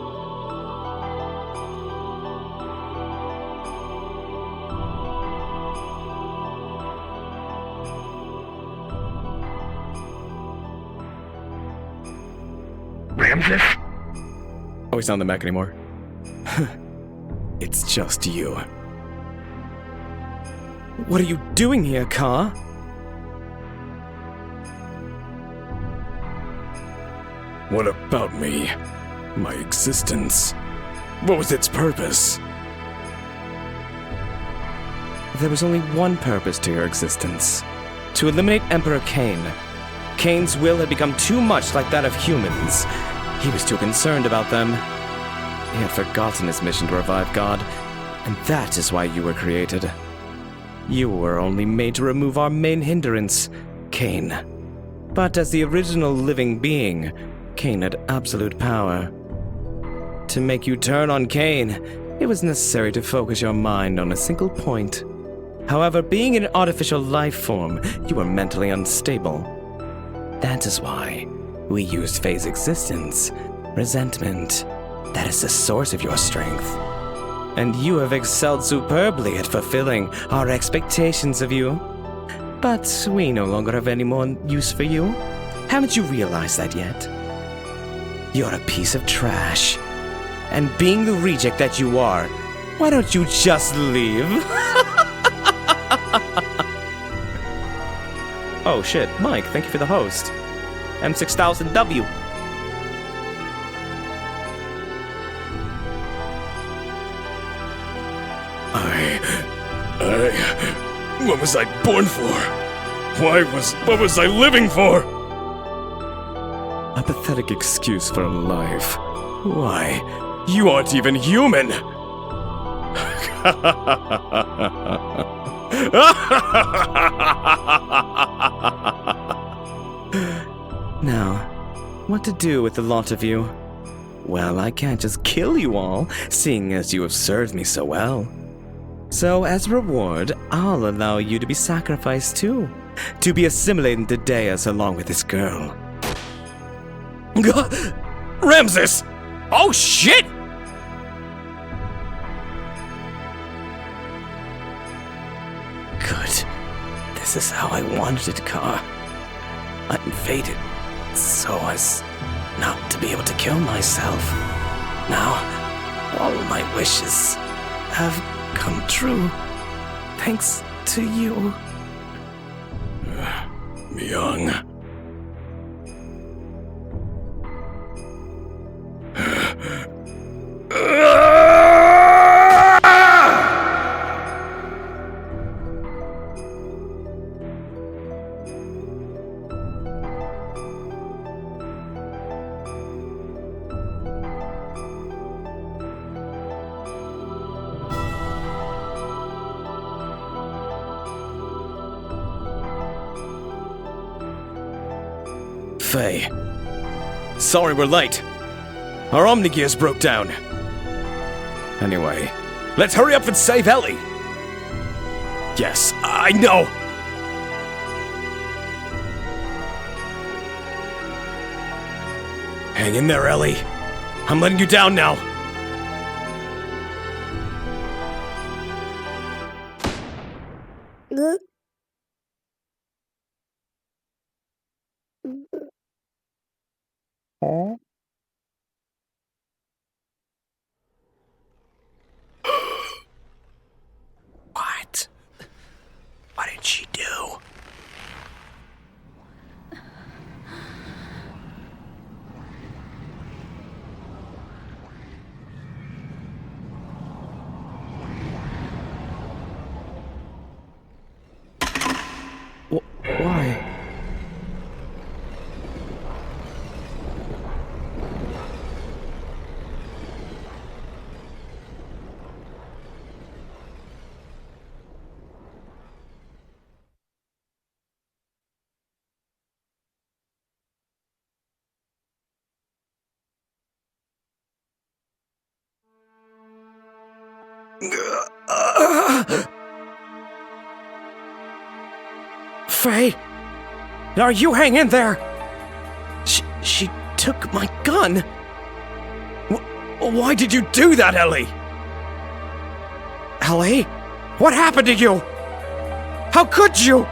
Ramses? Oh, he's not on the mech anymore. It's just you. What are you doing here, Ka? What about me? My existence? What was its purpose? There was only one purpose to your existence: to eliminate Emperor Cain. Cain's will had become too much like that of humans. He was too concerned about them. He had forgotten his mission to revive God, and that is why you were created. You were only made to remove our main hindrance, Cain. But as the original living being, Cain had absolute power. To make you turn on Cain, it was necessary to focus your mind on a single point. However, being an artificial life form, you were mentally unstable. That is why we used Faye's existence, resentment. That is the source of your strength. And you have excelled superbly at fulfilling our expectations of you. But we no longer have any more use for you. Haven't you realized that yet? You're a piece of trash. And being the reject that you are, why don't you just leave? Oh shit, Mike, thank you for the host. M6000W. What was I born for? What was I living for? A pathetic excuse for life. Why, you aren't even human! Now, what to do with the lot of you? Well, I can't just kill you all, seeing as you have served me so well. So, as reward, I'll allow you to be sacrificed too, to be assimilated into Deus along with this girl. Ramses! Oh shit! Good. This is how I wanted it, Car. I'm fated so as not to be able to kill myself. Now, all my wishes have come true, thanks to you. Young. Faye. Sorry we're late. Our Omnigears broke down. Anyway, let's hurry up and save Ellie. Yes, I know. Hang in there, Ellie. I'm letting you down now. What? What did she do? Why? Faye? Are you hanging there? She took my gun. Why did you do that, Ellie? Ellie? What happened to you? How could you?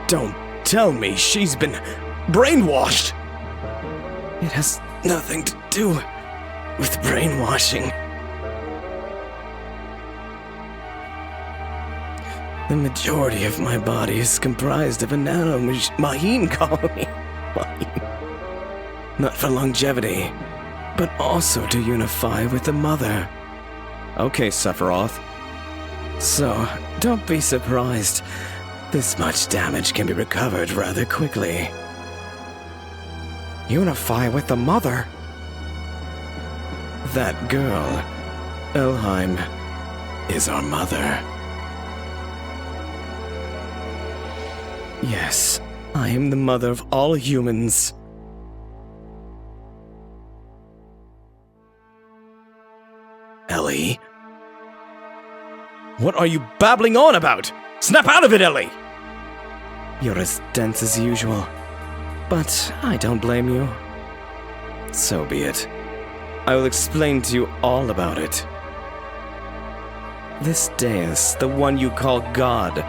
Don't tell me she's been brainwashed. It has nothing to do with brainwashing. The majority of my body is comprised of a nano-Maheen colony. not for longevity, but also to unify with the mother. Okay, Sephiroth. So, don't be surprised. This much damage can be recovered rather quickly. Unify with the mother? That girl, Elheim, is our mother. Yes, I am the mother of all humans. Ellie? What are you babbling on about? Snap out of it, Ellie! You're as dense as usual, but I don't blame you. So be it. I will explain to you all about it. This Deus, the one you call God,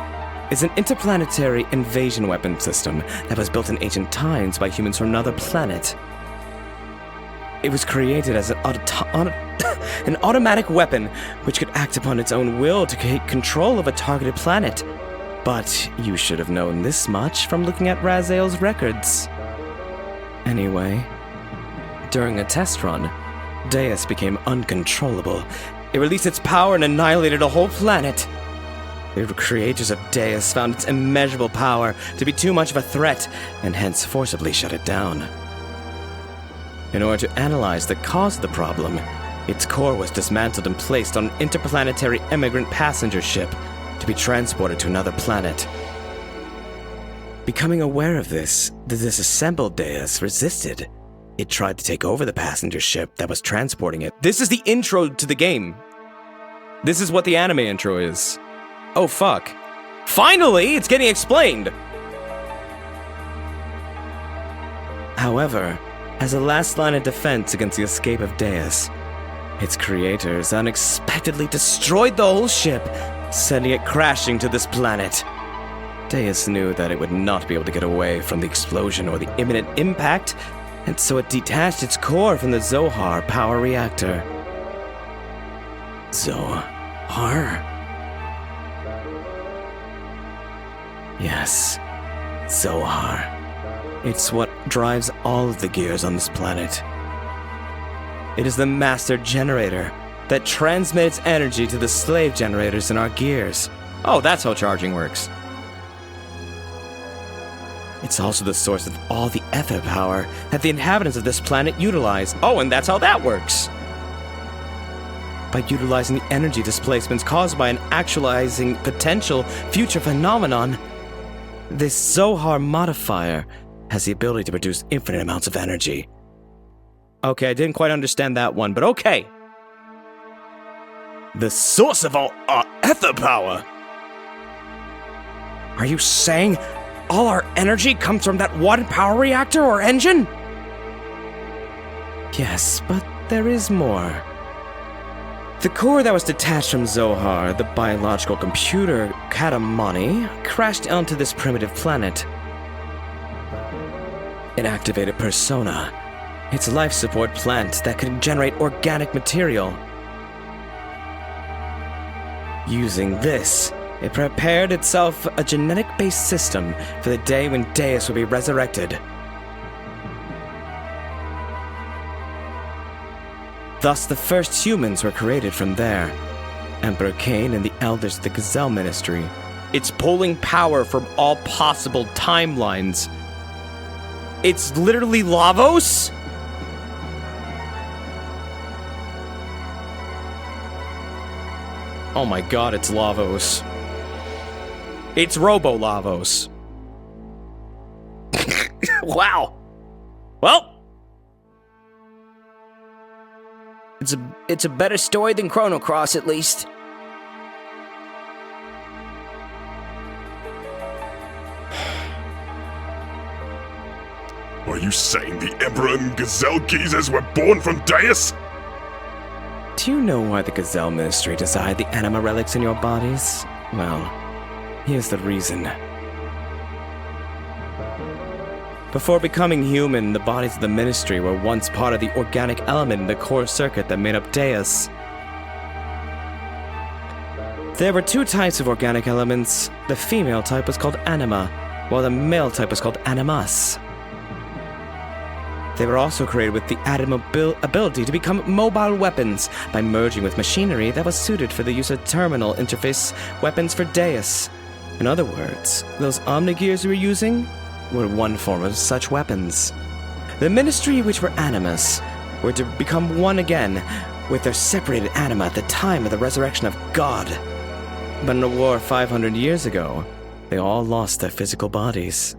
is an interplanetary invasion weapon system that was built in ancient times by humans from another planet. It was created as an automatic weapon which could act upon its own will to take control of a targeted planet. But you should have known this much from looking at Raziel's records. Anyway, during a test run, Deus became uncontrollable. It released its power and annihilated a whole planet. The creators of Deus found its immeasurable power to be too much of a threat, and hence forcibly shut it down. In order to analyze the cause of the problem, its core was dismantled and placed on an interplanetary immigrant passenger ship to be transported to another planet. Becoming aware of this, the disassembled Deus resisted. It tried to take over the passenger ship that was transporting it. This is the intro to the game. This is what the anime intro is. Oh, fuck. Finally, it's getting explained! However, as a last line of defense against the escape of Deus, its creators unexpectedly destroyed the whole ship, sending it crashing to this planet. Deus knew that it would not be able to get away from the explosion or the imminent impact, and so it detached its core from the Zohar power reactor. Zohar? Yes, Zohar. It's what drives all of the gears on this planet. It is the master generator that transmits energy to the slave generators in our gears. Oh, that's how charging works. It's also the source of all the ether power that the inhabitants of this planet utilize. Oh, and that's how that works. By utilizing the energy displacements caused by an actualizing potential future phenomenon, this Zohar modifier has the ability to produce infinite amounts of energy. Okay, I didn't quite understand that one, but okay. The source of all our ether power? Are you saying all our energy comes from that one power reactor or engine? Yes, but there is more. The core that was detached from Zohar, the biological computer Katamani, crashed onto this primitive planet. It activated Persona, its life support plant that could generate organic material. Using this, it prepared itself a genetic-based system for the day when Deus would be resurrected. Thus, the first humans were created from there. Emperor Cain and the elders of the Gazelle Ministry. It's pulling power from all possible timelines. It's literally Lavos? Oh my god, it's Lavos. It's Robo Lavos. Wow. Well, It's a better story than Chrono Cross, at least. Are you saying the Emperor and Xenogears were born from Deus? Do you know why the Gazelle Ministry desired the anima relics in your bodies? Well, here's the reason. Before becoming human, the bodies of the Ministry were once part of the organic element in the core circuit that made up Deus. There were two types of organic elements. The female type was called anima, while the male type was called animus. They were also created with the added ability to become mobile weapons by merging with machinery that was suited for the use of terminal interface weapons for Deus. In other words, those Omnigears we were using were one form of such weapons. The Ministry, which were Animus, were to become one again with their separated anima at the time of the resurrection of God. But in a war 500 years ago, they all lost their physical bodies.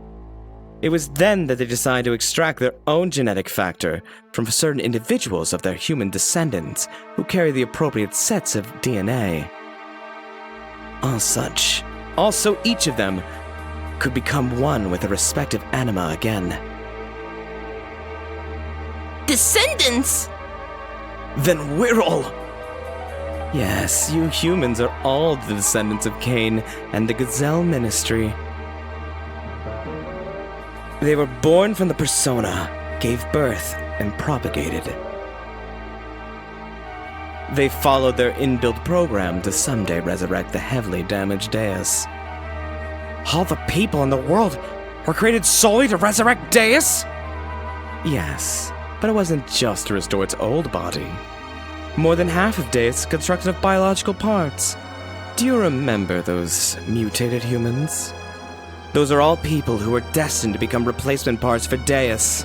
It was then that they decided to extract their own genetic factor from certain individuals of their human descendants who carry the appropriate sets of DNA. Also, each of them could become one with their respective anima again. Descendants? Then we're all... Yes, you humans are all the descendants of Cain and the Gazelle Ministry. They were born from the persona, gave birth, and propagated. They followed their inbuilt program to someday resurrect the heavily damaged Deus. All the people in the world were created solely to resurrect Deus? Yes, but it wasn't just to restore its old body. More than half of Deus is constructed of biological parts. Do you remember those mutated humans? Those are all people who were destined to become replacement parts for Deus.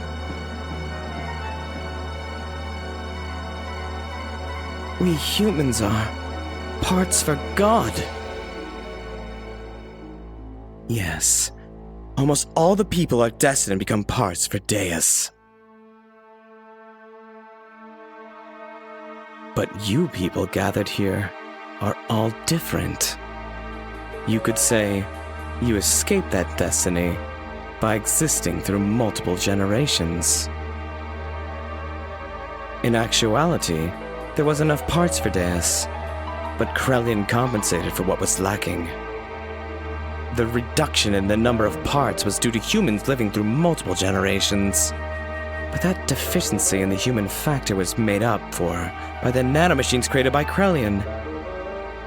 We humans are parts for God. Yes, almost all the people are destined to become parts for Deus. But you people gathered here are all different. You could say you escaped that destiny by existing through multiple generations. In actuality, there was enough parts for Deus, but Krelian compensated for what was lacking. The reduction in the number of parts was due to humans living through multiple generations. But that deficiency in the human factor was made up for by the nanomachines created by Krelian.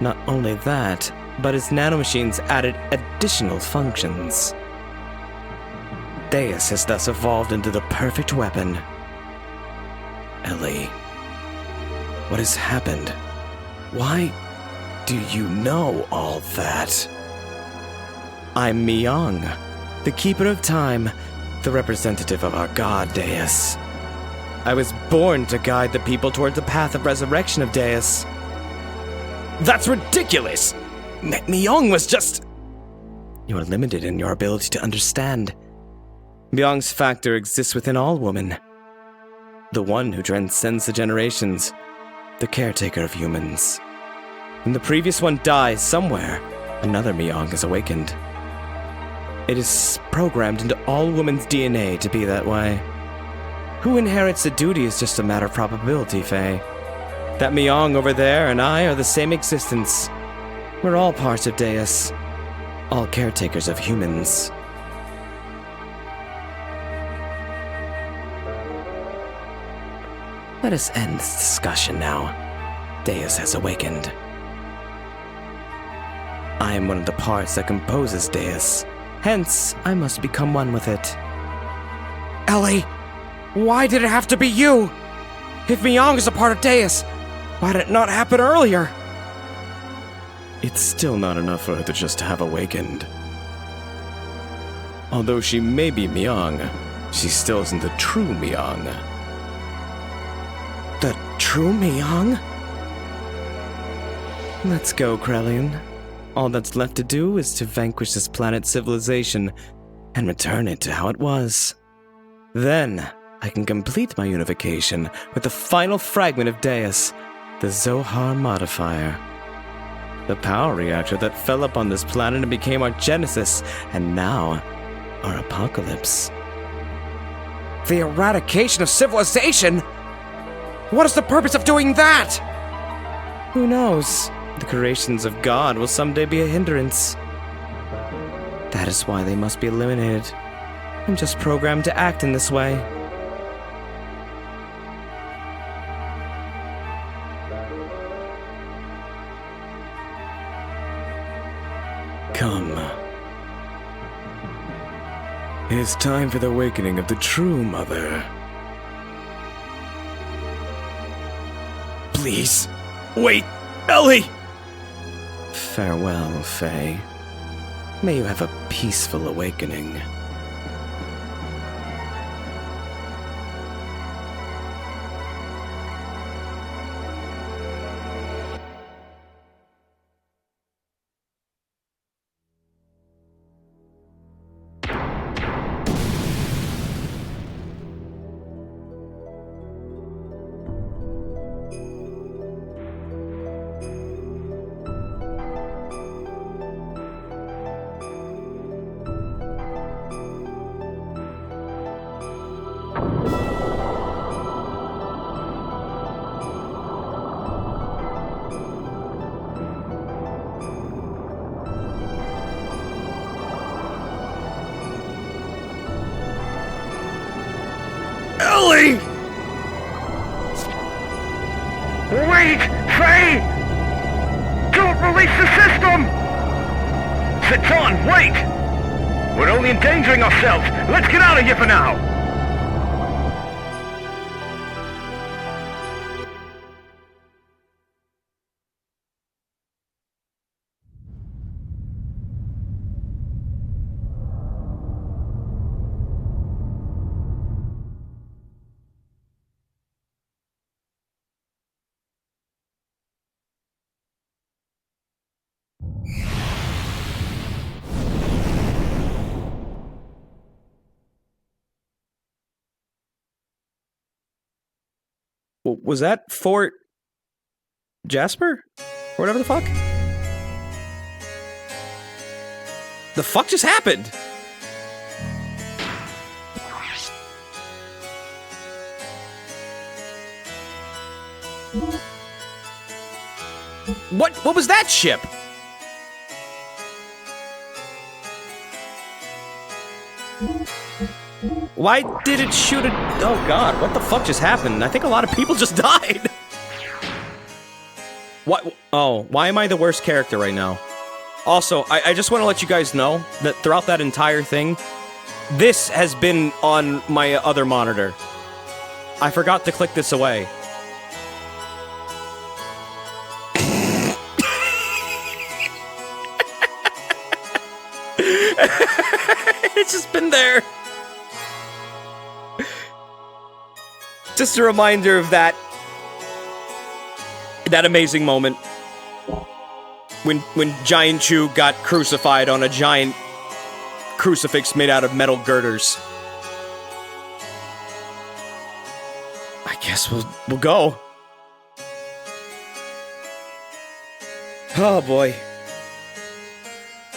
Not only that, but his nanomachines added additional functions. Deus has thus evolved into the perfect weapon. Ellie, what has happened? Why do you know all that? I'm Myung, the Keeper of Time, the representative of our god Deus. I was born to guide the people toward the path of resurrection of Deus. That's ridiculous! Myung was just... You are limited in your ability to understand. Myung's factor exists within all women. The one who transcends the generations, the caretaker of humans. When the previous one dies somewhere, another Myung is awakened. It is programmed into all women's DNA to be that way. Who inherits the duty is just a matter of probability, Faye. That Myung over there and I are the same existence. We're all parts of Deus, all caretakers of humans. Let us end this discussion now. Deus has awakened. I am one of the parts that composes Deus. Hence, I must become one with it. Ellie, why did it have to be you? If Myung is a part of Deus, why did it not happen earlier? It's still not enough for her to just have awakened. Although she may be Myung, she still isn't the true Myung. The true Myung? Let's go, Krelian. All that's left to do is to vanquish this planet's civilization and return it to how it was. Then, I can complete my unification with the final fragment of Deus, the Zohar Modifier. The power reactor that fell upon this planet and became our genesis, and now, our apocalypse. The eradication of civilization? What is the purpose of doing that? Who knows? The creations of God will someday be a hindrance. That is why they must be eliminated. I'm just programmed to act in this way. Come. It is time for the awakening of the true Mother. Please. Wait, Ellie! Farewell, Faye. May you have a peaceful awakening. Ellie! Wait! Faye! Don't release the system! Satan, wait! We're only endangering ourselves. Let's get out of here for now. Was that Fort Jasper? Or whatever the fuck? The fuck just happened? What was that ship? Why did it shoot it? Oh god, what the fuck just happened? I think a lot of people just died. What? Oh, why am I the worst character right now? Also, I just want to let you guys know that throughout that entire thing, this has been on my other monitor. I forgot to click this away. It's just been there. Just a reminder of that amazing moment when Giant Chew got crucified on a giant crucifix made out of metal girders. I guess we'll go. Oh boy.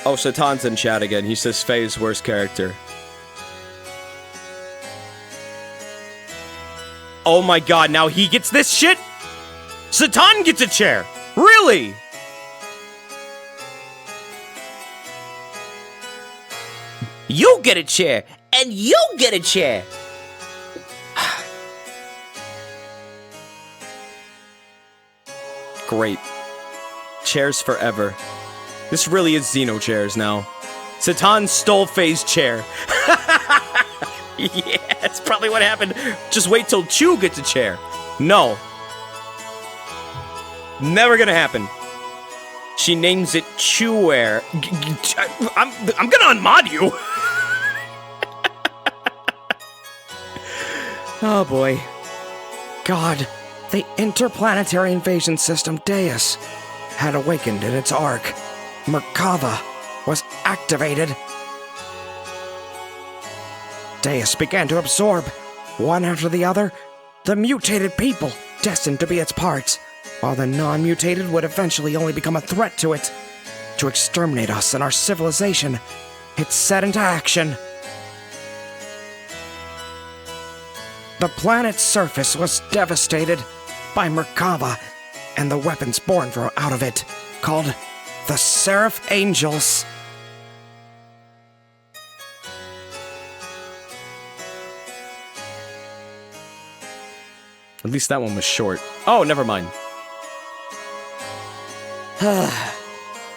Oh, Satan's in chat again. He says Faye's worst character. Oh my god, now he gets this shit? Satan gets a chair! Really? You get a chair, and you get a chair. Great. Chairs forever. This really is Xenochairs now. Satan stole Faye's chair. Yeah, that's probably what happened. Just wait till Chew gets a chair. No. Never gonna happen. She names it Chewware. I'm gonna unmod you. Oh boy. God, the interplanetary invasion system Deus had awakened in its arc. Merkava was activated. Deus began to absorb, one after the other, the mutated people destined to be its parts, while the non-mutated would eventually only become a threat to it. To exterminate us and our civilization, it set into action. The planet's surface was devastated by Merkava and the weapons born from out of it, called the Seraph Angels. At least that one was short. Oh, never mind.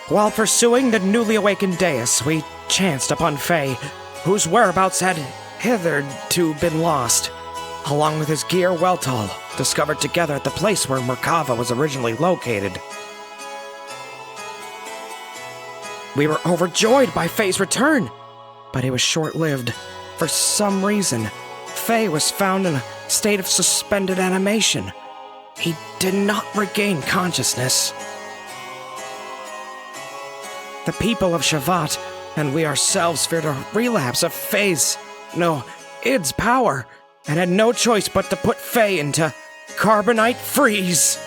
While pursuing the newly awakened Deus, we chanced upon Faye, whose whereabouts had hitherto been lost, along with his gear Weltall, discovered together at the place where Merkava was originally located. We were overjoyed by Faye's return, but it was short-lived. For some reason, Faye was found in a state of suspended animation. He did not regain consciousness. The people of Shavat and we ourselves feared a relapse of Id's power, and had no choice but to put Faye into carbonite freeze.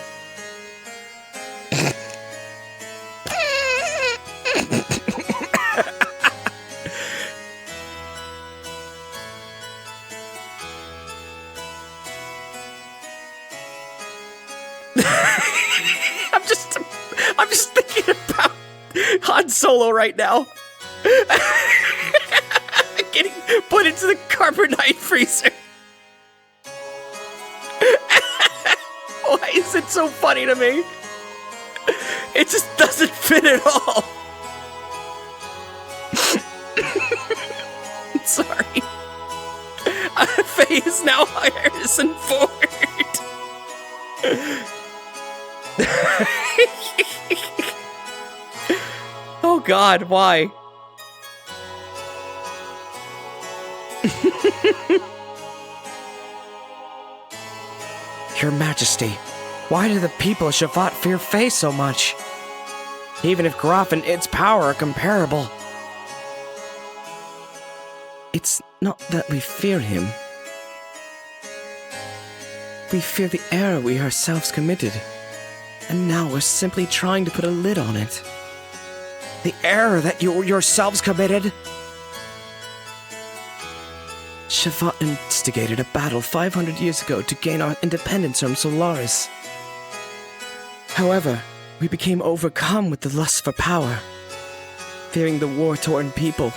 I'm just thinking about Han Solo right now. Getting put into the carbonite freezer. Why is it so funny to me? It just doesn't fit at all. Sorry. Faye is now Harrison Ford. Oh God, why? Your Majesty, why do the people of Shavat fear Faye so much? Even if Graf and Id's power are comparable. It's not that we fear him. We fear the error we ourselves committed. And now we're simply trying to put a lid on it. The error that you yourselves committed? Shavat instigated a battle 500 years ago to gain our independence from Solaris. However, we became overcome with the lust for power. Fearing the war-torn people,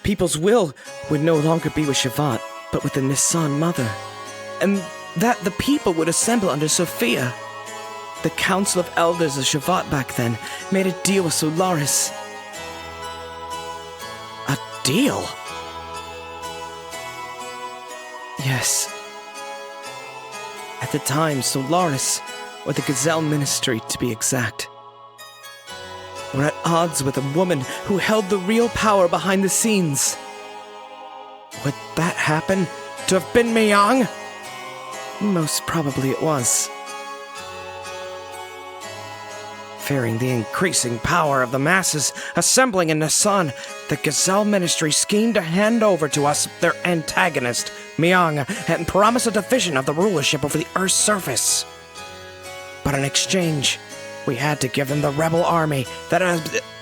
people's will would no longer be with Shavat, but with the Nisan Mother. And that the people would assemble under Sophia. The Council of Elders of Shavat back then made a deal with Solaris. A deal? Yes. At the time, Solaris, or the Gazelle Ministry to be exact, were at odds with a woman who held the real power behind the scenes. Would that happen to have been Miang? Most probably it was. Fearing the increasing power of the masses assembling in Nisan, the Gazelle Ministry schemed to hand over to us their antagonist, Miang, and promise a division of the rulership over the Earth's surface. But in exchange, we had to give them the rebel army that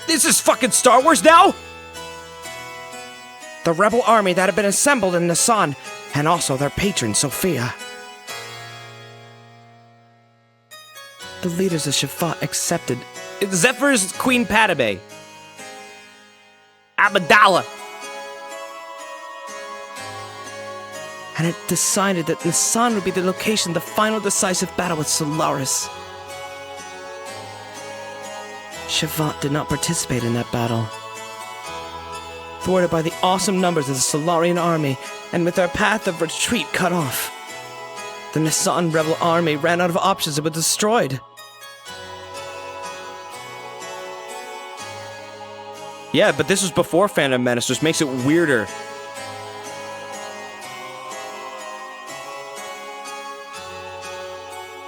This is fucking Star Wars now?! The rebel army that had been assembled in Nisan, and also their patron, Sophia. The leaders of Shavat accepted. Zephyr's Queen Padme. Amidala. And it decided that Nisan would be the location of the final decisive battle with Solaris. Shavat did not participate in that battle. Thwarted by the awesome numbers of the Solarian army, and with our path of retreat cut off, the Nisan rebel army ran out of options and was destroyed. Yeah, but this was before Phantom Menace, which makes it weirder.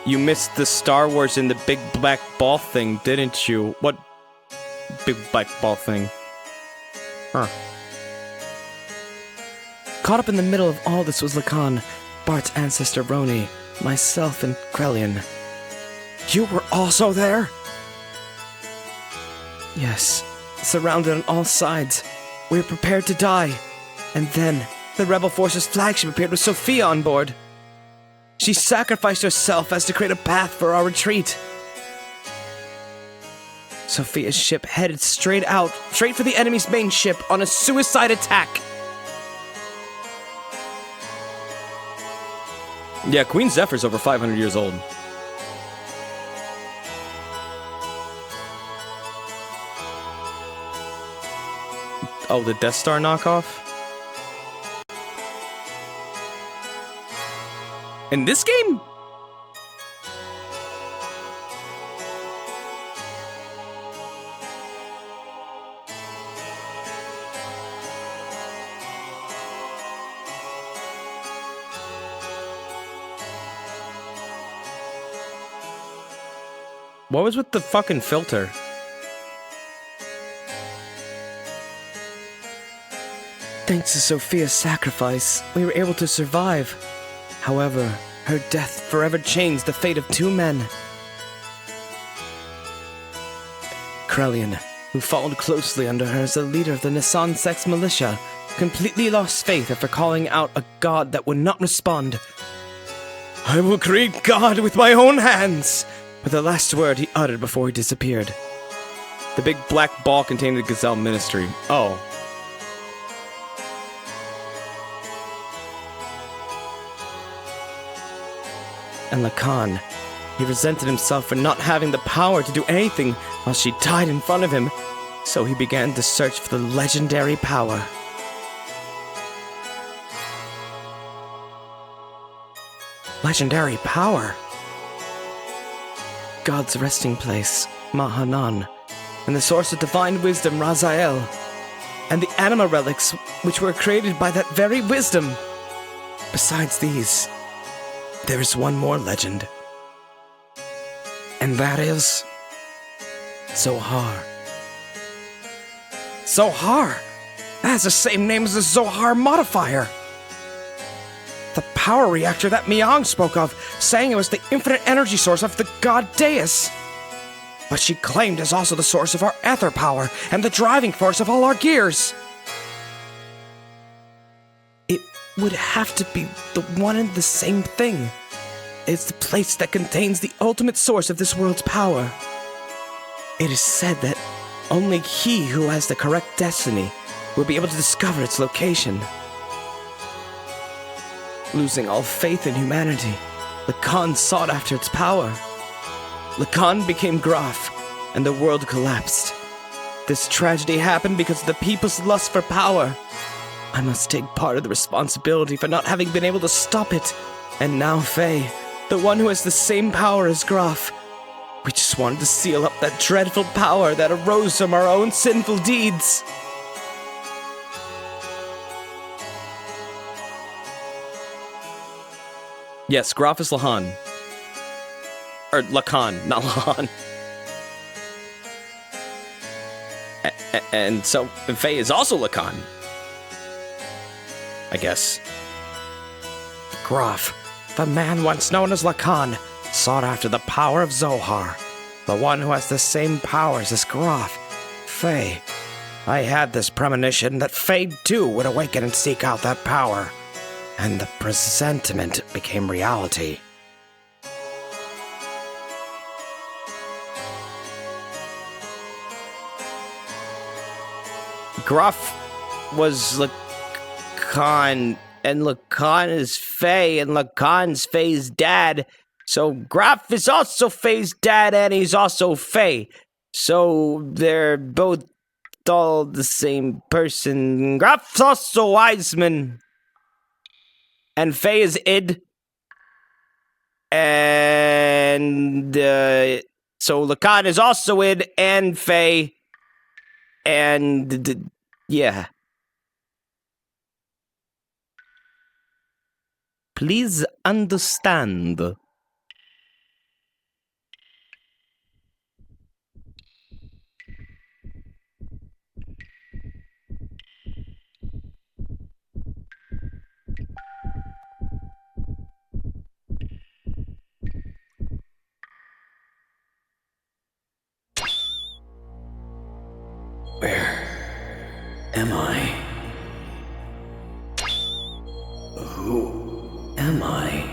You missed the Star Wars in the big black ball thing, didn't you? What big black ball thing? Huh. Caught up in the middle of all this was Lacan, Bart's ancestor Roni, myself, and Krelian. You were also there? Yes. Surrounded on all sides, we were prepared to die. And then, the Rebel Force's flagship appeared with Sophia on board. She sacrificed herself as to create a path for our retreat. Sophia's ship headed straight for the enemy's main ship on a suicide attack. Yeah, Queen Zephyr's over 500 years old. Oh, the Death Star knockoff? In this game? What was with the fucking filter? Thanks to Sophia's sacrifice, we were able to survive. However, her death forever changed the fate of 2 men. Krelian, who followed closely under her as the leader of the Nissan Sex militia, completely lost faith after calling out a god that would not respond. I will create God with my own hands! But the last word he uttered before he disappeared. The big black ball contained the Gazelle Ministry. Oh. And Lacan, he resented himself for not having the power to do anything while she died in front of him, so he began to search for the legendary power. Legendary power? God's resting place, Mahanan, and the source of divine wisdom, Raziel, and the anima relics which were created by that very wisdom. Besides these, there is one more legend, and that is Zohar. Zohar! That has the same name as the Zohar modifier. The power reactor that Miang spoke of, saying it was the infinite energy source of the god Deus. But she claimed it's also the source of our ether power and the driving force of all our gears. It would have to be the one and the same thing. It's the place that contains the ultimate source of this world's power. It is said that only he who has the correct destiny will be able to discover its location. Losing all faith in humanity, Lacan sought after its power. Lacan became Graf, and the world collapsed. This tragedy happened because of the people's lust for power. I must take part of the responsibility for not having been able to stop it. And now Faye, the one who has the same power as Graf, we just wanted to seal up that dreadful power that arose from our own sinful deeds. Yes, Graf is Lahan. Or Lacan, not Lahan. And so Faye is also Lacan. I guess. Graf, the man once known as Lacan, sought after the power of Zohar, the one who has the same powers as Graf, Faye. I had this premonition that Faye too would awaken and seek out that power, and the presentiment became reality. Graf was Lacan, and Lacan is Faye, and Lacan's Faye's dad. So Graf is also Faye's dad, and he's also Faye. So they're both all the same person. Graf's also Wiseman. And Faye is Id. And so Lacan is also Id and Faye. And yeah. Please understand. Where am I? Who am I?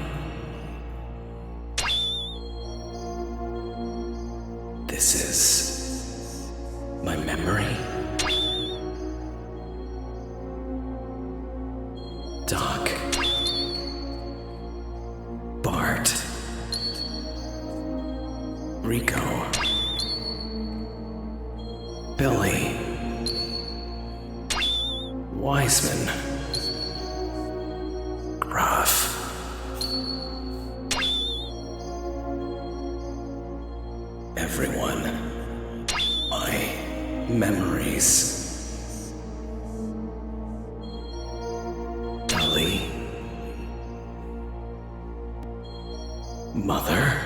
This is my memory. Doc. Bart. Rico. Billy. Wiseman. Graf. Mother?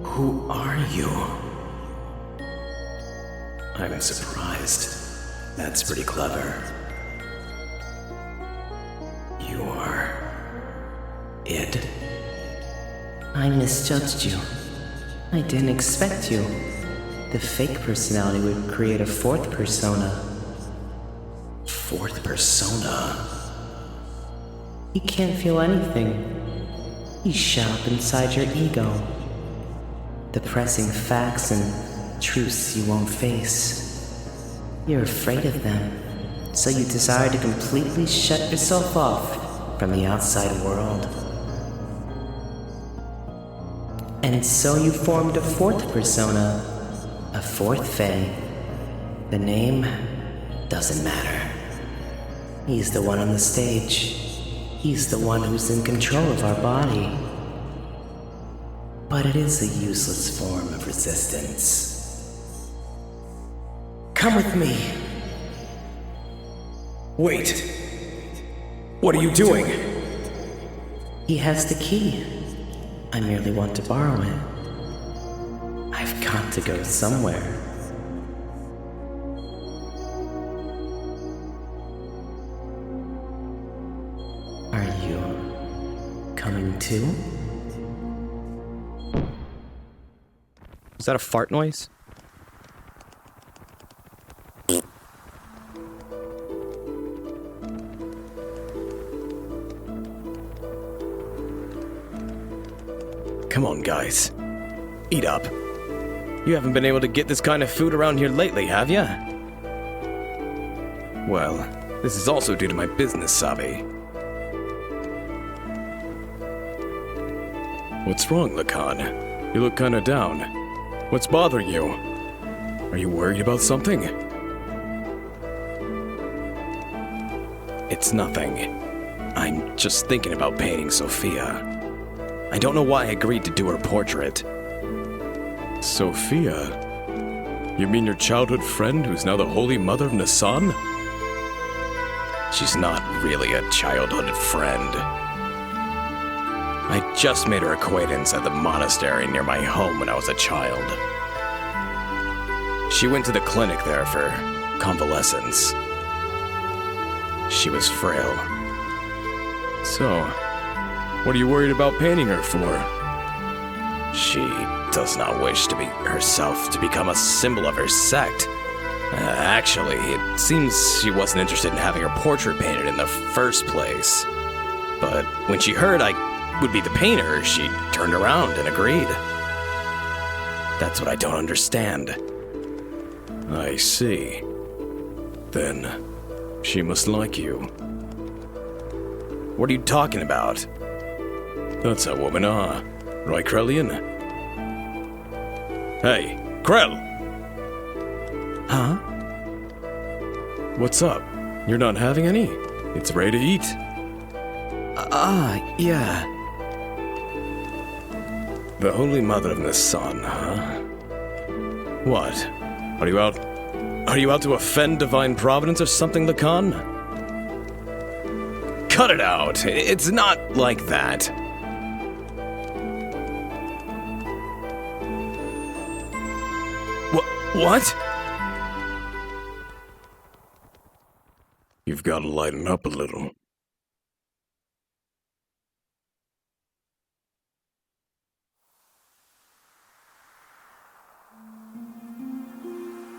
Who are you? I'm surprised. That's pretty clever. You are... Id? I misjudged you. I didn't expect you. The fake personality would create a fourth persona. Fourth persona? He can't feel anything. He's shut up inside your ego. Depressing facts and truths you won't face. You're afraid of them, so you desire to completely shut yourself off from the outside world. And so you formed a fourth persona, a fourth Fae. The name doesn't matter. He's the one on the stage. He's the one who's in control of our body. But it is a useless form of resistance. Come with me. Wait. What are you doing? He has the key. I merely want to borrow it. I've got to go somewhere. Are you coming too? Was that a fart noise? Come on, guys. Eat up. You haven't been able to get this kind of food around here lately, have ya? Well, this is also due to my business, Sabi. What's wrong, Lacan? You look kinda down. What's bothering you? Are you worried about something? It's nothing. I'm just thinking about painting Sophia. I don't know why I agreed to do her portrait. Sophia? You mean your childhood friend who's now the Holy Mother of Nisan? She's not really a childhood friend. I just made her acquaintance at the monastery near my home when I was a child. She went to the clinic there for convalescence. She was frail. So, what are you worried about painting her for? She does not wish to be herself to become a symbol of her sect. Actually, it seems she wasn't interested in having her portrait painted in the first place. But when she heard I would be the painter, she turned around and agreed. That's what I don't understand. I see. Then, she must like you. What are you talking about? That's how women are. Right, Krellian? Hey, Krell! Huh? What's up? You're not having any? It's ready to eat. Yeah. The Holy Mother of Nisan, huh? What? Are you out to offend divine providence or something, Lacan? Cut it out! It's not like that. What? You've got to lighten up a little.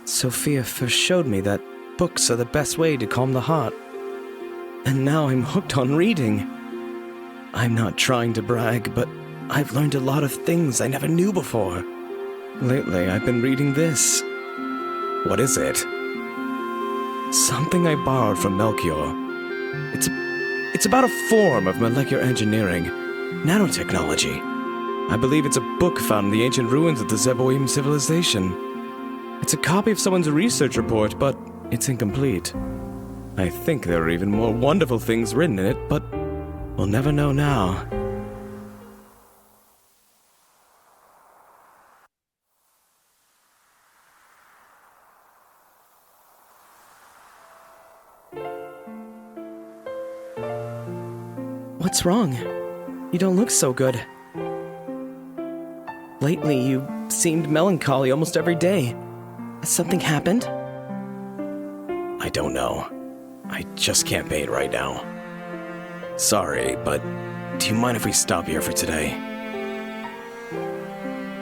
Sophia first showed me that books are the best way to calm the heart. And now I'm hooked on reading. I'm not trying to brag, but I've learned a lot of things I never knew before. Lately, I've been reading this. What is it? Something I borrowed from Melchior. It's about a form of molecular engineering, nanotechnology. I believe it's a book found in the ancient ruins of the Zeboim civilization. It's a copy of someone's research report, but it's incomplete. I think there are even more wonderful things written in it, but we'll never know now. What's wrong? You don't look so good. Lately, you seemed melancholy almost every day. Has something happened? I don't know. I just can't paint right now. Sorry, but do you mind if we stop here for today?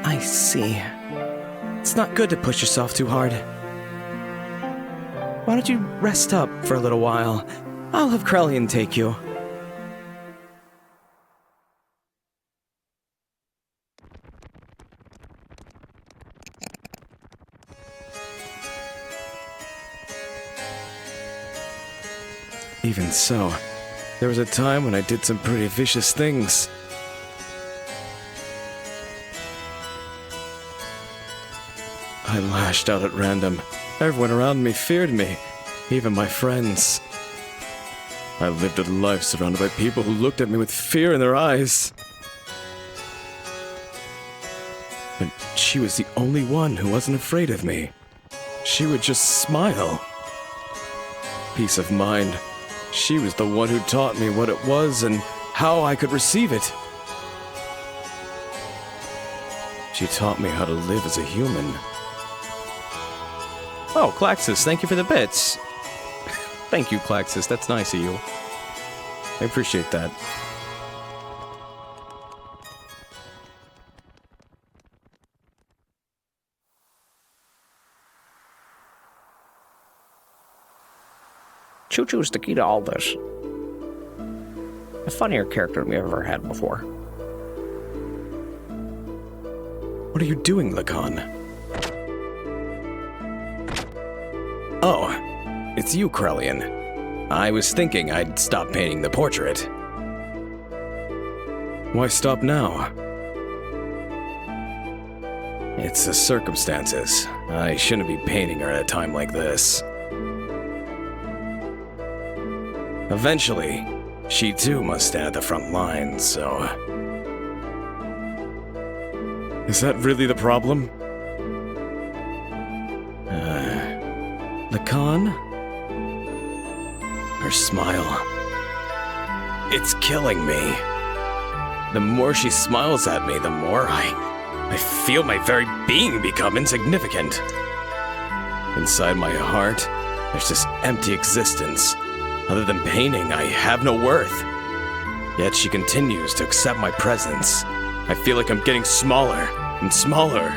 I see. It's not good to push yourself too hard. Why don't you rest up for a little while? I'll have Krellian take you. Even so, there was a time when I did some pretty vicious things. I lashed out at random. Everyone around me feared me, even my friends. I lived a life surrounded by people who looked at me with fear in their eyes. But she was the only one who wasn't afraid of me. She would just smile. Peace of mind. She was the one who taught me what it was and how I could receive it. She taught me how to live as a human. Oh, Klaxus, thank you for the bits. Thank you, Klaxus. That's nice of you. I appreciate that. Choo-Choo's the key to all this. A funnier character than we ever had before. What are you doing, Lacan? Oh, it's you, Krellian. I was thinking I'd stop painting the portrait. Why stop now? It's the circumstances. I shouldn't be painting her at a time like this. Eventually, she too must stand at the front lines, so... Is that really the problem? Lacan? Her smile. It's killing me. The more she smiles at me, the more I feel my very being become insignificant. Inside my heart, there's this empty existence. Other than painting, I have no worth. Yet she continues to accept my presence. I feel like I'm getting smaller and smaller.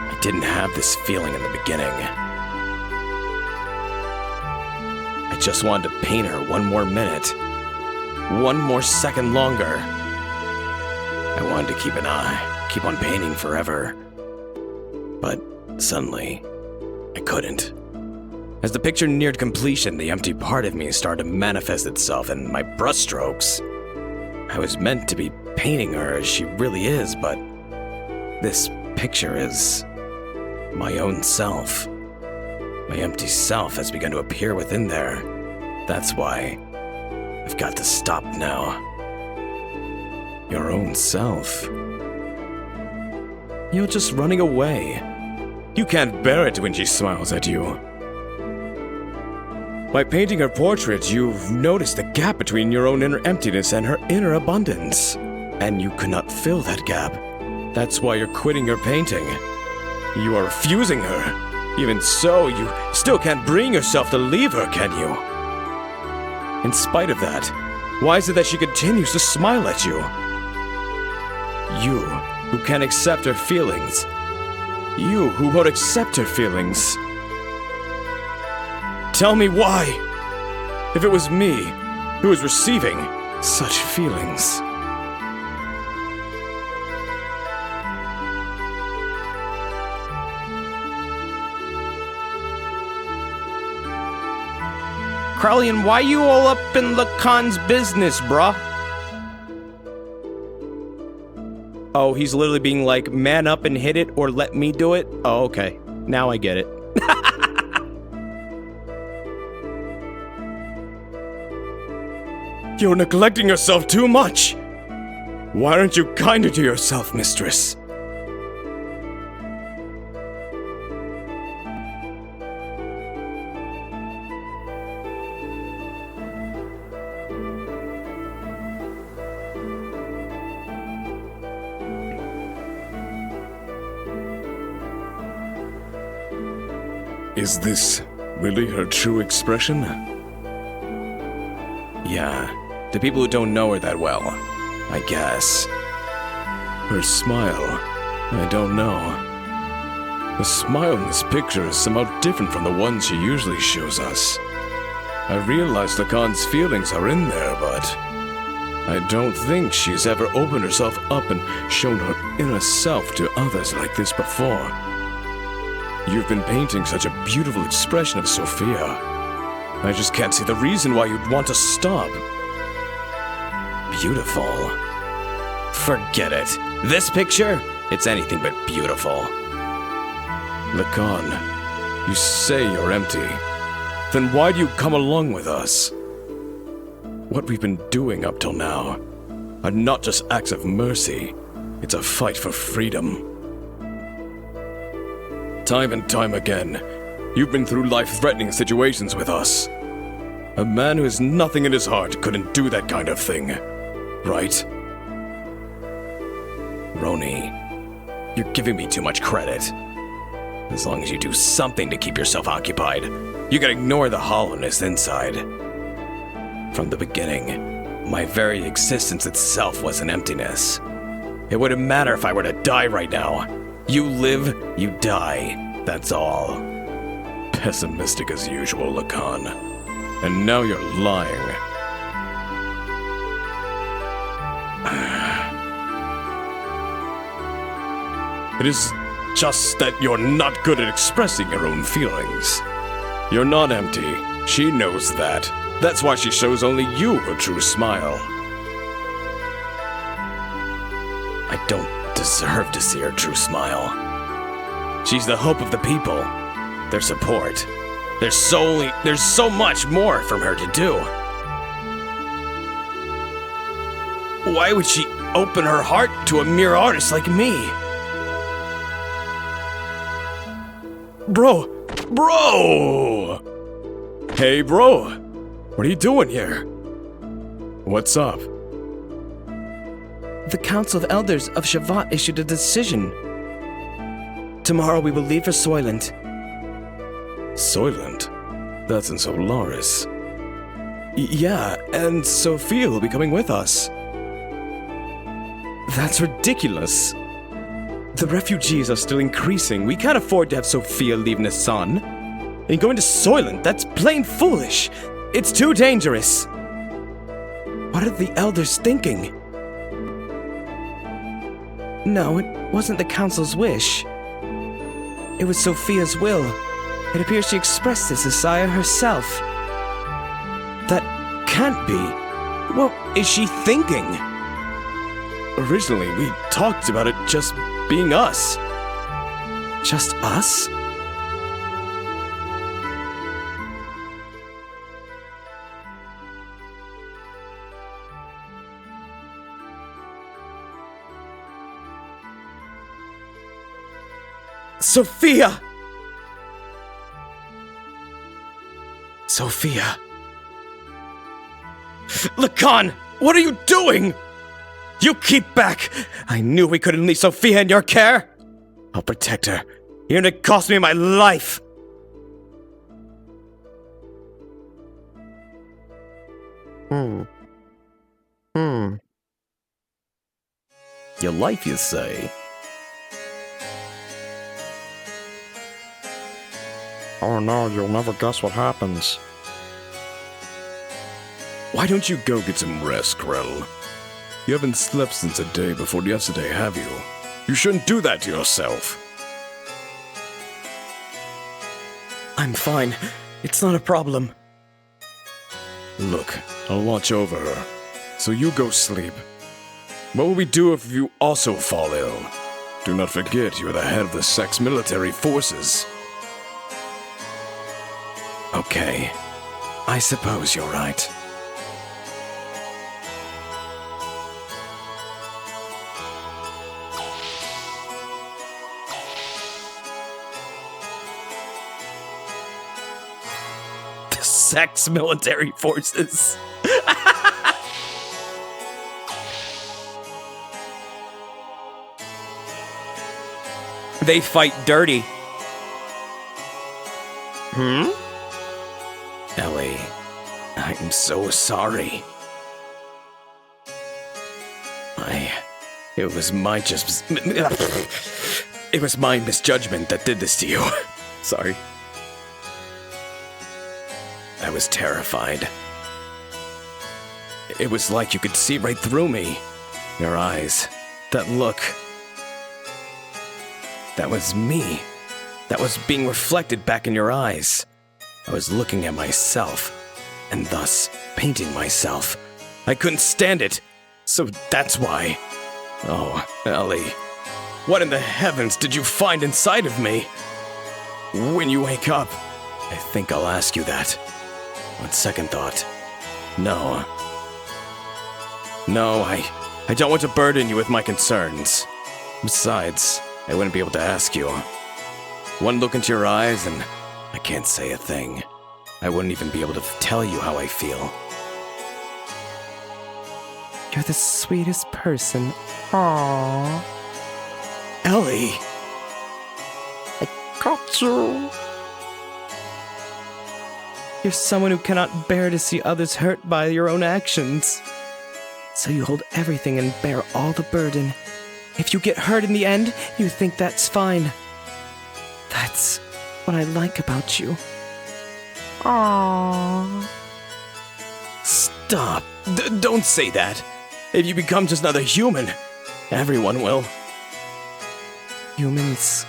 I didn't have this feeling in the beginning. I just wanted to paint her one more minute. One more second longer. I wanted to keep on painting forever. But suddenly, I couldn't. As the picture neared completion, the empty part of me started to manifest itself in my brushstrokes. I was meant to be painting her as she really is, but this picture is my own self. My empty self has begun to appear within there. That's why I've got to stop now. Your own self? You're just running away. You can't bear it when she smiles at you. By painting her portrait, you've noticed the gap between your own inner emptiness and her inner abundance. And you cannot fill that gap. That's why you're quitting your painting. You are refusing her. Even so, you still can't bring yourself to leave her, can you? In spite of that, why is it that she continues to smile at you? You, who can't accept her feelings. You, who won't accept her feelings. Tell me why! If it was me who was receiving such feelings. Krellian, why you all up in Lacan's business, bruh? Oh, he's literally being like, man up and hit it, or let me do it? Oh, okay. Now I get it. You're neglecting yourself too much. Why aren't you kinder to yourself, mistress? Is this really her true expression? Yeah, to people who don't know her that well, I guess. Her smile, I don't know. The smile in this picture is somehow different from the ones she usually shows us. I realize Lacan's feelings are in there, but I don't think she's ever opened herself up and shown her inner self to others like this before. You've been painting such a beautiful expression of Sophia. I just can't see the reason why you'd want to stop. Beautiful. Forget it. This picture? It's anything but beautiful. Lacan, you say you're empty. Then why do you come along with us? What we've been doing up till now are not just acts of mercy. It's a fight for freedom. Time and time again, you've been through life-threatening situations with us. A man who has nothing in his heart couldn't do that kind of thing, right? Roni, you're giving me too much credit. As long as you do something to keep yourself occupied, you can ignore the hollowness inside. From the beginning, my very existence itself was an emptiness. It wouldn't matter if I were to die right now. You live, you die, that's all. Pessimistic as usual, Lacan. And now you're lying. It is just that you're not good at expressing your own feelings. You're not empty. She knows that. That's why she shows only you her true smile. I don't deserve to see her true smile. She's the hope of the people, their support. There's so much more from her to do. Why would she open her heart to a mere artist like me? Bro! Hey, bro! What are you doing here? What's up? The Council of Elders of Shavat issued a decision. Tomorrow we will leave for Soylent. Soylent? That's in Solaris. Yeah, and Sophia will be coming with us. That's ridiculous. The refugees are still increasing. We can't afford to have Sophia leave Nisan. And going to Soylent, that's plain foolish. It's too dangerous. What are the elders thinking? No, it wasn't the Council's wish. It was Sophia's will. It appears she expressed this to Saya herself. That can't be. What is she thinking? Originally, we talked about it just being us. Just us? Sophia! Sophia. Lacan, what are you doing? You keep back! I knew we couldn't leave Sophia in your care! I'll protect her, even if it cost me my life! Your life, you say? Oh no, you'll never guess what happens. Why don't you go get some rest, Krell? You haven't slept since the day before yesterday, have you? You shouldn't do that to yourself. I'm fine. It's not a problem. Look, I'll watch over her, so you go sleep. What will we do if you also fall ill? Do not forget you are the head of the Sex military forces. Okay, I suppose you're right. The Sex military forces. They fight dirty. Ellie, I'm so sorry. It was my It was my misjudgment that did this to you. Sorry. I was terrified. It was like you could see right through me. Your eyes, that look. That was me. That was being reflected back in your eyes. I was looking at myself, and thus painting myself. I couldn't stand it, so that's why. Oh, Ellie, what in the heavens did you find inside of me? When you wake up, I think I'll ask you that. On second thought, no. No, I don't want to burden you with my concerns. Besides, I wouldn't be able to ask you. One look into your eyes and I can't say a thing. I wouldn't even be able to tell you how I feel. You're the sweetest person. Aww. Ellie! Got you. You're someone who cannot bear to see others hurt by your own actions. So you hold everything and bear all the burden. If you get hurt in the end, you think that's fine. That's what I like about you. Aww. Stop! Don't say that! If you become just another human, everyone will. Humans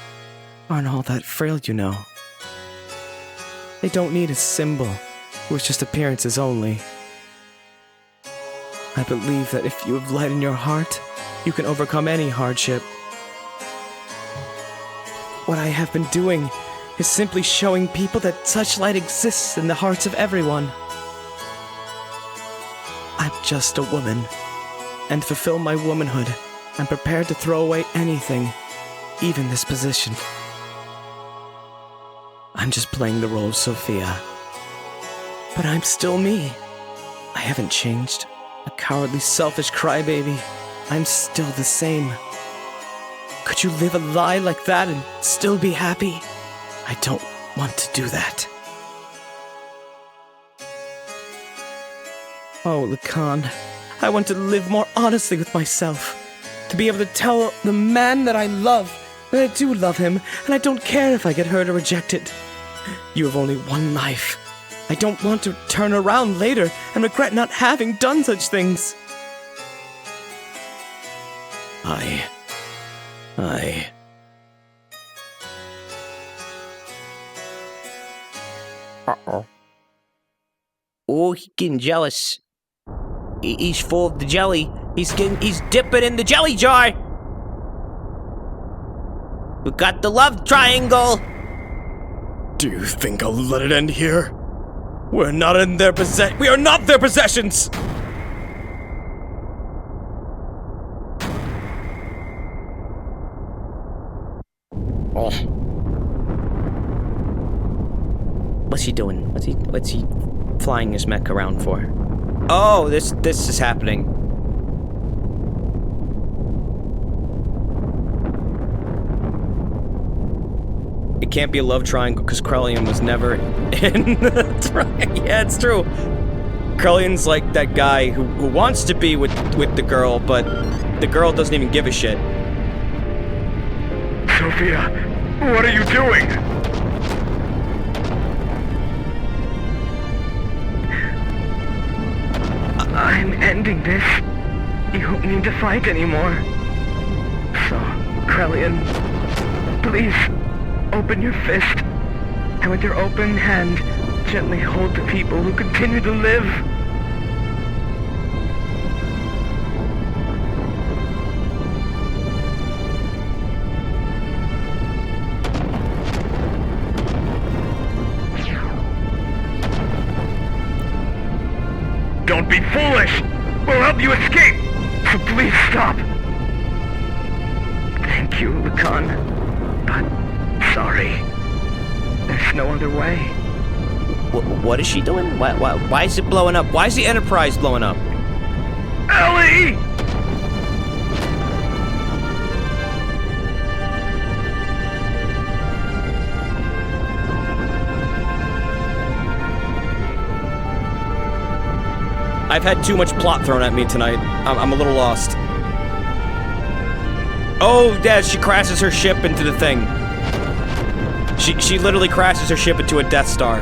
aren't all that frail, you know. They don't need a symbol, with just appearances only. I believe that if you have light in your heart, you can overcome any hardship. What I have been doing is simply showing people that such light exists in the hearts of everyone. I'm just a woman, and to fulfill my womanhood, I'm prepared to throw away anything, even this position. I'm just playing the role of Sophia. But I'm still me. I haven't changed. A cowardly, selfish crybaby. I'm still the same. Could you live a lie like that and still be happy? I don't want to do that. Oh, Lacan, I want to live more honestly with myself. To be able to tell the man that I love that I do love him, and I don't care if I get hurt or rejected. You have only one life. I don't want to turn around later and regret not having done such things. Uh-oh. Oh, he's getting jealous. He's full of the jelly. He's dipping in the jelly jar. We got the love triangle. Do you think I'll let it end here? We are not their possessions! Oh. What's he doing? What's he flying his mech around for? Oh, this is happening. It can't be a love triangle because Krellian was never in the triangle. Yeah, it's true. Krellian's like that guy who wants to be with the girl, but the girl doesn't even give a shit. Sophia, what are you doing? I'm ending this. You don't need to fight anymore. So, Krellian, please, open your fist, and with your open hand, gently hold the people who continue to live. foolish. We'll help you escape. So please stop. Thank you, Lacan. But sorry. There's no other way. What is she doing? Why is it blowing up? Why is the Enterprise blowing up? Ellie! I've had too much plot thrown at me tonight. I'm a little lost. Oh, Dad, she crashes her ship into the thing. She literally crashes her ship into a Death Star.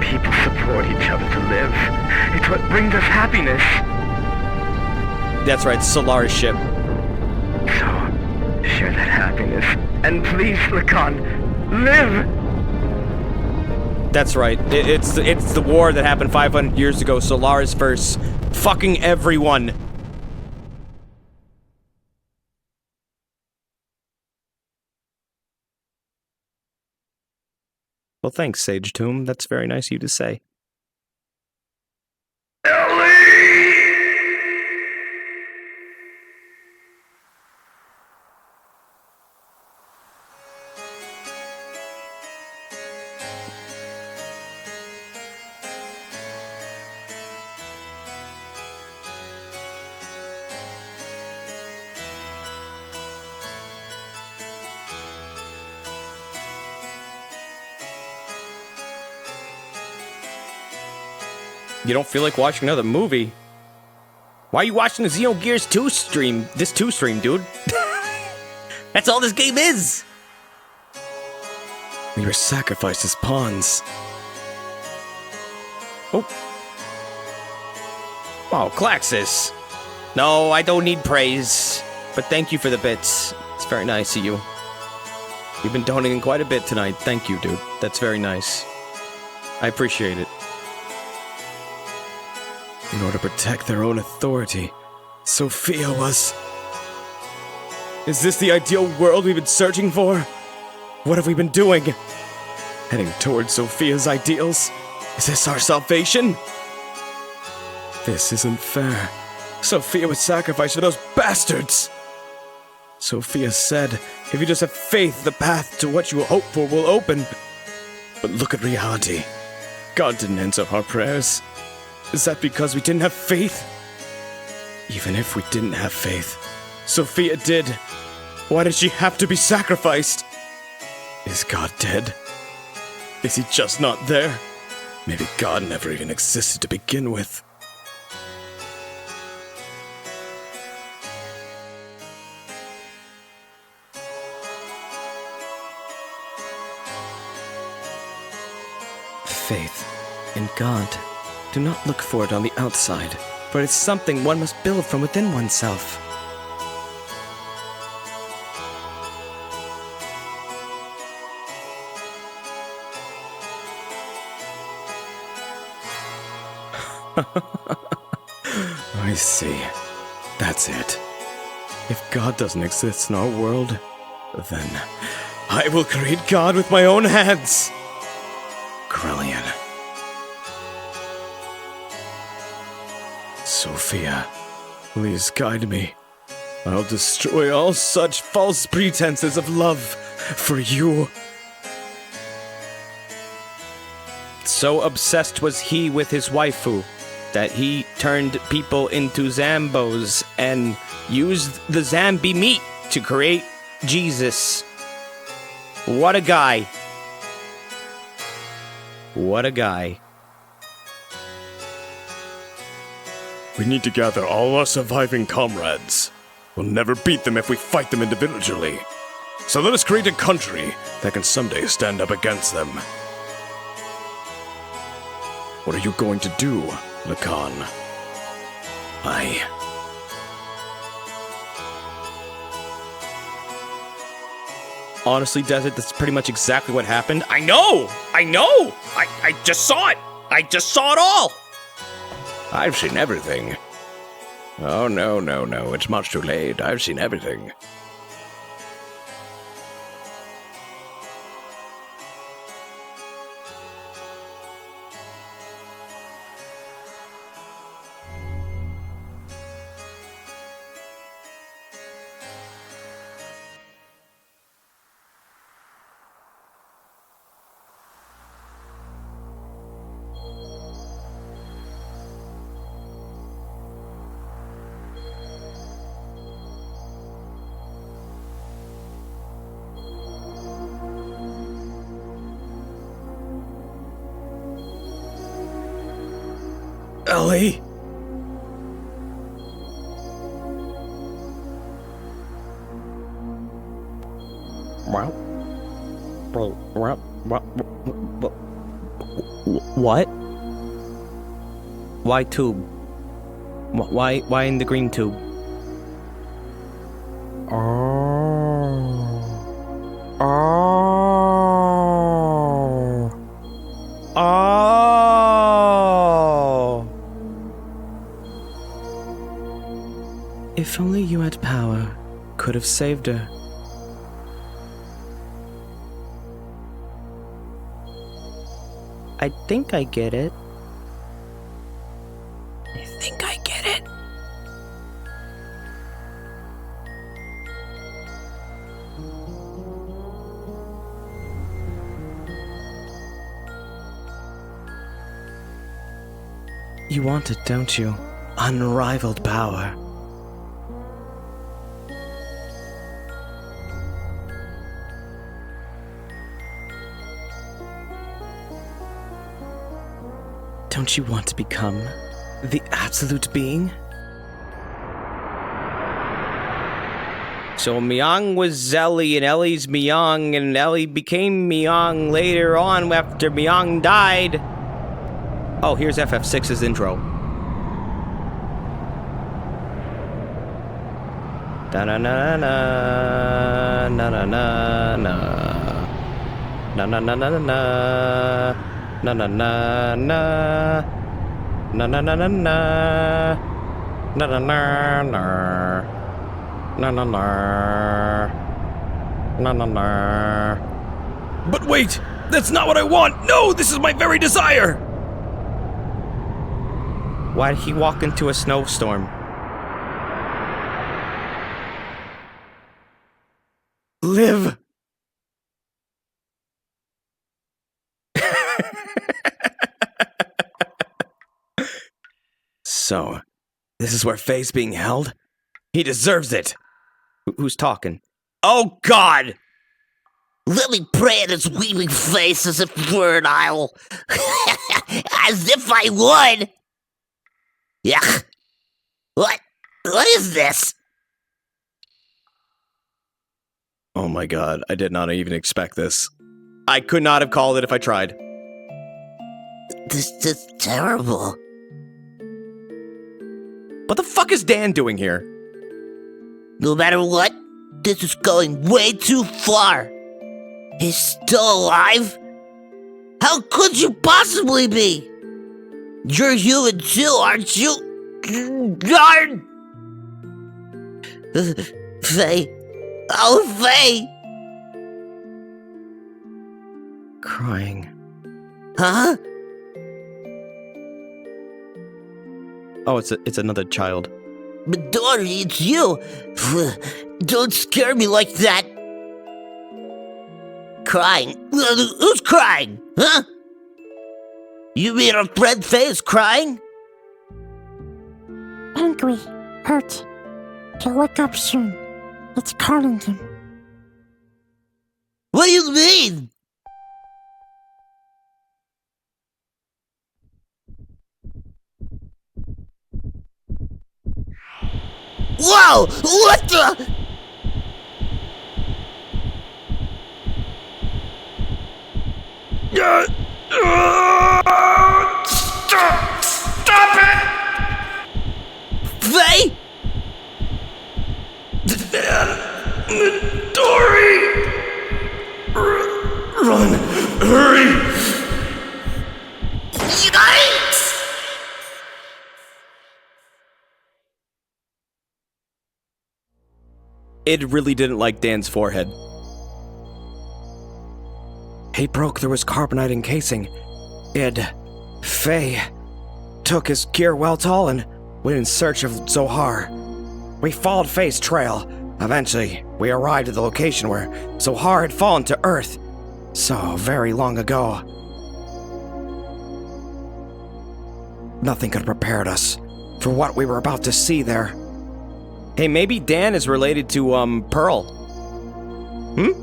People support each other to live. It's what brings us happiness. That's right, Solaris ship. So, share that happiness. And please, Lacan, live! That's right. It's the war that happened 500 years ago. Solaris first. Fucking everyone. Well, thanks, Sage Tomb. That's very nice of you to say. You don't feel like watching another movie? Why are you watching the Xenogears 2 stream? This 2 stream, dude. That's all this game is! We were sacrificed as pawns. Oh. Oh, Klaxis. No, I don't need praise. But thank you for the bits. It's very nice of you. You've been donating quite a bit tonight. Thank you, dude. That's very nice. I appreciate it. In order to protect their own authority, Sophia was... Is this the ideal world we've been searching for? What have we been doing? heading towards Sophia's ideals. Is this our salvation? This isn't fair. Sophia was sacrificed for those bastards! Sophia said, if you just have faith, the path to what you hope for will open. But look at reality. God didn't answer our prayers. Is that because we didn't have faith? Even if we didn't have faith, Sophia did. Why did she have to be sacrificed? Is God dead? Is he just not there? Maybe God never even existed to begin with. Faith in God. Do not look for it on the outside, for it is something one must build from within oneself. I see. That's it. If God doesn't exist in our world, then I will create God with my own hands. Krellian. Sophia, please guide me. I'll destroy all such false pretenses of love for you. So obsessed was he with his waifu that he turned people into Zambos and used the Zambi meat to create Jesus. What a guy. What a guy. We need to gather all our surviving comrades. We'll never beat them if we fight them individually. So let us create a country that can someday stand up against them. What are you going to do, Lacan? Honestly, Desert, that's pretty much exactly what happened. I know! I just saw it! I just saw it all! I've seen everything. Oh, no, it's much too late. I've seen everything. Ellie? What? Why tube? Why in the green tube? Oh. If only you had power, could have saved her. I think I get it. I think I get it. You want it, don't you? Unrivaled power. Don't you want to become the absolute being? So Myong was Ellie, and Ellie's Myong, and Ellie became Myong later on after Myong died. Oh, here's FF6's intro. Da-na-na-na, na-na-na-na, na-na-na-na-na, na-na-na-na, na-na-na-na-na, na-na-na-na, na-na-na, na-na-na. But wait! That's not what I want! No, this is my very desire! Why did he walk into a snowstorm? Live! So, this is where Faye's being held? He deserves it! Who's talking? Oh God! Let me pray at his weeping face as if it were an idol. As if I would! Yuck! What is this? Oh my God, I did not even expect this. I could not have called it if I tried. This is terrible. What the fuck is Dan doing here? No matter what, this is going way too far. He's still alive? How could you possibly be? You're human too, aren't you? Darn! Faye. Oh, Faye! Crying. Huh? Oh, it's another child. Midori, it's you! Don't scare me like that! Crying? Who's crying? Huh? You mean our friend Faye is crying? Angry, hurt. He'll wake up soon. It's calling him. What do you mean? Whoa! What the? Stop it! Faye? Dory! Run! Hurry! Yikes! It really didn't like Dan's forehead. He broke through his carbonite encasing. Faye took his gear well tall and went in search of Zohar. We followed Faye's trail. Eventually, we arrived at the location where Zohar had fallen to Earth so very long ago. Nothing could have prepared us for what we were about to see there. Hey, maybe Dan is related to, Pearl. You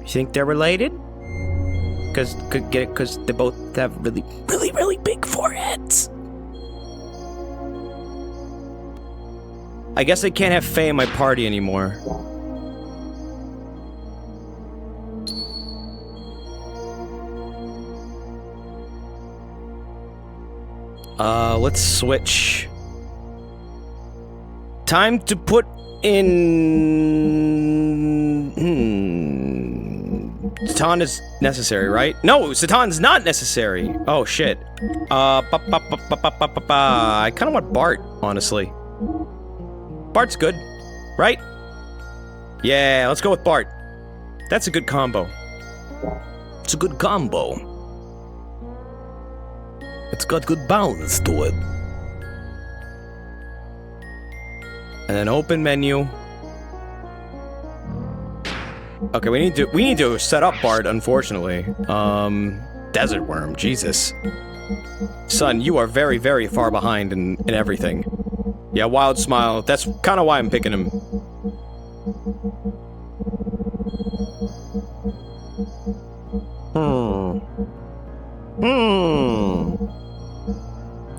think they're related? Cause they both have really big foreheads. I guess I can't have Faye in my party anymore. Let's switch. Time to put in... Satan is necessary, right? No, Satan's not necessary. Oh, shit. I kind of want Bart, honestly. Bart's good, right? Yeah, let's go with Bart. That's a good combo. It's a good combo. It's got good balance to it. And then open menu. Okay, we need to set up Bart, unfortunately. Desert Worm, Jesus. Son, you are very, very far behind in everything. Yeah, Wild Smile, that's kind of why I'm picking him.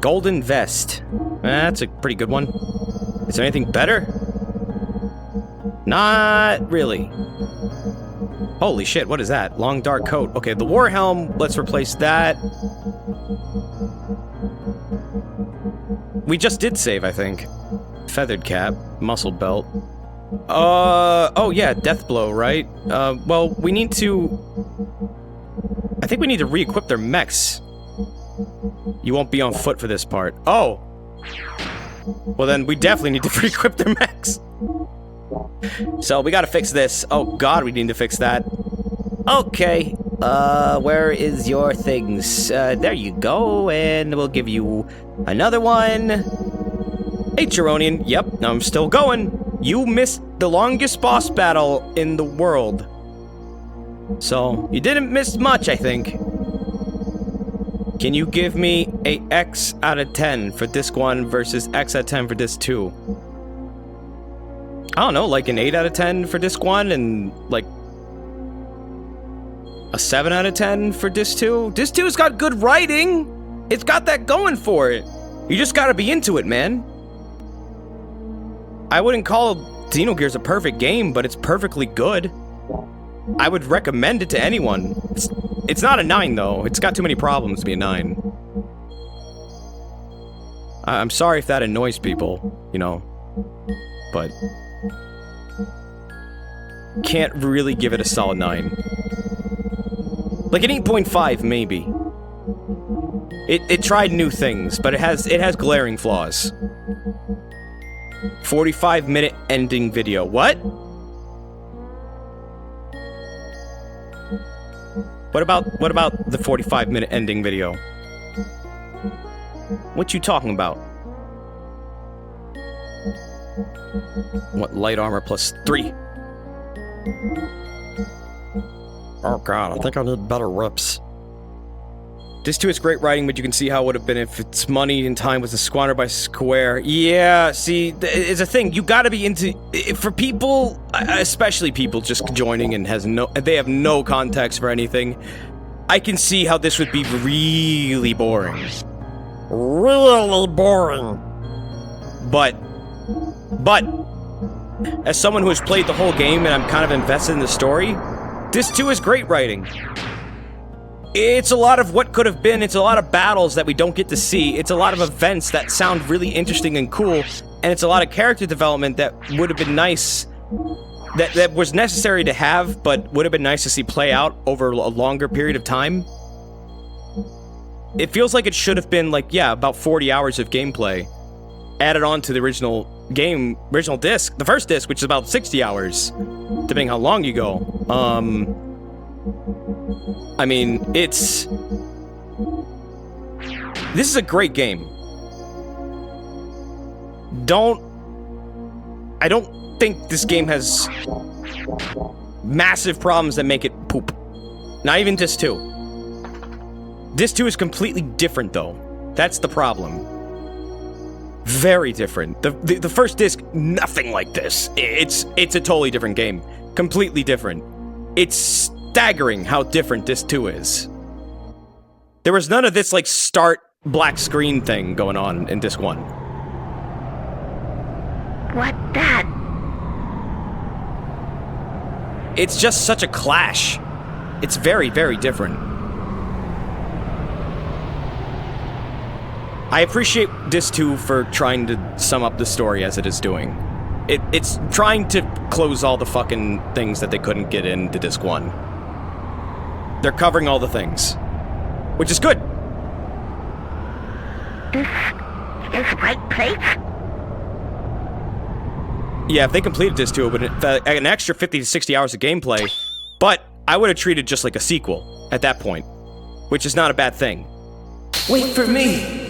Golden Vest. That's a pretty good one. Is there anything better? Not really. Holy shit, what is that? Long dark coat. Okay, the War Helm, let's replace that. We just did save, I think. Feathered cap, muscle belt. Oh yeah, death blow, right? Well, we need to... I think we need to re-equip their mechs. You won't be on foot for this part. Oh! Well then, we definitely need to re-equip their mechs. So, we gotta fix this. Oh god, we need to fix that. Okay. Where is your things? There you go, and we'll give you another one. Hey, Chironian. Yep, I'm still going. You missed the longest boss battle in the world. So, you didn't miss much, I think. Can you give me a X out of 10 for disc 1 versus X out of 10 for disc 2? I don't know, like an 8 out of 10 for disc 1 and like a 7 out of 10 for disc 2? Disc 2's got good writing! It's got that going for it! You just gotta be into it, man. I wouldn't call Xenogears a perfect game, but it's perfectly good. I would recommend it to anyone. It's not a 9, though. It's got too many problems to be a 9. I'm sorry if that annoys people, you know, but... can't really give it a solid 9. Like an 8.5, maybe. It tried new things, but it has glaring flaws. 45-minute ending video. What? What about the 45-minute ending video? What you talking about? What, light armor plus 3? Oh god, I think I need better whips. Disc 2 is great writing, but you can see how it would have been if its money and time was squandered by Square. Yeah, see, it's a thing. You gotta be into... For people, especially people just joining and they have no context for anything, I can see how this would be really boring. Really boring. But, as someone who has played the whole game and I'm kind of invested in the story, Disc 2 is great writing. It's a lot of what could have been, it's a lot of battles that we don't get to see, it's a lot of events that sound really interesting and cool, and it's a lot of character development that would have been nice, that was necessary to have, but would have been nice to see play out over a longer period of time. It feels like it should have been, like, yeah, about 40 hours of gameplay added on to the original disc, the first disc, which is about 60 hours, depending how long you go. I mean, this is a great game. I don't think this game has massive problems that make it poop. Not even Disc 2. Disc 2 is completely different, though. That's the problem. Very different. The first disc, nothing like this. It's a totally different game. Completely different. It's staggering how different Disc 2 is. There was none of this, like, start black screen thing going on in Disc 1. What that? It's just such a clash. It's very, very different. I appreciate Disc 2 for trying to sum up the story as it is doing. It's trying to close all the fucking things that they couldn't get into Disc 1. They're covering all the things, which is good. This is right place? Yeah, if they completed Disc 2, it would an extra 50 to 60 hours of gameplay, but I would have treated it just like a sequel at that point, which is not a bad thing. Wait for me!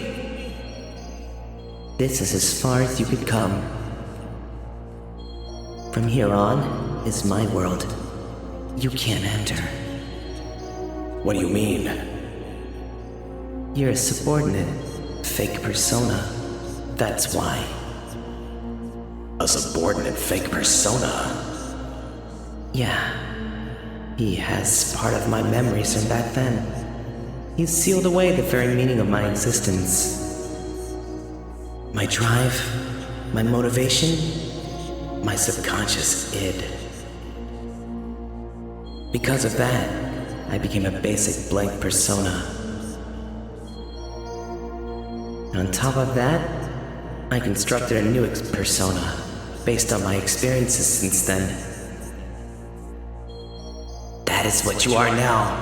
This is as far as you could come. From here on is my world. You can't enter. What do you mean? You're a subordinate, fake persona. That's why. A subordinate fake persona? Yeah. He has part of my memories from back then. He's sealed away the very meaning of my existence. My drive, my motivation, my subconscious id. Because of that, I became a basic blank persona. On top of that, I constructed a new persona based on my experiences since then. That is what you are now.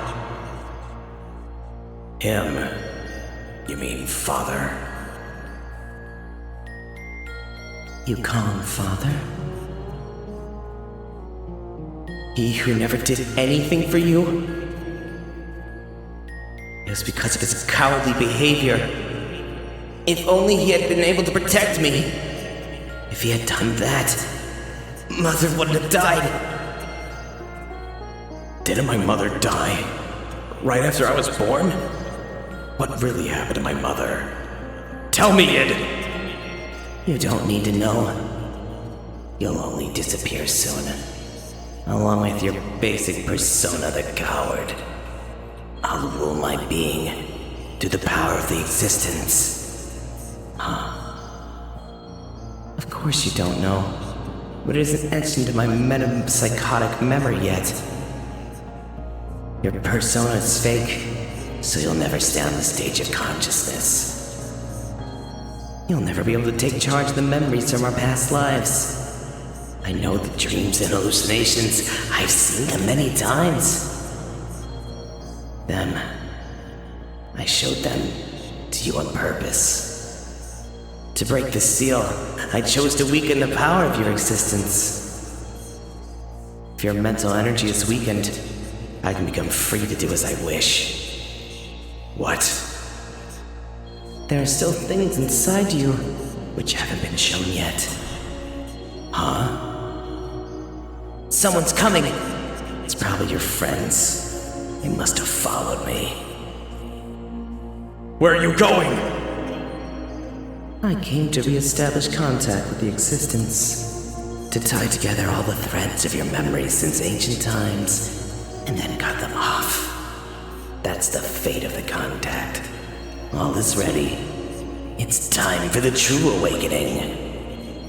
Him? You mean father? You call him father? He who never did anything for you? It was because of his cowardly behavior. If only he had been able to protect me. If he had done that, Mother wouldn't have died. Didn't my mother die? Right after I was born? What really happened to my mother? Tell me, Id! You don't need to know. You'll only disappear soon. Along with your basic persona, the coward. I'll rule my being through the power of the existence. Of course you don't know, but it isn't etched into my metapsychotic memory yet. Your persona is fake, so you'll never stay on the stage of consciousness. You'll never be able to take charge of the memories from our past lives. I know the dreams and hallucinations. I've seen them many times. I showed them to you on purpose. To break the seal, I chose to weaken the power of your existence. If your mental energy is weakened, I can become free to do as I wish. What? There are still things inside you which haven't been shown yet. Huh? Someone's coming! It's probably your friends. They must have followed me. Where are you going? I came to re-establish contact with the existence. To tie together all the threads of your memories since ancient times, and then cut them off. That's the fate of the contact. All is ready. It's time for the true awakening.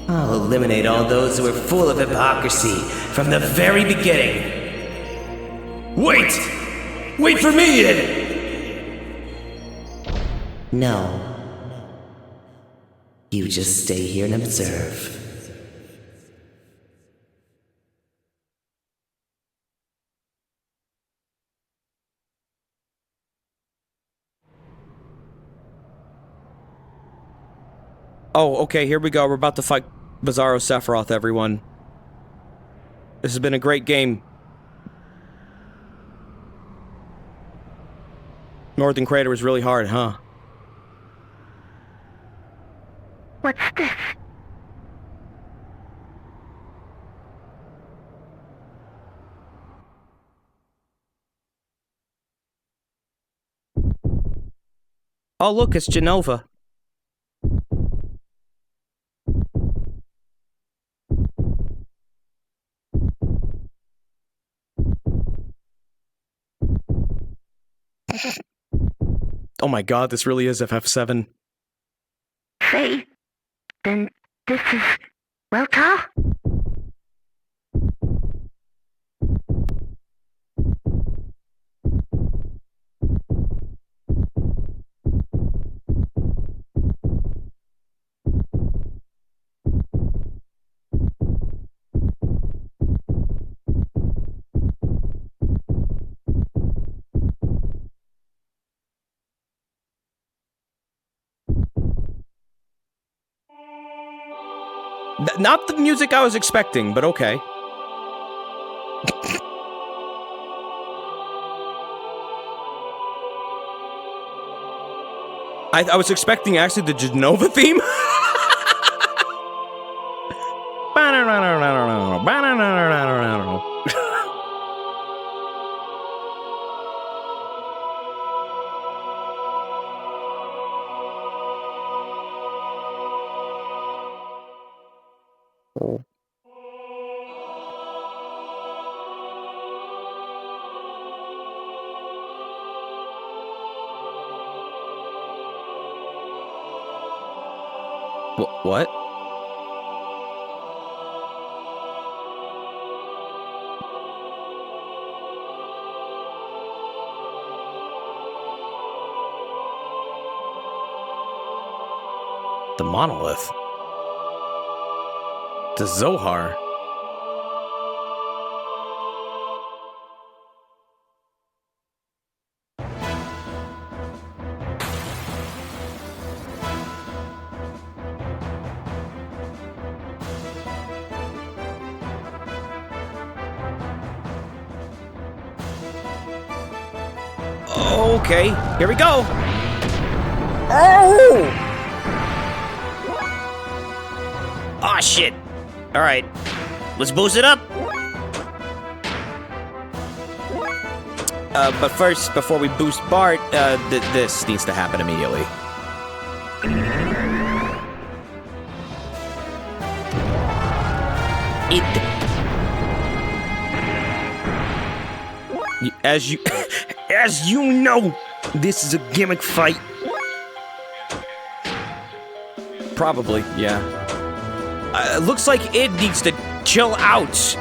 I'll eliminate all those who are full of hypocrisy from the very beginning. Wait! Wait for me, Id! No. You just stay here and observe. Oh, okay, here we go. We're about to fight Bizarro Sephiroth, everyone. This has been a great game. Northern Crater was really hard, huh? What's this? Oh, look, it's Genova. Oh my god, this really is FF7. Say, then this is Well, Tal? Not the music I was expecting, but okay. I was expecting actually the Genova theme. What? The monolith. The Zohar. Okay, here we go. Oh! Aw, shit. All right, let's boost it up. But first, before we boost Bart, this needs to happen immediately. As you know, this is a gimmick fight. Probably, yeah. Looks like it needs to chill out.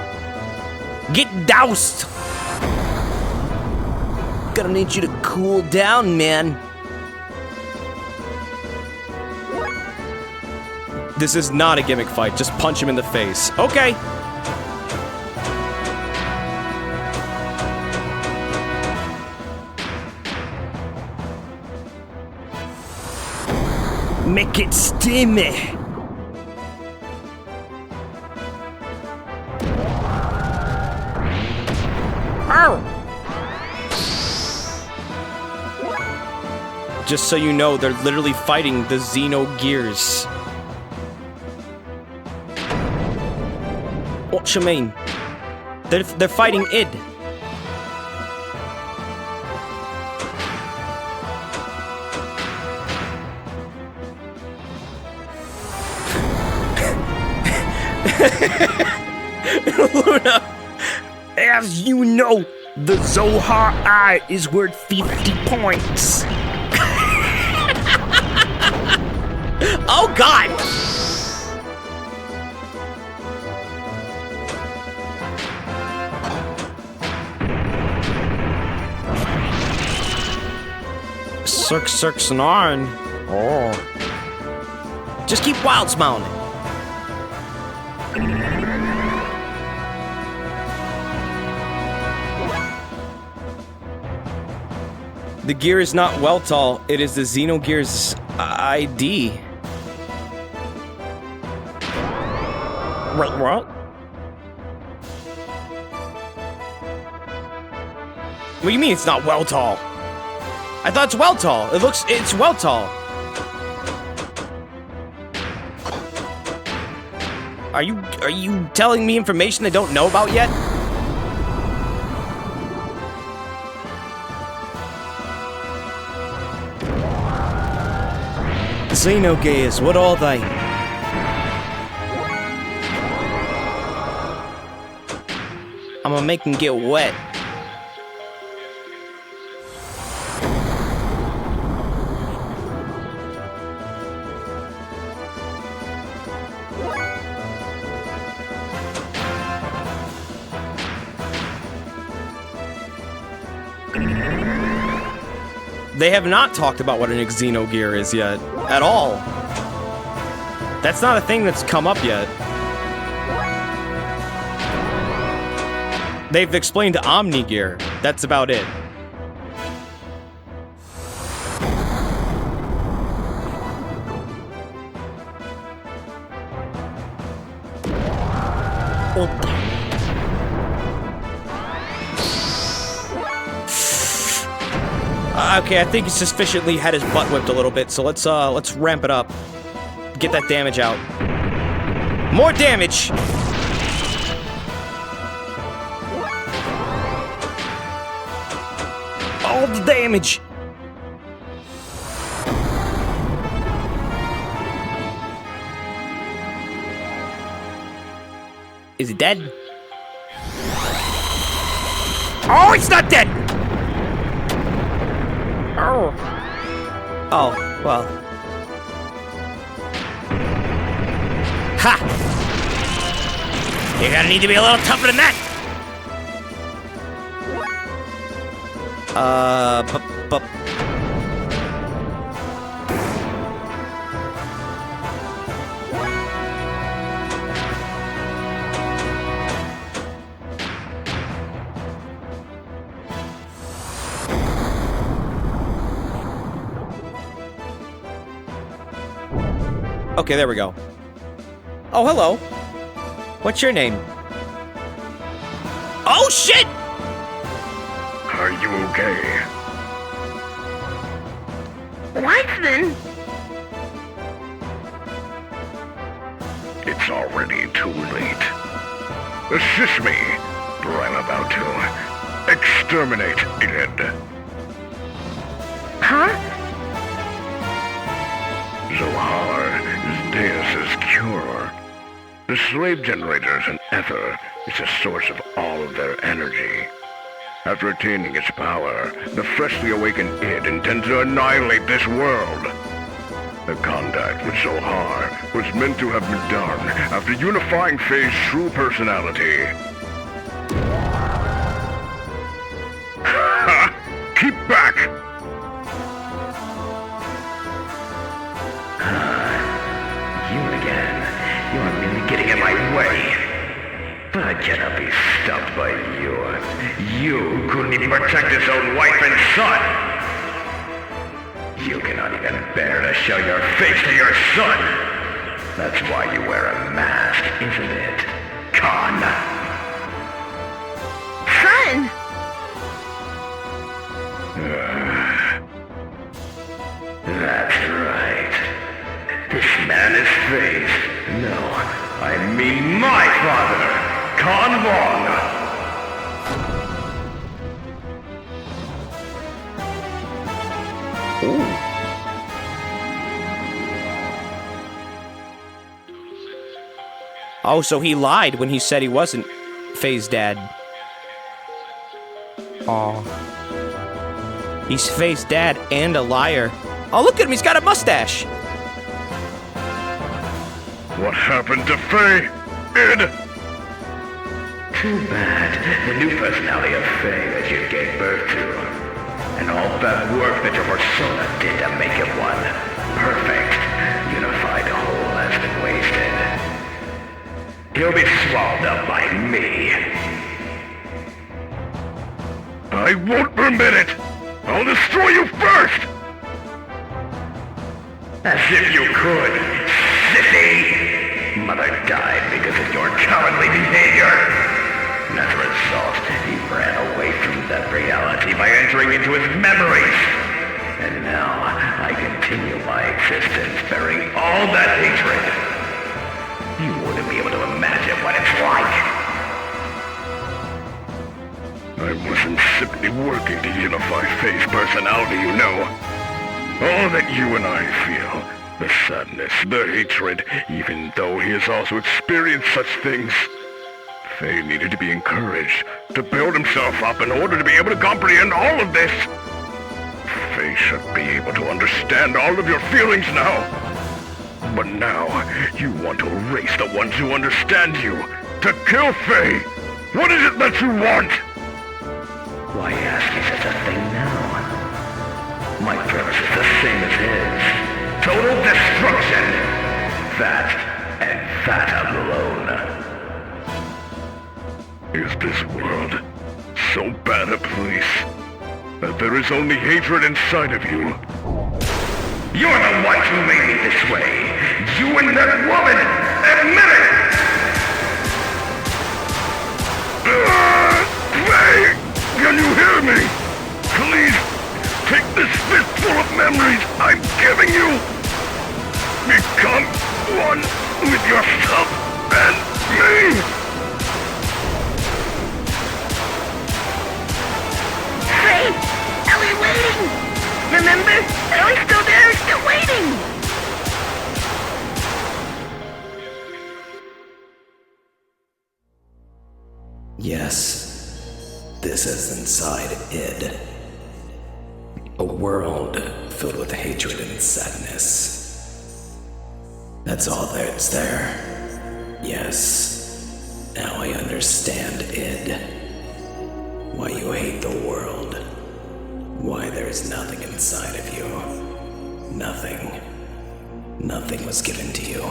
Get doused. Gonna need you to cool down, man. This is not a gimmick fight. Just punch him in the face. Okay. Make it steamy. Just so you know, they're literally fighting the Xenogears. What you mean? They're fighting id. Luna, as you know, the Zohar Eye is worth 50 points. Oh God! Six, 9. Oh. Just keep wild smiling. The gear is not Weltall, it is the Xenogears ID. What? What do you mean it's not Weltall? I thought it's Weltall. It's Weltall. Are you telling me information I don't know about yet? Xenogears, what are they? I'm gonna make them get wet. They have not talked about what an Xenogear is yet. At all. That's not a thing that's come up yet. They've explained Omnigear. That's about it. Okay, I think he's sufficiently had his butt whipped a little bit, so let's ramp it up. Get that damage out. More damage! All the damage! Is he dead? Oh, it's not dead! Oh. Oh, well. Ha! You're gonna need to be a little tougher than that! Okay, there we go. Oh, hello. What's your name? Oh, shit! Are you okay? What then? It's already too late. Assist me, for I'm about to exterminate Id. Huh? Zohar is Deus's cure. The slave generators and ether is the source of all of their energy. After attaining its power, the freshly awakened Id intends to annihilate this world. The contact with Zohar was meant to have been done after unifying Faye's true personality. Ha! Keep back! You again. You are merely getting in my way. But I cannot be stopped by you. You couldn't even protect his own wife and son. You cannot even bear to show your face to your son. That's why you wear a mask, isn't it, Khan? Son! That's right. This man is Faye's. No, I mean my father, Khan Wong. Oh, so he lied when he said he wasn't Faye's dad. Aw. He's Faye's dad and a liar. Oh, look at him, he's got a mustache! What happened to Faye? Id? Too bad. The new personality of Faye that you gave birth to. And all that work that your persona did to make it one perfect, unified whole has been wasted. He'll be swallowed up by me. I won't permit it! I'll destroy you first! As if you could, sissy! Mother died because of your cowardly behavior. And as a result, he ran away from that reality by entering into his memories. And now, I continue my existence bearing all that hatred. You wouldn't be able to imagine what it's like. I wasn't simply working to unify Faye's personality, you know. All that you and I feel, the sadness, the hatred, even though he has also experienced such things. Faye needed to be encouraged to build himself up in order to be able to comprehend all of this. Faye should be able to understand all of your feelings now. But now, you want to erase the ones who understand you, to kill Faye. What is it that you want? Why ask me such a thing now? My purpose is the same as his. Total destruction! That, and that alone. Is this world so bad a place that there is only hatred inside of you? You're the ones who made me this way! You and that woman! Admit it! Ray! Can you hear me? Please, take this fistful of memories I'm giving you! Become one with yourself and me! Faye! Ellie waiting! Remember? Ellie's still there, still waiting! Yes, this is inside id. A world filled with hatred and sadness. That's all that's there. Yes, now I understand id. Why you hate the world. Why there's nothing inside of you. Nothing. Nothing was given to you.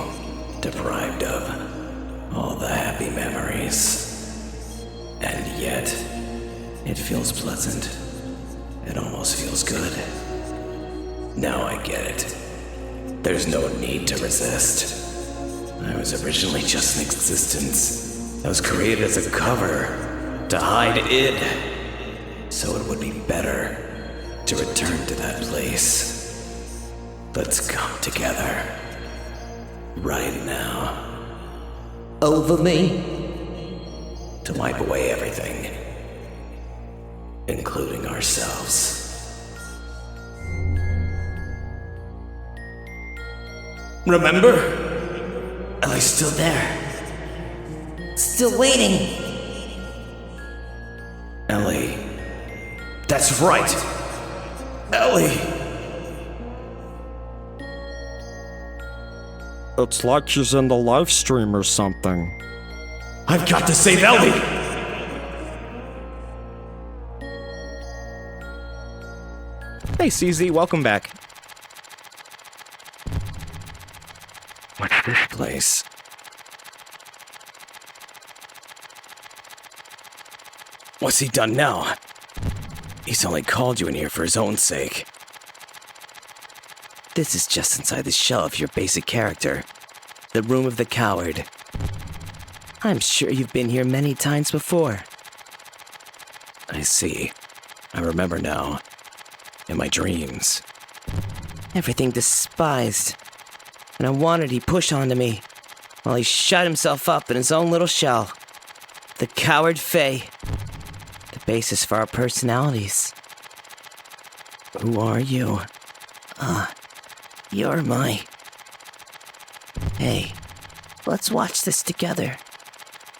Deprived of all the happy memories. And yet, it feels pleasant. It almost feels good. Now I get it. There's no need to resist. I was originally just an existence. I was created as a cover to hide id. So it would be better to return to that place. Let's come together. Right now. Over me? To wipe away everything, including ourselves. Remember? Ellie's still there. Still waiting. Ellie. That's right! Ellie! It's like she's in the live stream or something. I've got to save Ellie! Hey, CZ, welcome back. What's this Place. What's he done now? He's only called you in here for his own sake. This is just inside the shell of your basic character. The room of the coward. I'm sure you've been here many times before. I see. I remember now. In my dreams. Everything despised. And unwanted he pushed onto me, while he shut himself up in his own little shell. The coward Faye. The basis for our personalities. Who are you? You're my... Hey, let's watch this together.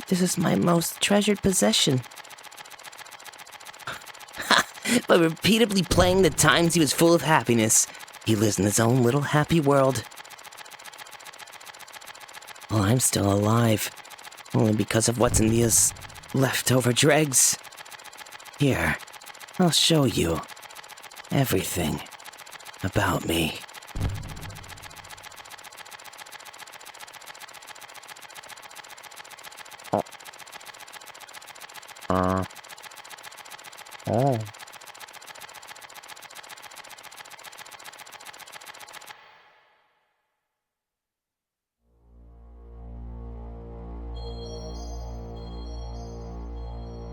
This is my most treasured possession. By repeatedly playing the times he was full of happiness, he lives in his own little happy world. Well, I'm still alive, only because of what's in these leftover dregs. Here, I'll show you everything about me. Oh.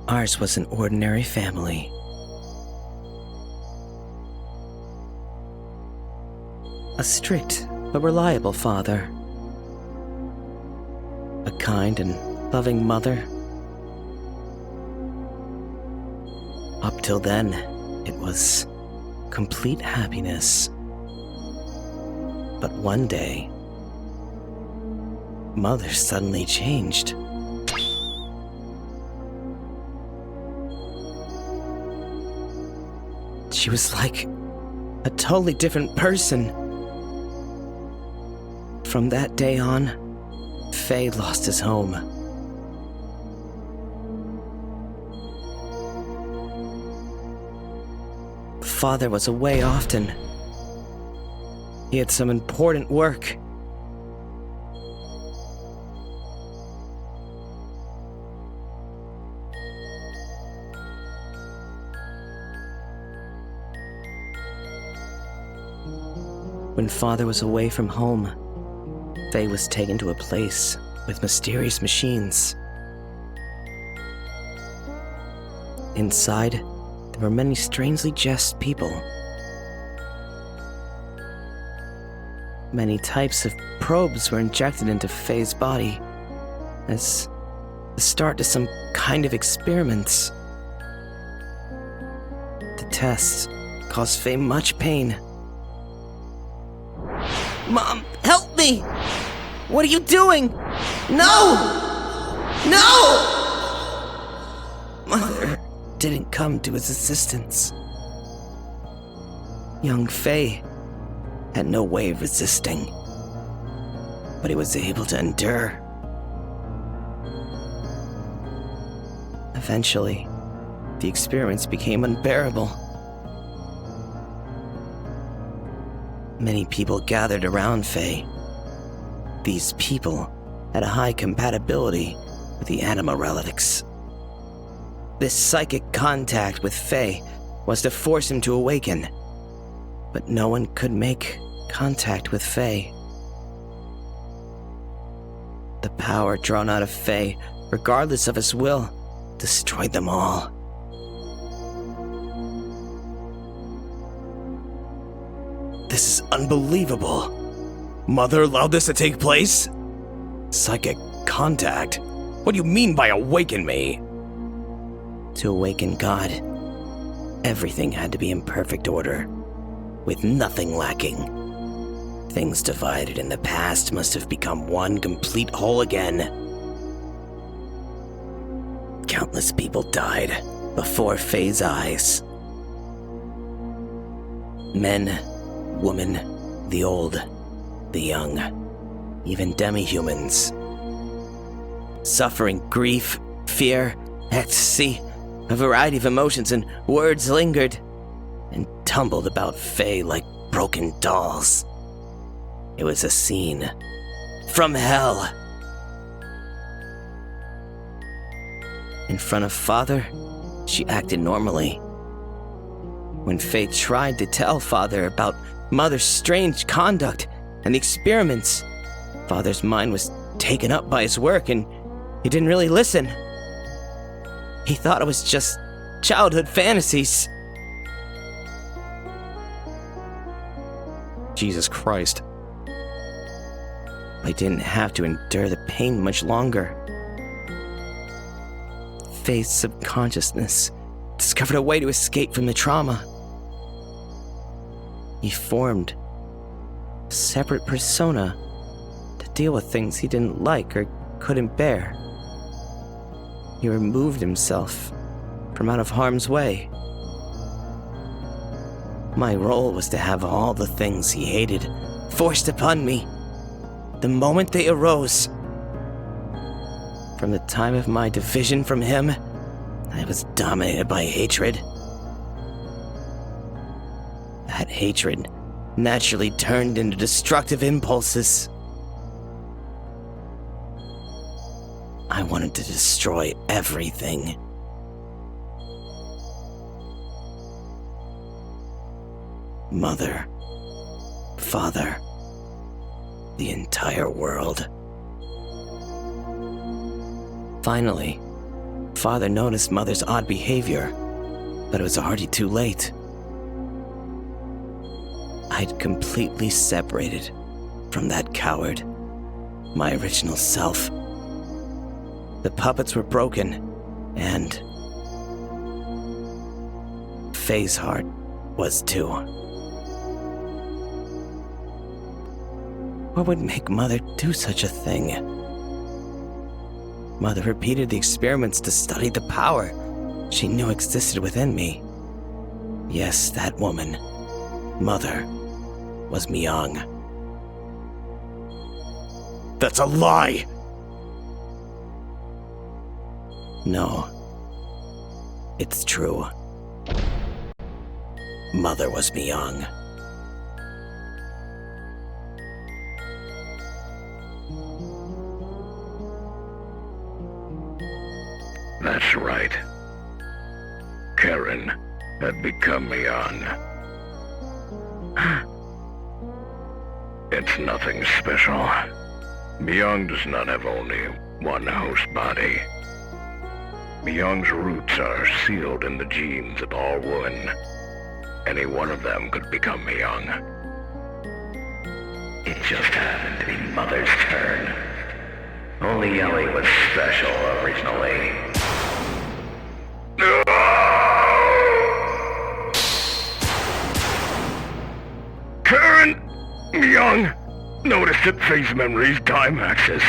Ours was an ordinary family. A strict but reliable father. A kind and loving mother. Up till then, it was complete happiness. But one day, Mother suddenly changed. She was like a totally different person. From that day on, Faye lost his home. Father was away often. He had some important work. When Father was away from home, Faye was taken to a place with mysterious machines. Inside, there were many strangely dressed people. Many types of probes were injected into Faye's body as the start to some kind of experiments. The tests caused Faye much pain. Mom, help me! What are you doing? No! No! Mother didn't come to his assistance. Young Faye had no way of resisting, but he was able to endure. Eventually, the experiments became unbearable. Many people gathered around Faye. These people had a high compatibility with the anima relics. This psychic contact with Faye was to force him to awaken, but no one could make contact with Faye. The power drawn out of Faye, regardless of his will, destroyed them all. This is unbelievable. Mother allowed this to take place? Psychic contact? What do you mean by awaken me? To awaken God, everything had to be in perfect order, with nothing lacking. Things divided in the past must have become one complete whole again. Countless people died before Faye's eyes. Men, women, the old, the young, even demi-humans. Suffering, grief, fear, ecstasy, a variety of emotions and words lingered and tumbled about Faye like broken dolls. It was a scene from hell. In front of Father, she acted normally. When Faye tried to tell Father about Mother's strange conduct and the experiments, Father's mind was taken up by his work and he didn't really listen. He thought it was just childhood fantasies. Jesus Christ. I didn't have to endure the pain much longer. Faye's subconsciousness discovered a way to escape from the trauma. He formed a separate persona to deal with things he didn't like or couldn't bear. He removed himself from out of harm's way. My role was to have all the things he hated forced upon me the moment they arose. From the time of my division from him, I was dominated by hatred. That hatred naturally turned into destructive impulses. I wanted to destroy everything. Mother, Father, the entire world. Finally, Father noticed Mother's odd behavior, but it was already too late. I'd completely separated from that coward, my original self. The puppets were broken, and Faye's heart was too. What would make Mother do such a thing? Mother repeated the experiments to study the power she knew existed within me. Yes, that woman, Mother, was Myung. That's a lie! No, it's true. Mother was Myung. That's right. Karen had become Myung. It's nothing special. Myung does not have only one host body. Myung's roots are sealed in the genes of all women. Any one of them could become Myung. It just happened to be Mother's turn. Only Ellie was special originally. Karen! Myung noticed that phase memory's time axis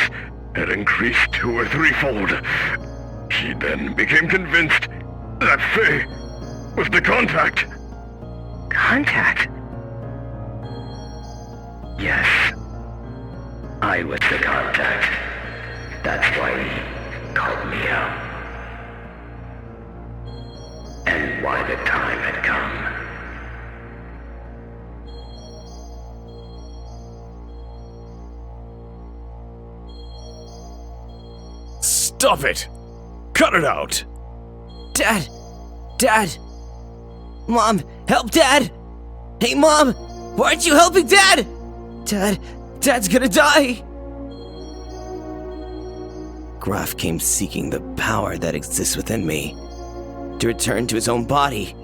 had increased 2 or 3-fold. She then became convinced that Faye was the contact. Contact? Yes. I was the contact. That's why he called me out. And why the time had come. Stop it! Cut it out! Dad! Dad! Mom! Help Dad! Hey Mom! Why aren't you helping Dad? Dad's gonna die! Graf came seeking the power that exists within me to return to his own body.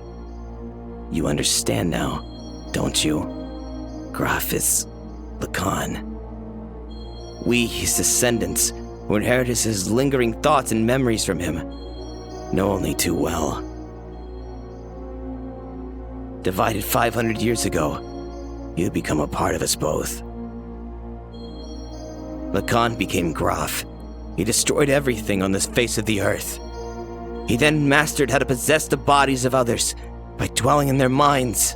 You understand now, don't you? Graf is Lacan. We, his descendants, who inherited his lingering thoughts and memories from him, know only too well. Divided 500 years ago, you had become a part of us both. Lacan became Graf. He destroyed everything on the face of the earth. He then mastered how to possess the bodies of others by dwelling in their minds.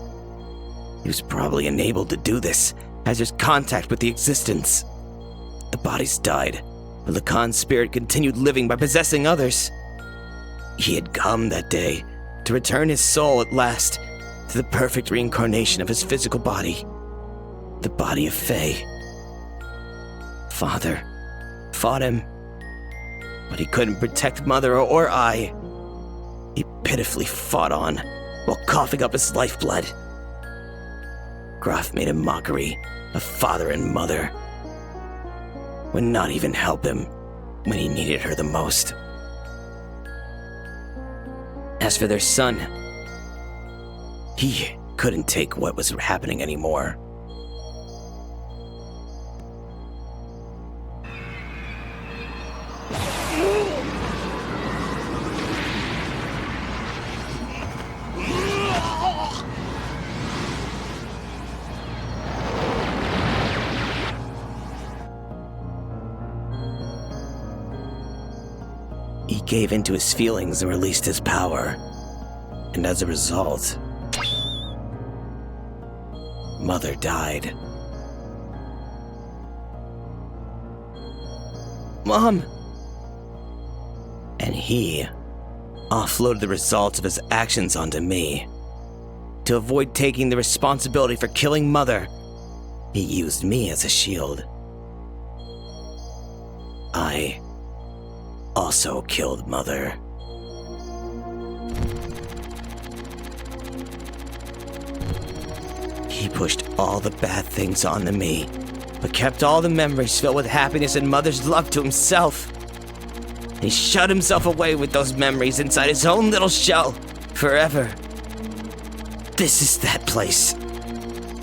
He was probably enabled to do this as there's contact with the existence. The bodies died, but Lacan's spirit continued living by possessing others. He had come that day to return his soul at last to the perfect reincarnation of his physical body, the body of Faye. Father fought him, but he couldn't protect Mother or I. He pitifully fought on while coughing up his lifeblood. Graf made a mockery of Father and Mother, would not even help him when he needed her the most. As for their son, he couldn't take what was happening anymore. He gave into his feelings and released his power. And as a result, Mother died. Mom! And he offloaded the results of his actions onto me. To avoid taking the responsibility for killing Mother, he used me as a shield. I also killed Mother. He pushed all the bad things onto me, but kept all the memories filled with happiness and Mother's love to himself. He shut himself away with those memories inside his own little shell, forever. This is that place.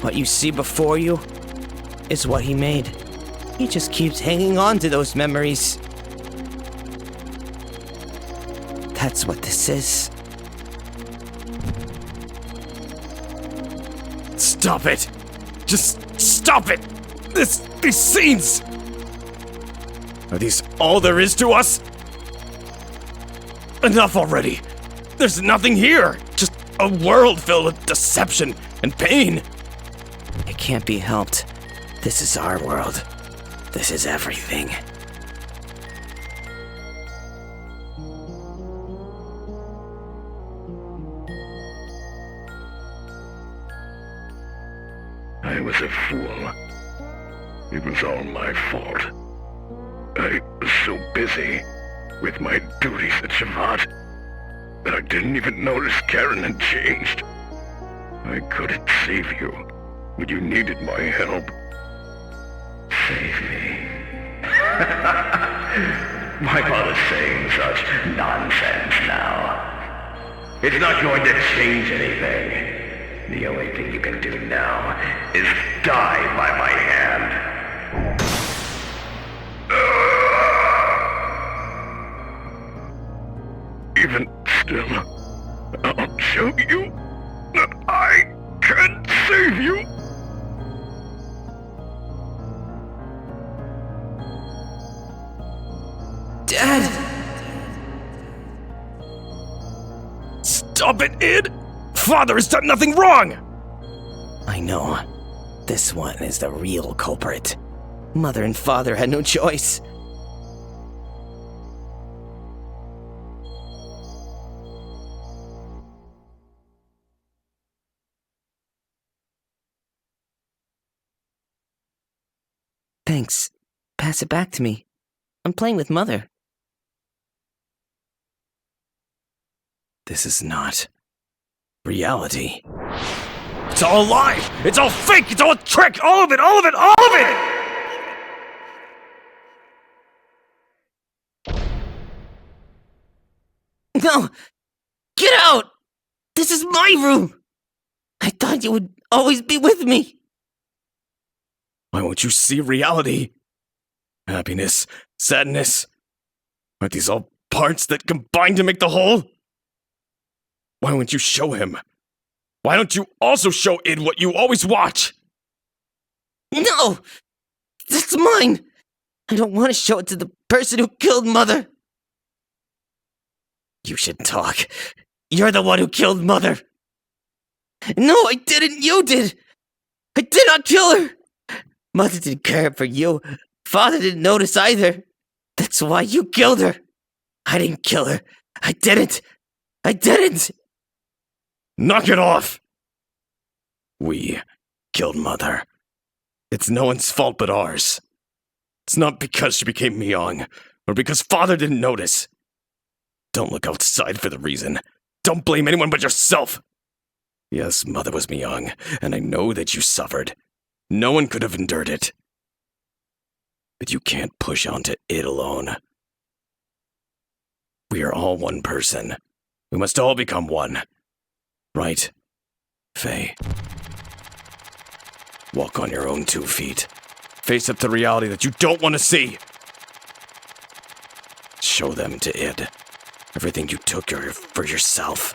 What you see before you is what he made. He just keeps hanging on to those memories. That's what this is. Stop it! Just stop it! These scenes! Are these all there is to us? Enough already! There's nothing here! Just a world filled with deception and pain! It can't be helped. This is our world. This is everything. I was a fool. It was all my fault. I was so busy with my duties at Shavat that I didn't even notice Karen had changed. I couldn't save you when you needed my help. Save me. My father's saying such nonsense now. It's not going to change anything. The only thing you can do now is die by my hand. Even still, I'll show you that I can save you. Dad! Stop it, Id! Father has done nothing wrong! I know. This one is the real culprit. Mother and father had no choice. Thanks. Pass it back to me. I'm playing with Mother. This is not reality. It's all a lie! It's all fake! It's all a trick! All of it! All of it! All of it! No! Get out! This is my room! I thought you would always be with me. Why won't you see reality? Happiness, sadness. Aren't these all parts that combine to make the whole? Why won't you show him? Why don't you also show Id what you always watch? No! That's mine! I don't want to show it to the person who killed Mother. You should talk. You're the one who killed Mother. No, I didn't. You did. I did not kill her. Mother didn't care for you. Father didn't notice either. That's why you killed her. I didn't kill her. I didn't. I didn't. Knock it off! We killed Mother. It's no one's fault but ours. It's not because she became Myung, or because Father didn't notice. Don't look outside for the reason. Don't blame anyone but yourself. Yes, Mother was Myung, and I know that you suffered. No one could have endured it. But you can't push onto it alone. We are all one person. We must all become one. Right, Faye? Walk on your own 2 feet. Face up to reality that you don't want to see. Show them to Id. Everything you took for yourself.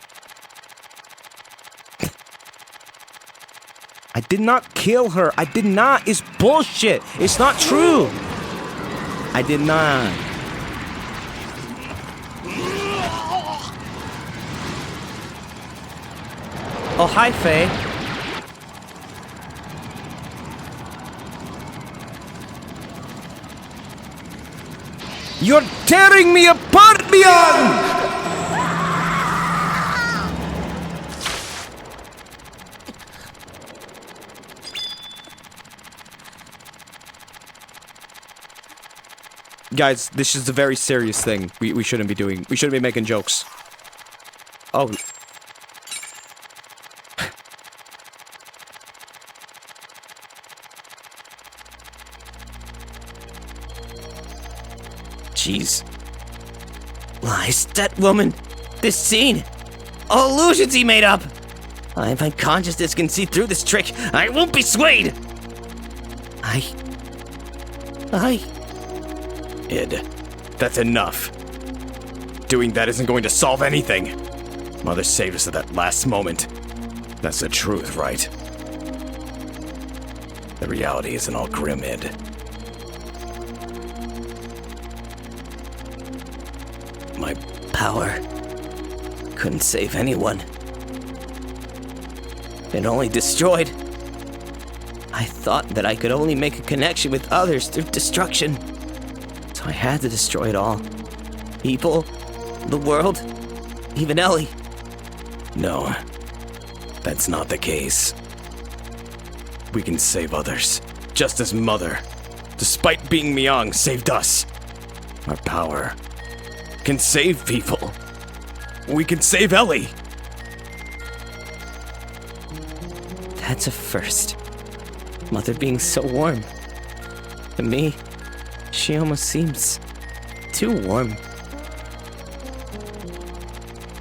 I did not kill her. I did not. It's bullshit. It's not true. I did not. Oh, hi, Faye. You're tearing me apart, Myung! Guys, this is a very serious thing. We shouldn't be doing. We shouldn't be making jokes. Oh. Jeez. Lies, that woman. This scene. All illusions he made up. If my consciousness can see through this trick, I won't be swayed. Id, that's enough. Doing that isn't going to solve anything. Mother saved us at that last moment. That's the truth, right? The reality isn't all grim, Id. My power couldn't save anyone. It only destroyed. I thought that I could only make a connection with others through destruction. So I had to destroy it all. People, the world, even Ellie. No, that's not the case. We can save others, just as Mother, despite being Myung, saved us. Our power can save people. We can save Ellie. That's a first. Mother being so warm. To me, she almost seems too warm.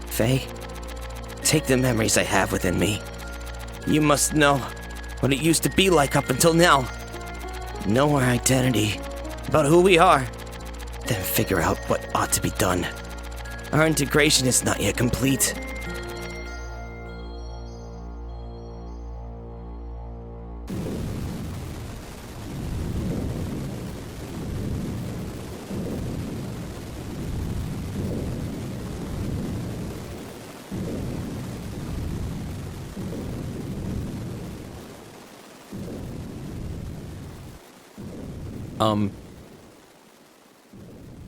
Faye, take the memories I have within me. You must know what it used to be like up until now. Know our identity, about who we are, then figure out what ought to be done. Our integration is not yet complete.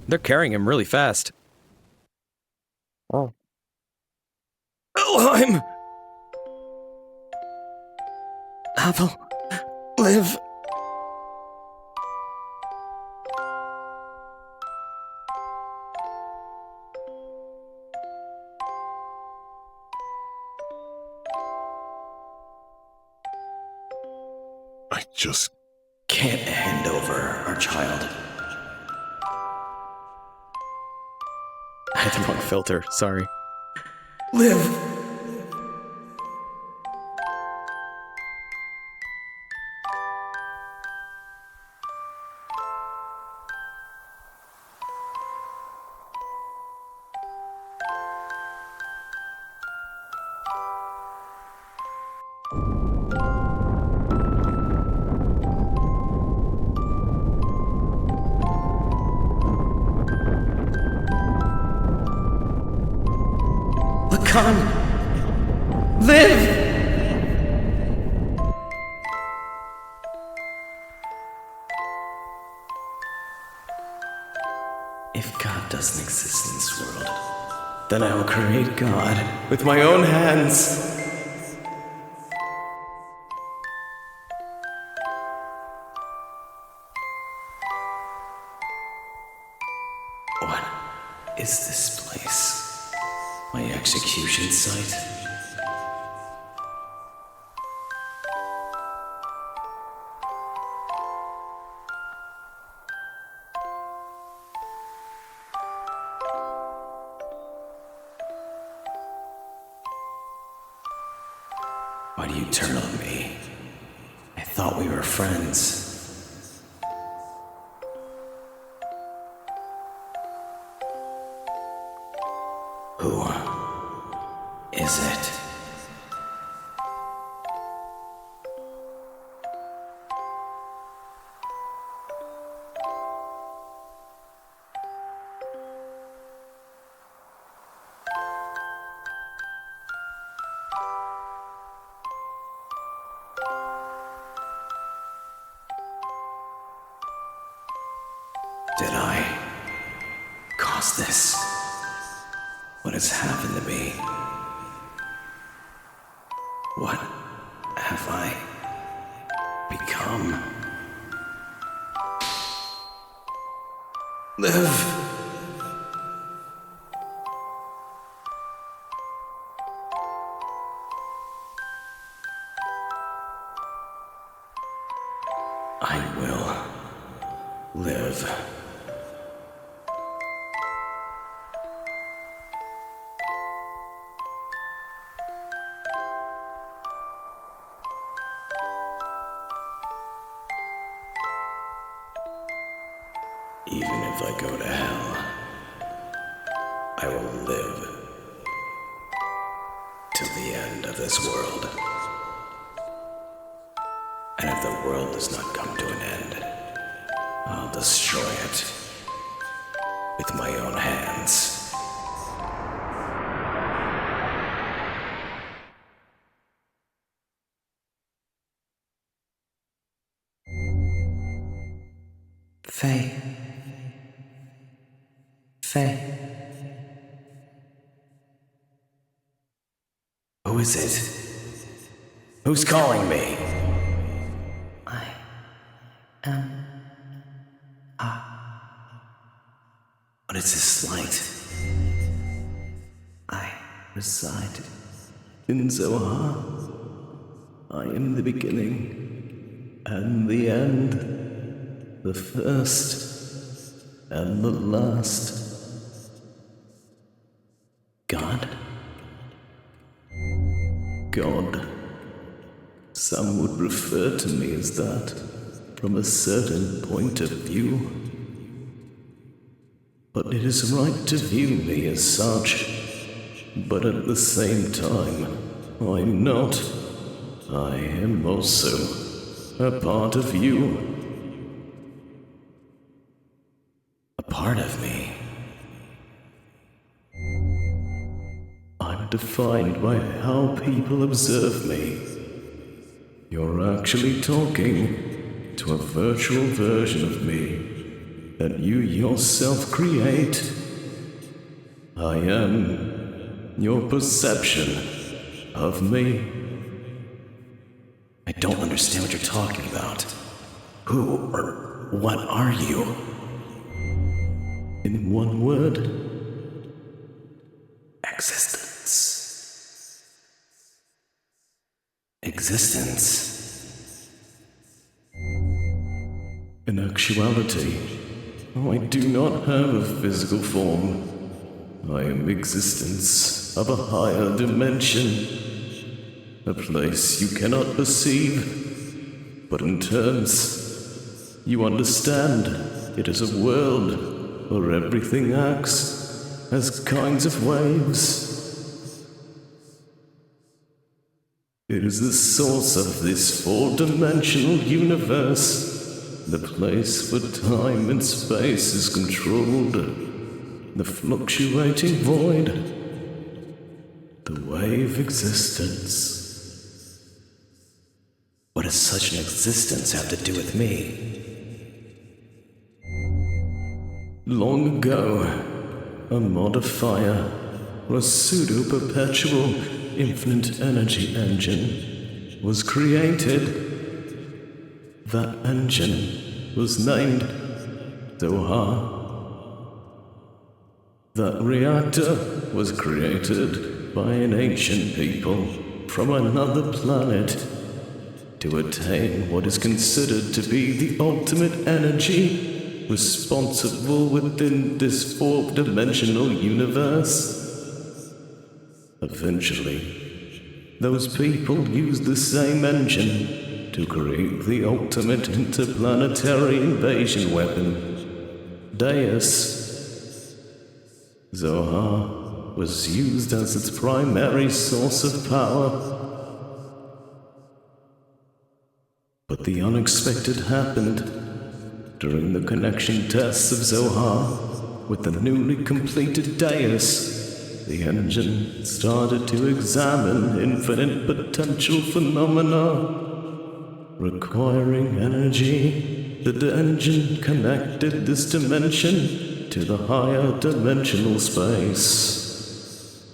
They're carrying him really fast. Oh. Elheim! Havel, live. I just Can't hand over our child. I had the wrong filter, sorry. Live. Lacan, live! If God doesn't exist in this world, then I will create God with my own hands. What is this place? My execution site? Why do you turn on me? I thought we were friends. Who is it? Did I cause this? What has happened to me? What have I become? Live! I will live. Even if I go to hell, I will live till the end of this world. And if the world does not come to an end, I'll destroy it with my own hands. Faye. Faye. Who is it? Who's calling me? What is this light? I reside in Zohar. I am the beginning and the end, the first and the last. God? God. Some would refer to me as that from a certain point of view. But it is right to view me as such. But at the same time, I'm not. I am also a part of you. A part of me. I'm defined by how people observe me. You're actually talking to a virtual version of me that you yourself create. I am your perception of me. I don't understand what you're talking about. Who or what are you? In one word, existence. Existence. In actuality, I do not have a physical form. I am existence of a higher dimension. A place you cannot perceive, but in terms you understand. It is a world where everything acts as kinds of waves. It is the source of this four-dimensional universe. The place where time and space is controlled, the fluctuating void, the wave existence. What does such an existence have to do with me? Long ago, a modifier, a pseudo-perpetual infinite energy engine, was created. That engine was named Zohar. That reactor was created by an ancient people from another planet to attain what is considered to be the ultimate energy responsible within this four-dimensional universe. Eventually, those people used the same engine to create the ultimate interplanetary invasion weapon, Deus. Zohar was used as its primary source of power. But the unexpected happened during the connection tests of Zohar with the newly completed Deus. The engine started to examine infinite potential phenomena requiring energy. The engine connected this dimension to the higher dimensional space.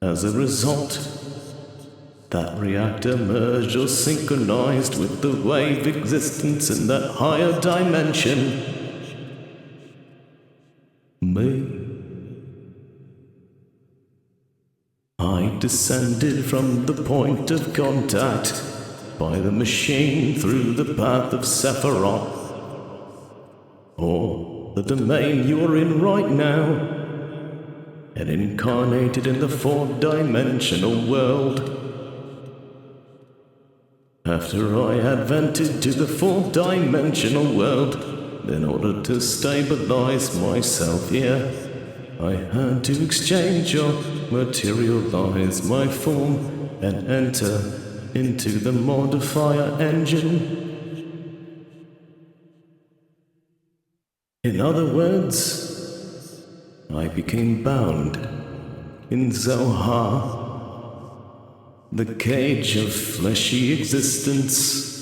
As a result, that reactor merged or synchronized with the wave existence in that higher dimension. Me. I descended from the point of contact by the machine through the path of Sephiroth, or the domain you're in right now, and incarnated in the four-dimensional world. After I advented to the four-dimensional world, in order to stabilize myself here, I had to exchange or materialize my form and enter into the modifier engine. In other words, I became bound in Zohar, the cage of fleshy existence.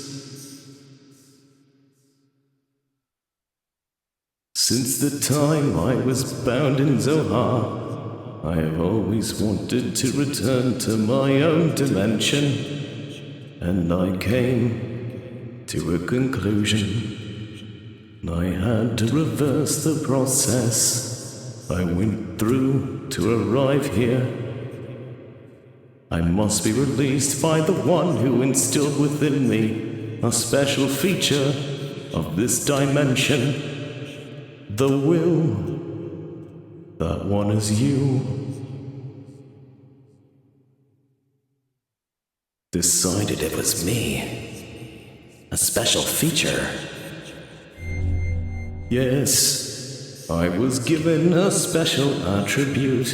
Since the time I was bound in Zohar, I have always wanted to return to my own dimension. And I came to a conclusion. I had to reverse the process I went through to arrive here. I must be released by the one who instilled within me a special feature of this dimension. The will. That one is you. Decided it was me. A special feature. Yes, I was given a special attribute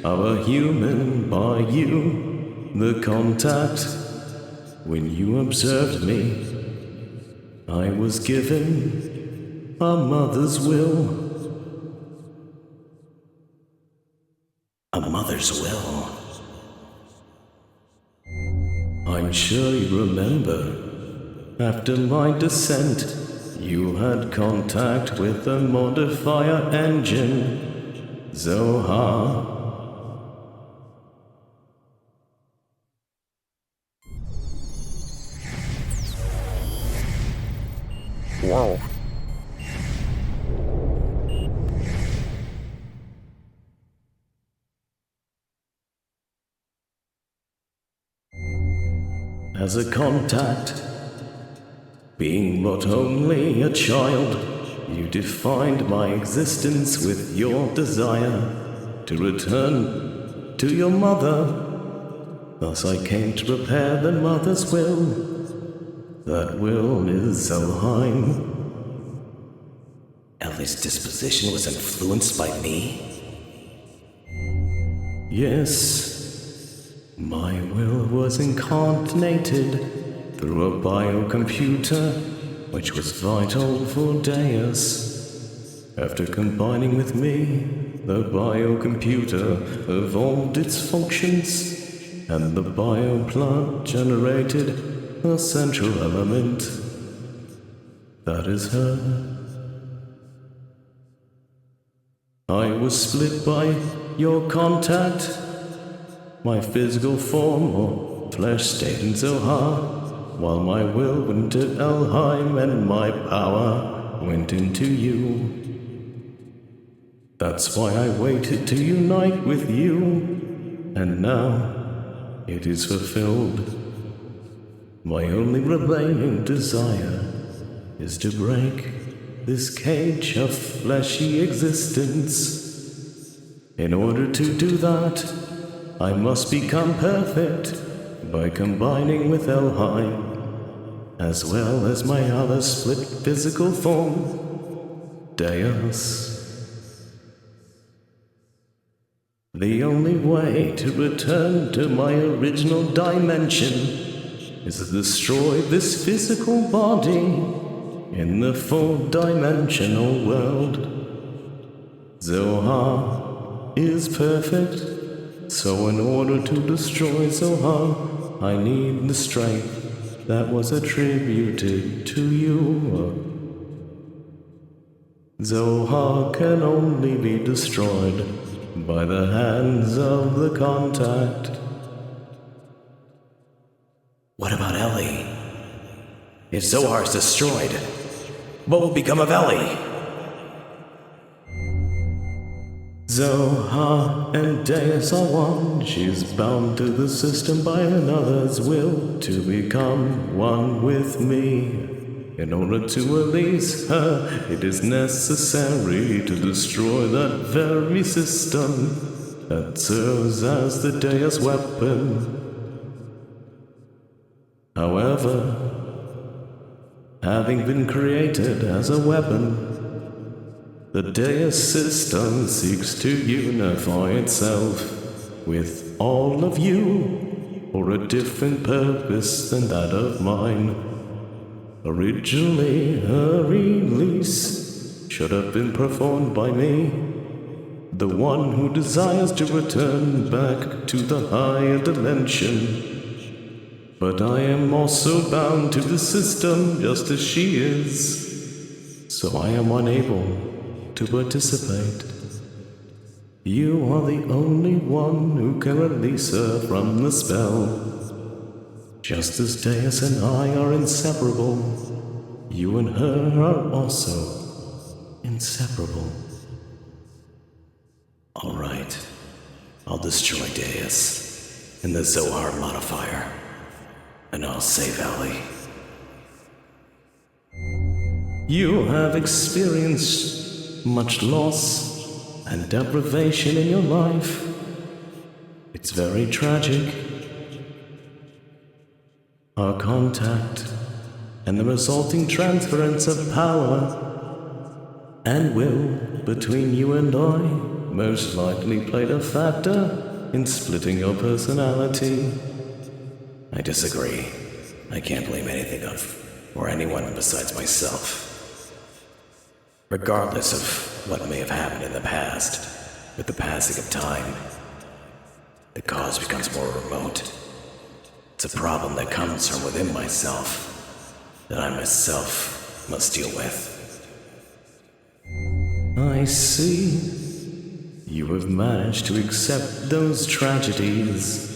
of a human by you, the contact. When you observed me, I was given a mother's will. A mother's will. I'm sure you remember, after my descent, you had contact with the modifier engine, Zohar. Whoa. As a contact, being but only a child, you defined my existence with your desire to return to your mother. Thus I came to prepare the mother's will. That will is Zelheim. Ellie's disposition was influenced by me? Yes. My will was incarnated through a biocomputer, which was vital for Deus. After combining with me, the biocomputer evolved its functions, and the bioplant generated a central element. That is her. I was split by your contact. My physical form or flesh stayed in Zohar, while my will went to Elheim and my power went into you. That's why I waited to unite with you, and now it is fulfilled. My only remaining desire is to break this cage of fleshy existence. In order to do that, I must become perfect by combining with Elheim, as well as my other split physical form, Deus. The only way to return to my original dimension is to destroy this physical body in the four-dimensional world. Zohar is perfect. So in order to destroy Zohar, I need the strength that was attributed to you. Zohar can only be destroyed by the hands of the contact. What about Ellie? If Zohar's destroyed, what will become of Ellie? Zohar and Deus are one. She's bound to the system by another's will to become one with me. In order to release her, it is necessary to destroy that very system that serves as the Deus weapon. However, having been created as a weapon, the Deus system seeks to unify itself with all of you for a different purpose than that of mine. Originally, her release should have been performed by me, the one who desires to return back to the higher dimension. But I am also bound to the system just as she is, so I am unable to participate. You are the only one who can release her from the spell. Just as Deus and I are inseparable, You and her are also inseparable. Alright, I'll destroy Deus and the Zohar modifier, and I'll save Ellie. You have experienced much loss and deprivation in your life. It's very tragic. Our contact and the resulting transference of power and will between you and I most likely played a factor in splitting your personality. I disagree. I can't blame anything of, or anyone besides myself. Regardless of what may have happened in the past, with the passing of time, the cause becomes more remote. It's a problem that comes from within myself, that I myself must deal with. I see. You have managed to accept those tragedies,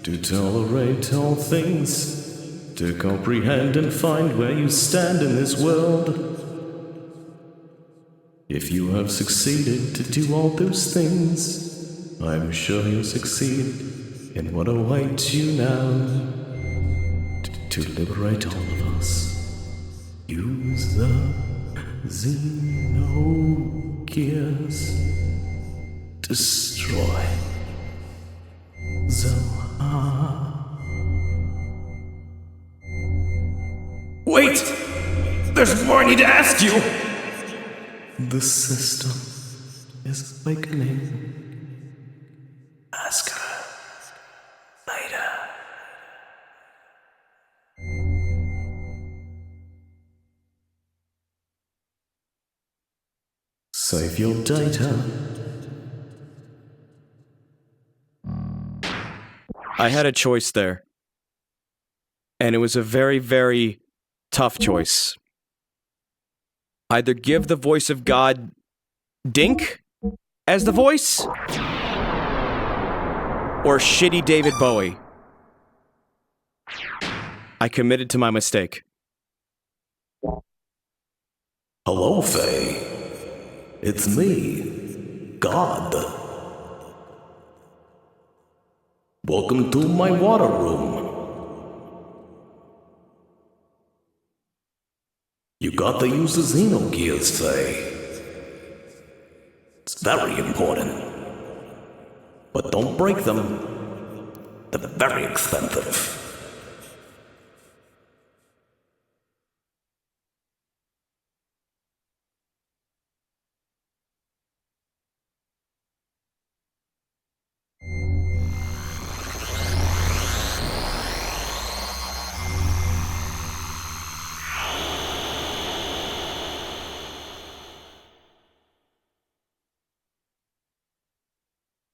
to tolerate all things, to comprehend and find where you stand in this world. If you have succeeded to do all those things, I'm sure you'll succeed in what awaits you now. To liberate all of us, use the Xenogears. Destroy Zohar. Wait! There's more I need to ask you! The system is awakening. Ask her later. Save your data. I had a choice there. And it was a very, very tough choice. Either give the voice of God Dink as the voice, or shitty David Bowie. I committed to my mistake. Hello, Faye. It's me, God. Welcome to my water room. You got to use the Xenogears, Faye. It's very important. But don't break them. They're very expensive.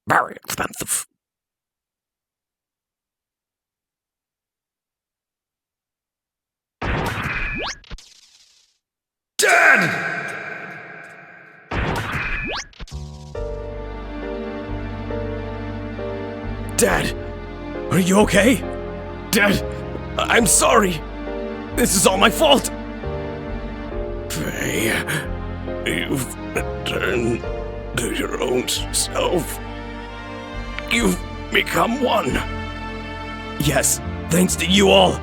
Very expensive. Dad! Dad! Are you okay? Dad! I'm sorry! This is all my fault! Faye, you've returned to your own self. You've become one. Yes, thanks to you all.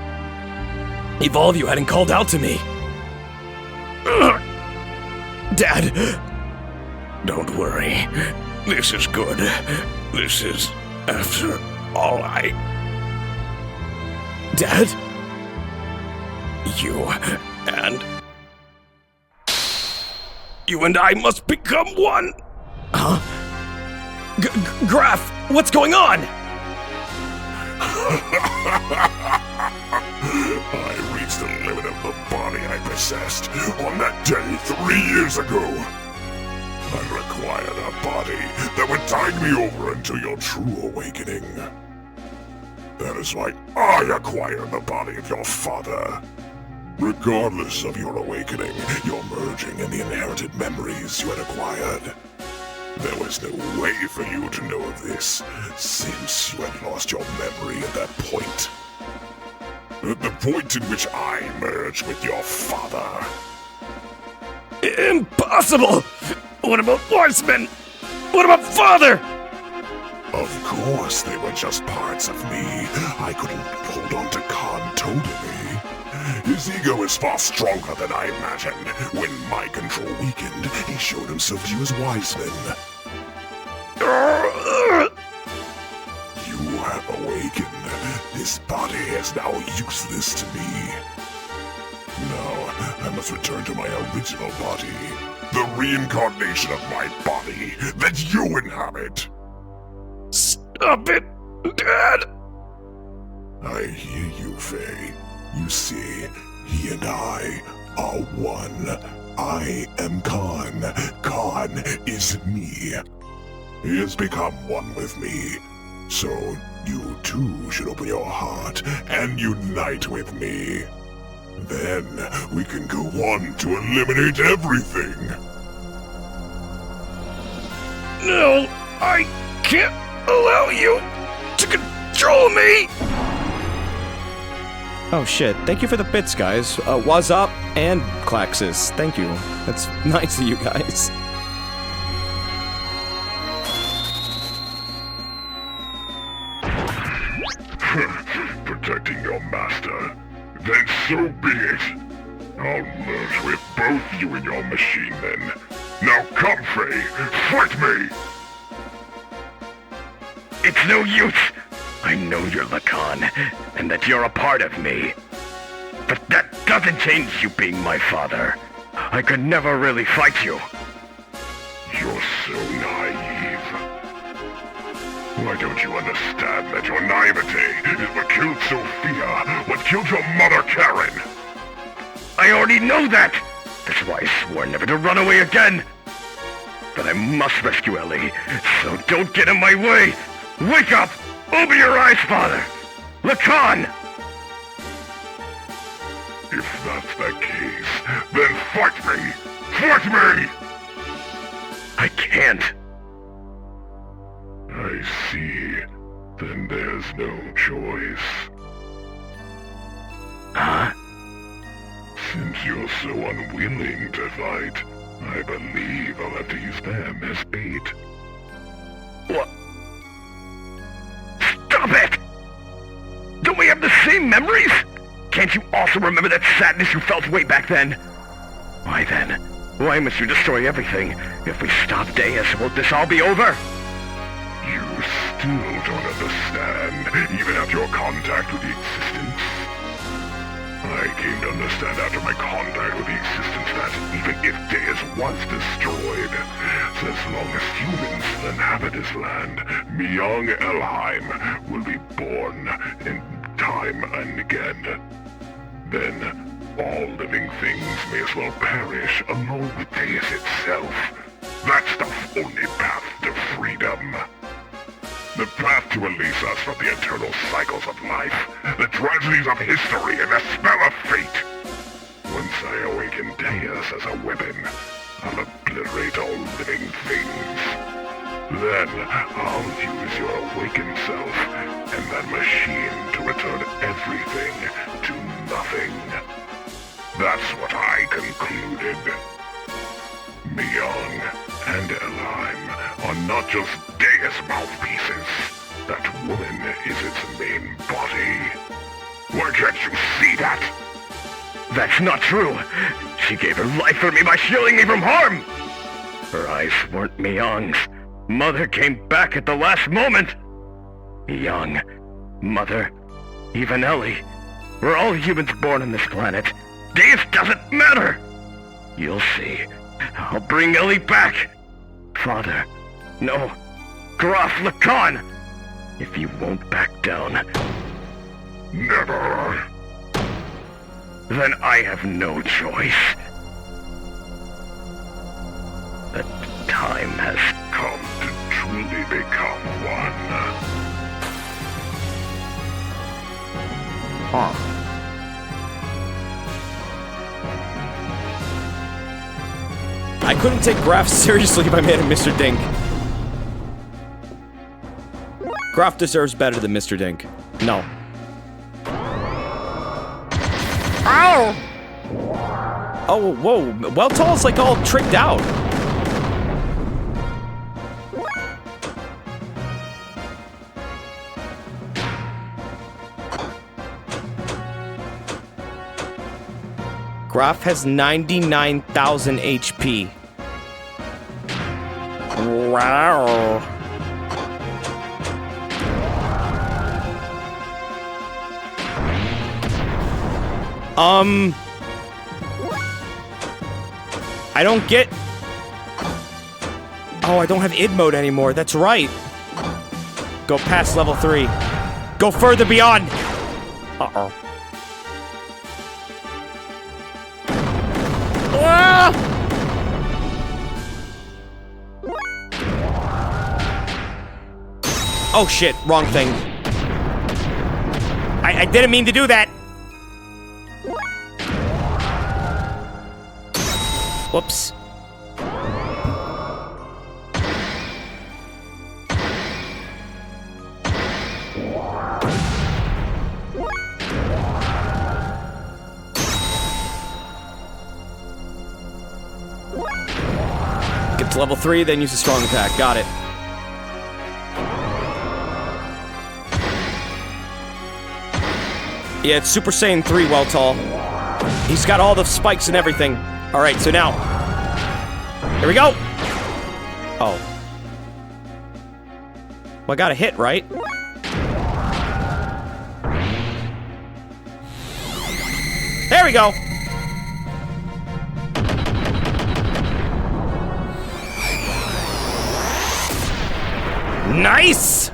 If all of you hadn't called out to me. Dad! Don't worry. This is good. This is, after all, Dad? You and I must become one! Huh? Graf, what's going on? I reached the limit of the body I possessed on that day 3 years ago. I required a body that would tide me over until your true awakening. That is why I acquired the body of your father. Regardless of your awakening, your merging and the inherited memories you had acquired. There was no way for you to know of this, since you had lost your memory at that point. At the point in which I merge with your father. Impossible! What about Weissman? What about Father? Of course, they were just parts of me. I couldn't hold on to Khan totally. His ego is far stronger than I imagined. When my control weakened, he showed himself to you as Weissman. You have awakened. His body is now useless to me. Now, I must return to my original body. The reincarnation of my body that you inhabit. Stop it, Dad! I hear you, Faye. You see, he and I are one. I am Khan. Khan is me. He has become one with me. So, you too should open your heart and unite with me. Then, we can go on to eliminate everything. No, I can't allow you to control me! Oh shit, thank you for the bits, guys. What's up and Klaxus. Thank you. That's nice of you guys. Protecting your master. Then so be it. I'll merge with both you and your machine then. Now come, Faye, fight me! It's no use. I know you're Lacan, and that you're a part of me. But that doesn't change you being my father. I could never really fight you. You're so naive. Why don't you understand that your naivete is what killed Sophia, what killed your mother, Karen? I already know that! That's why I swore never to run away again. But I must rescue Ellie, so don't get in my way! Wake up! Open your eyes, Father! Lacan! If that's the case, then fight me! Fight me! I can't. I see. Then there's no choice. Huh? Since you're so unwilling to fight, I believe I'll have to use them as bait. What? Stop it! Don't we have the same memories? Can't you also remember that sadness you felt way back then? Why then? Why must you destroy everything? If we stop Deus, won't this all be over? You still don't understand, even after your contact with the Existence. I came to understand after my contact with the Existence that even if Deus was destroyed, as long as humans inhabit this land, young Elheim will be born in time and again. Then, all living things may as well perish along with Deus itself. That's the only path to freedom. The path to release us from the eternal cycles of life, the tragedies of history, and the spell of fate. Once I awaken Deus as a weapon, I'll obliterate all living things. Then, I'll use your awakened self and that machine to return everything to nothing. That's what I concluded. Myung and Elheim are not just Deus mouthpieces. That woman is its main body. Why can't you see that? That's not true. She gave her life for me by shielding me from harm. Her eyes weren't Myung's. Mother came back at the last moment. Myung, Mother, even Ellie. We're all humans born on this planet. Deus doesn't matter. You'll see. I'll bring Ellie back. Father, no. Graf Lacan. If you won't back down, Never. then I have no choice. The time has Come to truly become one. Huh. I couldn't take Graf seriously if I made him Mr. Dink. Graf deserves better than Mr. Dink. No. well. Oh, whoa. Weltall's like all tricked out. Graf has 99,000 HP. Wow. I don't get... Oh, I don't have id mode anymore. That's right. Go past level 3. Go further beyond. Uh-oh. Ah! Oh shit, wrong thing. I didn't mean to do that. Whoops. Get to level 3, then use a strong attack. Got it. Yeah, it's Super Saiyan 3 Weltall. He's got all the spikes and everything. Alright, so now. Here we go! Oh. Well, I got a hit, right? There we go! Nice!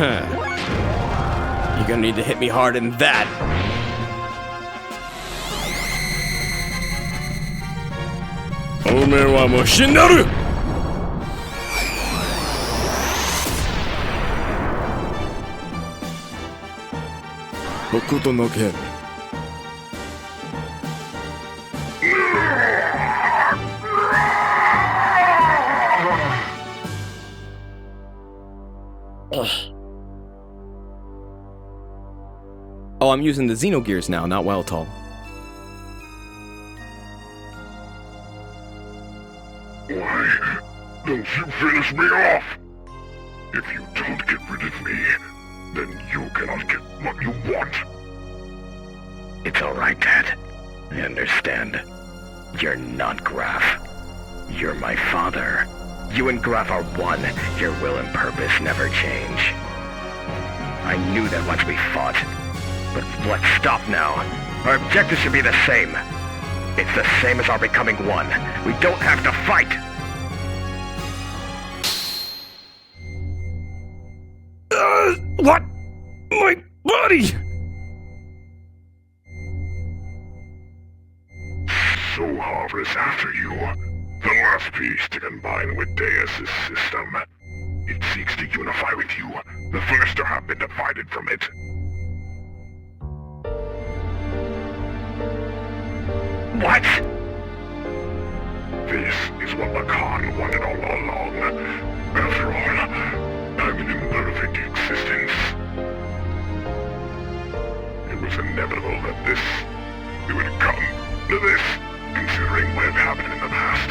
You're gonna need to hit me harder than that. Ome wa moshinaru! Hokuto no Ken. Oh, I'm using the Xenogears now, not Weltall. Why don't you finish me off? If you don't get rid of me, then you cannot get what you want. It's alright, Dad. I understand. You're not Graf. You're my father. You and Graf are one. Your will and purpose never change. I knew that once we fought. But let's stop now. Our objective should be the same. It's the same as our becoming one. We don't have to fight! What? My body! Sohar is after you. The last piece to combine with Deus' system. It seeks to unify with you, the first to have been divided from it. What? This is what Lacan wanted all along. After all, I'm an imperfect existence. It was inevitable that it would come to this, considering what had happened in the past.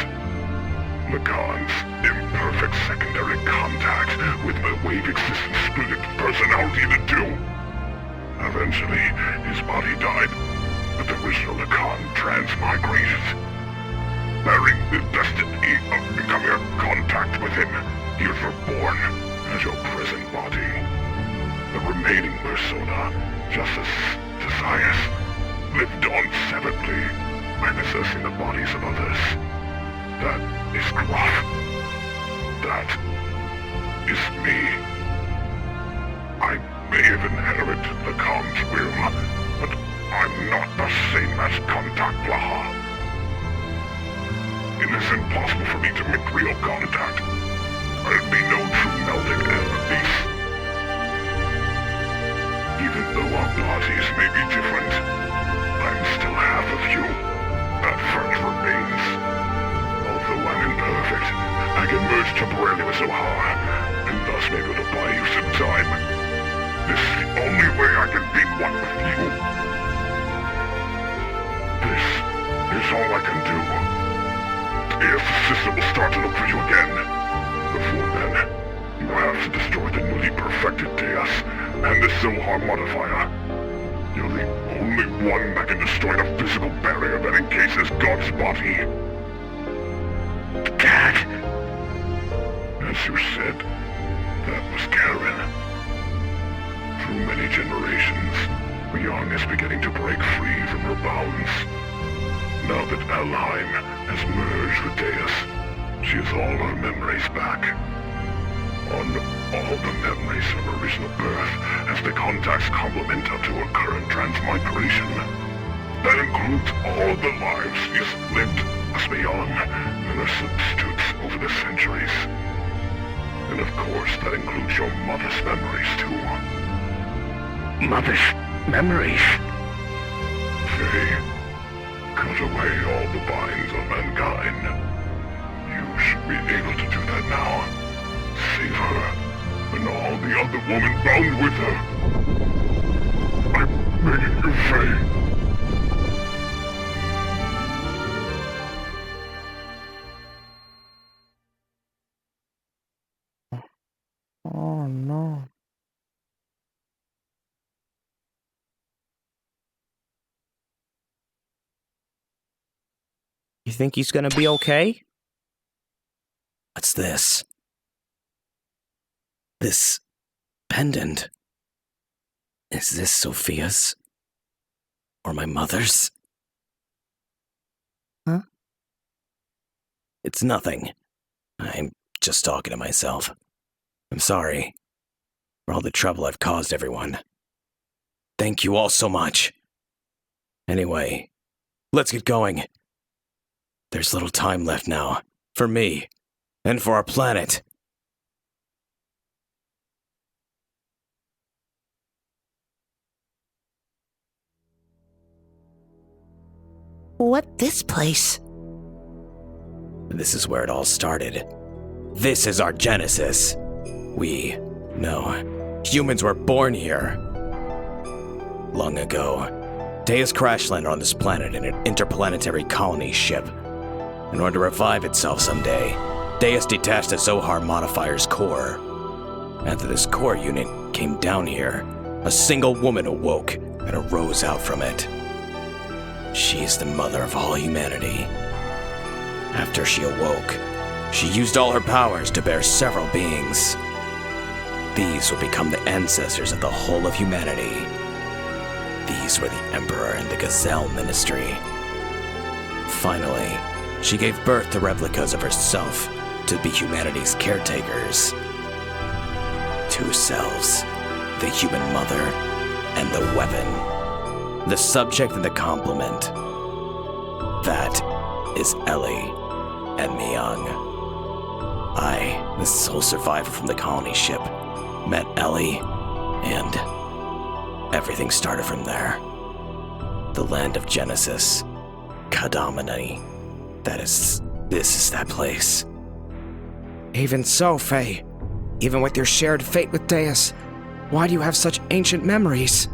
Lacan's imperfect secondary contact with my wave existence split its personality into two. Eventually, his body died, but the original Lacan transmigrated. Bearing the destiny of becoming a contact with him, he was reborn as your present body. The remaining persona, just as Desires, lived on separately by possessing the bodies of others. That is Graf. That is me. I may have inherited Lacan's will, but I'm not the same as Contact Blaha. It is impossible for me to make real contact. There'd be no true melding and release. Even though our bodies may be different, I'm still half of you. That fact remains. merged temporarily with Zohar, and thus may be able to buy you some time. This is the only way I can be one with you. This is all I can do. If the system will start to look for you again. Before then, you have to destroy the newly perfected Deus and the Zohar modifier. You're the only one that can destroy the physical barrier that encases God's body. Dad! As you said, that was Karen. Through many generations, Beyond is beginning to break free from her bounds. Now that Alheim has merged with Deus, she has all her memories back. On all the memories of her original birth as the contacts complement up to her current transmigration. That includes all the lives she's lived as Beyond and her substitutes over the centuries. And of course, that includes your mother's memories too. Mother's memories? Faye, cut away all the binds of mankind. You should be able to do that now. Save her, and all the other women bound with her. I'm begging you, Faye. Oh no. You think he's gonna be okay? What's this? This pendant. Is this Sophia's? Or my mother's? Huh? It's nothing. I'm just talking to myself. I'm sorry for all the trouble I've caused everyone. Thank you all so much. Anyway, let's get going. There's little time left now, for me, and for our planet. What this place? This is where it all started. This is our genesis. Humans were born here. Long ago, Deus crash landed on this planet in an interplanetary colony ship. In order to revive itself someday, Deus detached the Zohar modifier's core. After this core unit came down here, a single woman awoke and arose out from it. She is the mother of all humanity. After she awoke, she used all her powers to bear several beings. These would become the ancestors of the whole of humanity. These were the Emperor and the Gazelle Ministry. Finally, she gave birth to replicas of herself to be humanity's caretakers. Two selves, the human mother and the weapon, the subject and the complement. That is Ellie and Myung. I, the sole survivor from the colony ship, met Ellie, and everything started from there. The land of Genesis, Kadamani. This is that place. Even so, Faye, even with your shared fate with Deus, why do you have such ancient memories?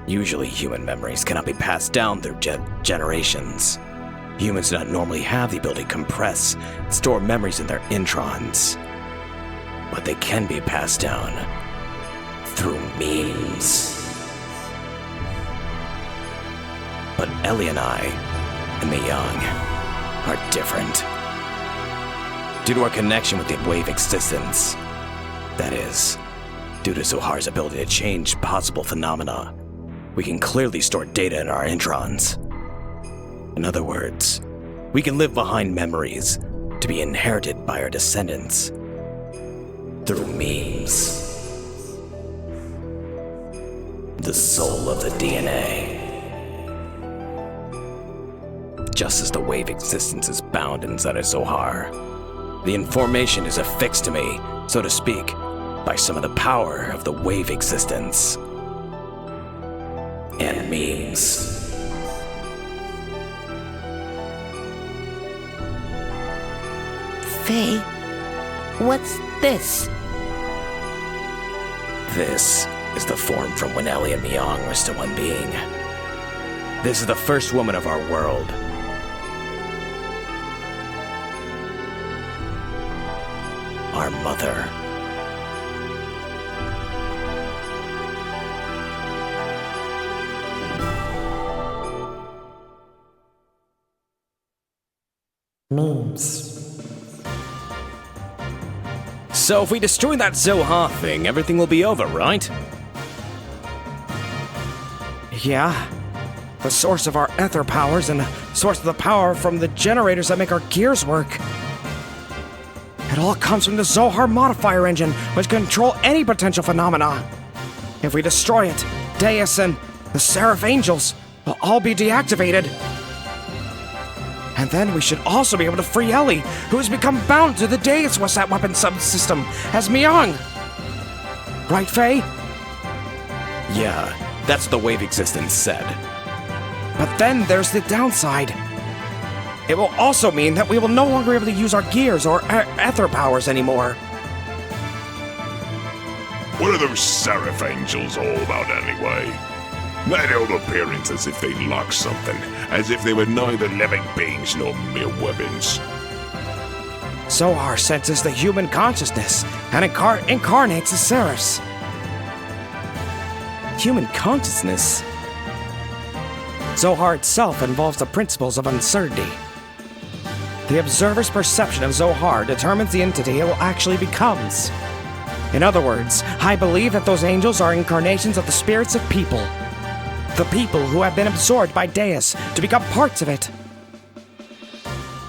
Usually human memories cannot be passed down through generations. Humans do not normally have the ability to compress and store memories in their introns. But they can be passed down through memes. But Ellie and I, and the young, are different. Due to our connection with the wave existence, that is, due to Zohar's ability to change possible phenomena, we can clearly store data in our introns. In other words, we can live behind memories to be inherited by our descendants through memes. The soul of the DNA. Just as the wave existence is bound inside of Zohar, the information is affixed to me, so to speak, by some of the power of the wave existence. And memes. Faye, What's this? This is the form from when Ellie and Myong were still one being. This is the first woman of our world. Our mother. Memes. So if we destroy that Zoha thing, everything will be over, right? Yeah. The source of our ether powers and the source of the power from the generators that make our gears work. It all comes from the Zohar modifier engine, which can control any potential phenomena. If we destroy it, Deus and the Seraph Angels will all be deactivated. And then we should also be able to free Ellie, who has become bound to the Deus Wasat weapon subsystem as Myong. Right, Faye? Yeah, that's what the wave existence said. But then there's the downside. It will also mean that we will no longer be able to use our gears or ether powers anymore. What are those Seraph Angels all about anyway? They all appearance as if they lack something, as if they were neither living beings nor mere weapons. Zohar senses the human consciousness and incarnates the Seraphs. Human consciousness? Zohar itself involves the principles of uncertainty. The observer's perception of Zohar determines the entity it will actually becomes. In other words, I believe that those angels are incarnations of the spirits of people. The people who have been absorbed by Deus to become parts of it.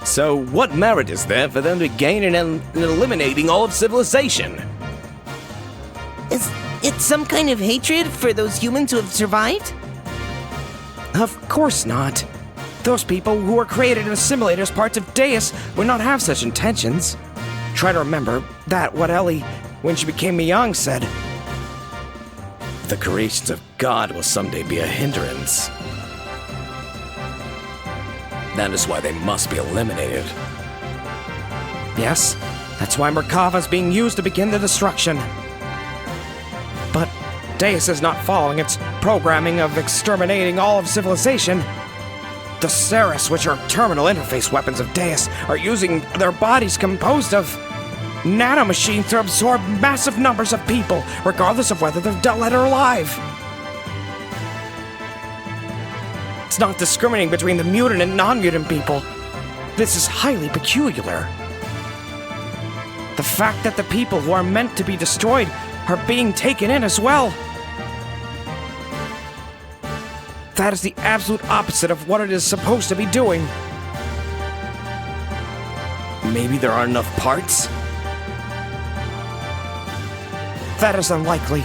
So what merit is there for them to gain in eliminating all of civilization? Is it some kind of hatred for those humans who have survived? Of course not. Those people who were created and assimilated as parts of Deus would not have such intentions. Try to remember that what Ellie, when she became Myong, said. The creations of God will someday be a hindrance. That is why they must be eliminated. Yes, that's why Merkava is being used to begin the destruction. But Deus is not following its programming of exterminating all of civilization. The Ceres, which are terminal interface weapons of Deus, are using their bodies composed of nanomachines to absorb massive numbers of people, regardless of whether they're dead or alive. It's not discriminating between the mutant and non-mutant people. This is highly peculiar. The fact that the people who are meant to be destroyed are being taken in as well. That is the absolute opposite of what it is supposed to be doing. Maybe there aren't enough parts? That is unlikely.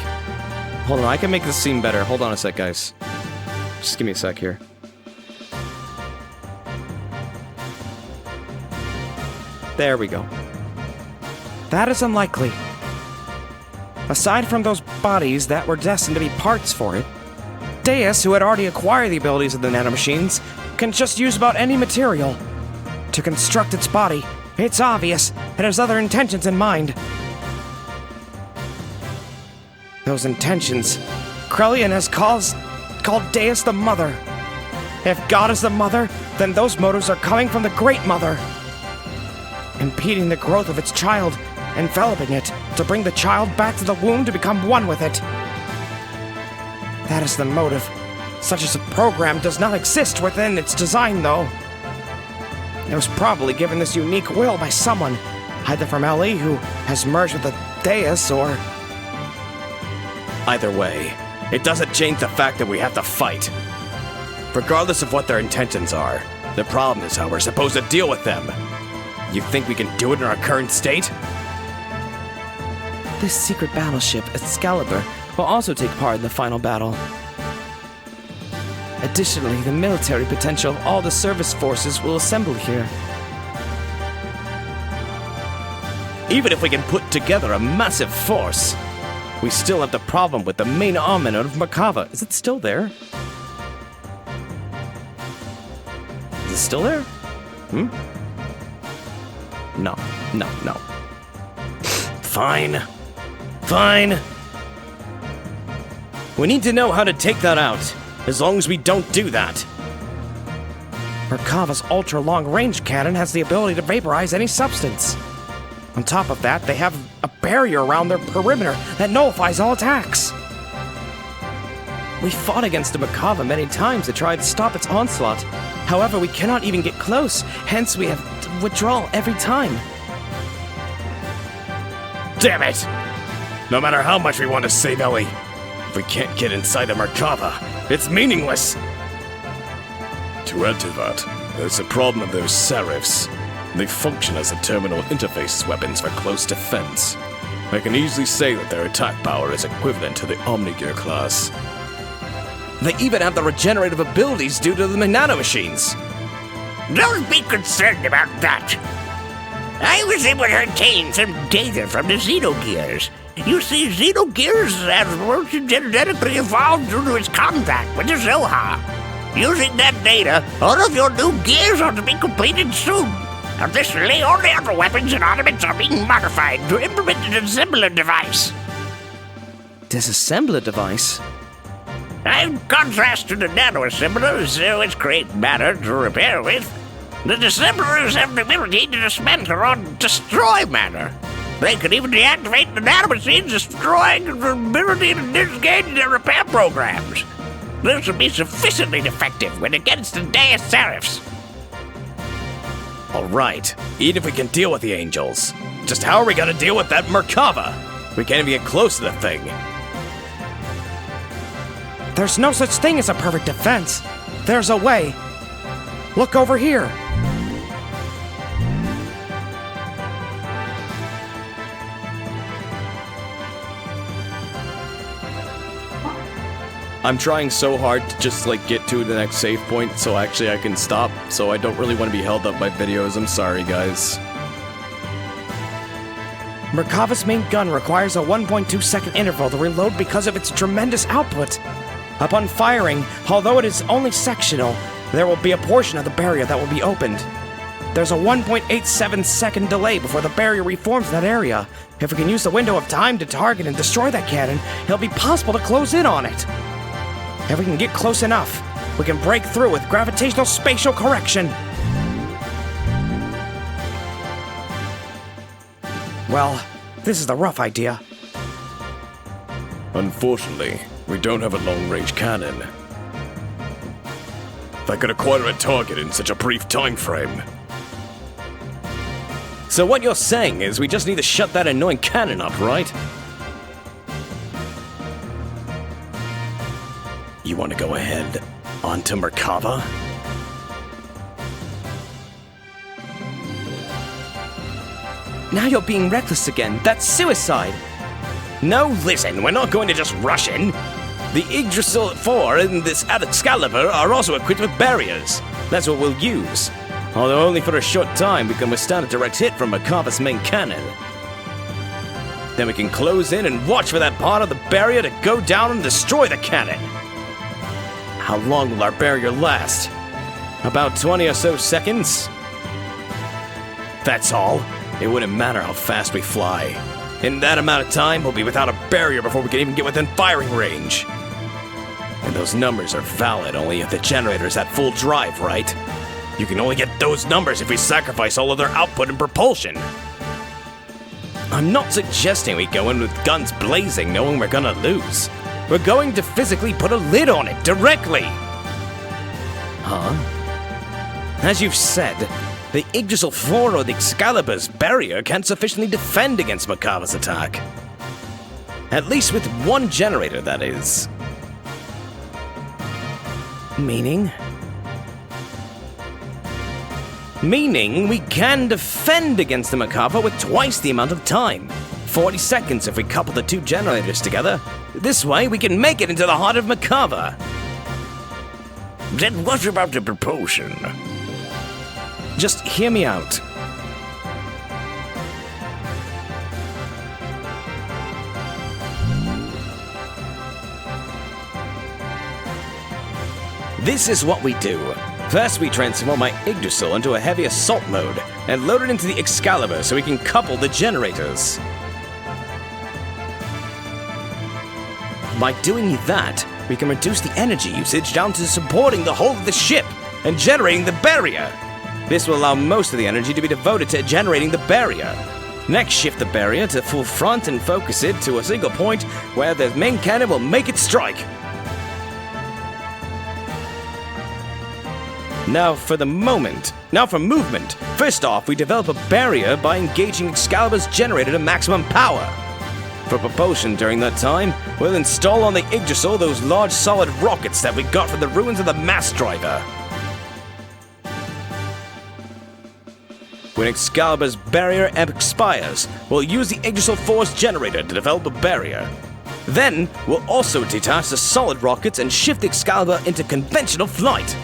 Hold on, I can make this seem better. Hold on a sec, guys. Just give me a sec here. There we go. That is unlikely. Aside from those bodies that were destined to be parts for it, Deus, who had already acquired the abilities of the nanomachines, can just use about any material. To construct its body, it's obvious it has other intentions in mind. Those intentions, Krellian has called Deus the Mother. If God is the Mother, then those motives are coming from the Great Mother. Impeding the growth of its child, enveloping it, to bring the child back to the womb to become one with it. That is the motive. Such as a program does not exist within its design, though. It was probably given this unique will by someone, either from Ellie, who has merged with the Deus, or... Either way, it doesn't change the fact that we have to fight. Regardless of what their intentions are, the problem is how we're supposed to deal with them. You think we can do it in our current state? This secret battleship, Excalibur, will also take part in the final battle. Additionally, the military potential of all the service forces will assemble here. Even if we can put together a massive force, we still have the problem with the main armament of Merkava. Is it still there? Is it still there? No. Fine. Fine. We need to know how to take that out. As long as we don't do that. Merkava's ultra-long-range cannon has the ability to vaporize any substance. On top of that, they have a barrier around their perimeter that nullifies all attacks. We fought against the Merkava many times to try to stop its onslaught. However, we cannot even get close, hence we have to withdraw every time. Damn it! No matter how much we want to save Ellie, if we can't get inside the Merkava, it's meaningless! To add to that, there's the problem of those serifs. They function as a terminal interface weapons for close defense. I can easily say that their attack power is equivalent to the Omnigear class. They even have the regenerative abilities due to the nanomachines. Don't be concerned about that. I was able to obtain some data from the Xenogears. You see, Xenogears has genetically evolved due to its contact with the Zoha. Using that data, all of your new gears are to be completed soon. Additionally, all the other weapons and armaments are being modified to implement an assembler device. Disassembler device? In contrast to the nano-assemblers, which create matter to repair with, the disassemblers have the ability to dismantle or destroy matter. They can even deactivate the nanomachines, destroying the ability to disengage their repair programs. This will be sufficiently effective when against the Deus Serifs. Alright, even if we can deal with the angels, just how are we gonna deal with that Merkava? We can't even get close to the thing. There's no such thing as a perfect defense. There's a way. Look over here. I'm trying so hard to just get to the next save point so actually I can stop, so I don't really want to be held up by videos. I'm sorry, guys. Merkava's main gun requires a 1.2 second interval to reload because of its tremendous output. Upon firing, although it is only sectional, there will be a portion of the barrier that will be opened. There's a 1.87 second delay before the barrier reforms that area. If we can use the window of time to target and destroy that cannon, it'll be possible to close in on it. If we can get close enough, we can break through with gravitational spatial correction. Well, this is the rough idea. Unfortunately, we don't have a long-range cannon that could acquire a target in such a brief time frame. So what you're saying is we just need to shut that annoying cannon up, right? You want to go ahead onto Merkava? Now you're being reckless again. That's suicide. No, listen, we're not going to just rush in. The Yggdrasil 4 and this Excalibur are also equipped with barriers. That's what we'll use. Although only for a short time, we can withstand a direct hit from Merkava's main cannon. Then we can close in and watch for that part of the barrier to go down and destroy the cannon. How long will our barrier last? About 20 or so seconds? That's all. It wouldn't matter how fast we fly. In that amount of time, we'll be without a barrier before we can even get within firing range. And those numbers are valid only if the generator's at full drive, right? You can only get those numbers if we sacrifice all of their output and propulsion. I'm not suggesting we go in with guns blazing knowing we're gonna lose. We're going to physically put a lid on it directly. Huh? As you've said, the Yggdrasil 4 or the Excalibur's barrier can't sufficiently defend against Merkava's attack. At least with one generator, that is. Meaning? Meaning we can defend against the Merkava with twice the amount of time. 40 seconds if we couple the two generators together. This way we can make it into the heart of Merkava. Then what about the propulsion? Just hear me out. This is what we do. First, we transform my Yggdrasil into a heavy assault mode and load it into the Excalibur so we can couple the generators. By doing that, we can reduce the energy usage down to supporting the whole of the ship and generating the barrier. This will allow most of the energy to be devoted to generating the barrier. Next, shift the barrier to full front and focus it to a single point where the main cannon will make it strike. Now for movement. First off, we develop a barrier by engaging Excalibur's generator to maximum power. For propulsion during that time, we'll install on the Yggdrasil those large solid rockets that we got from the ruins of the mass driver. When Excalibur's barrier expires, we'll use the Yggdrasil Force generator to develop a barrier. Then, we'll also detach the solid rockets and shift Excalibur into conventional flight.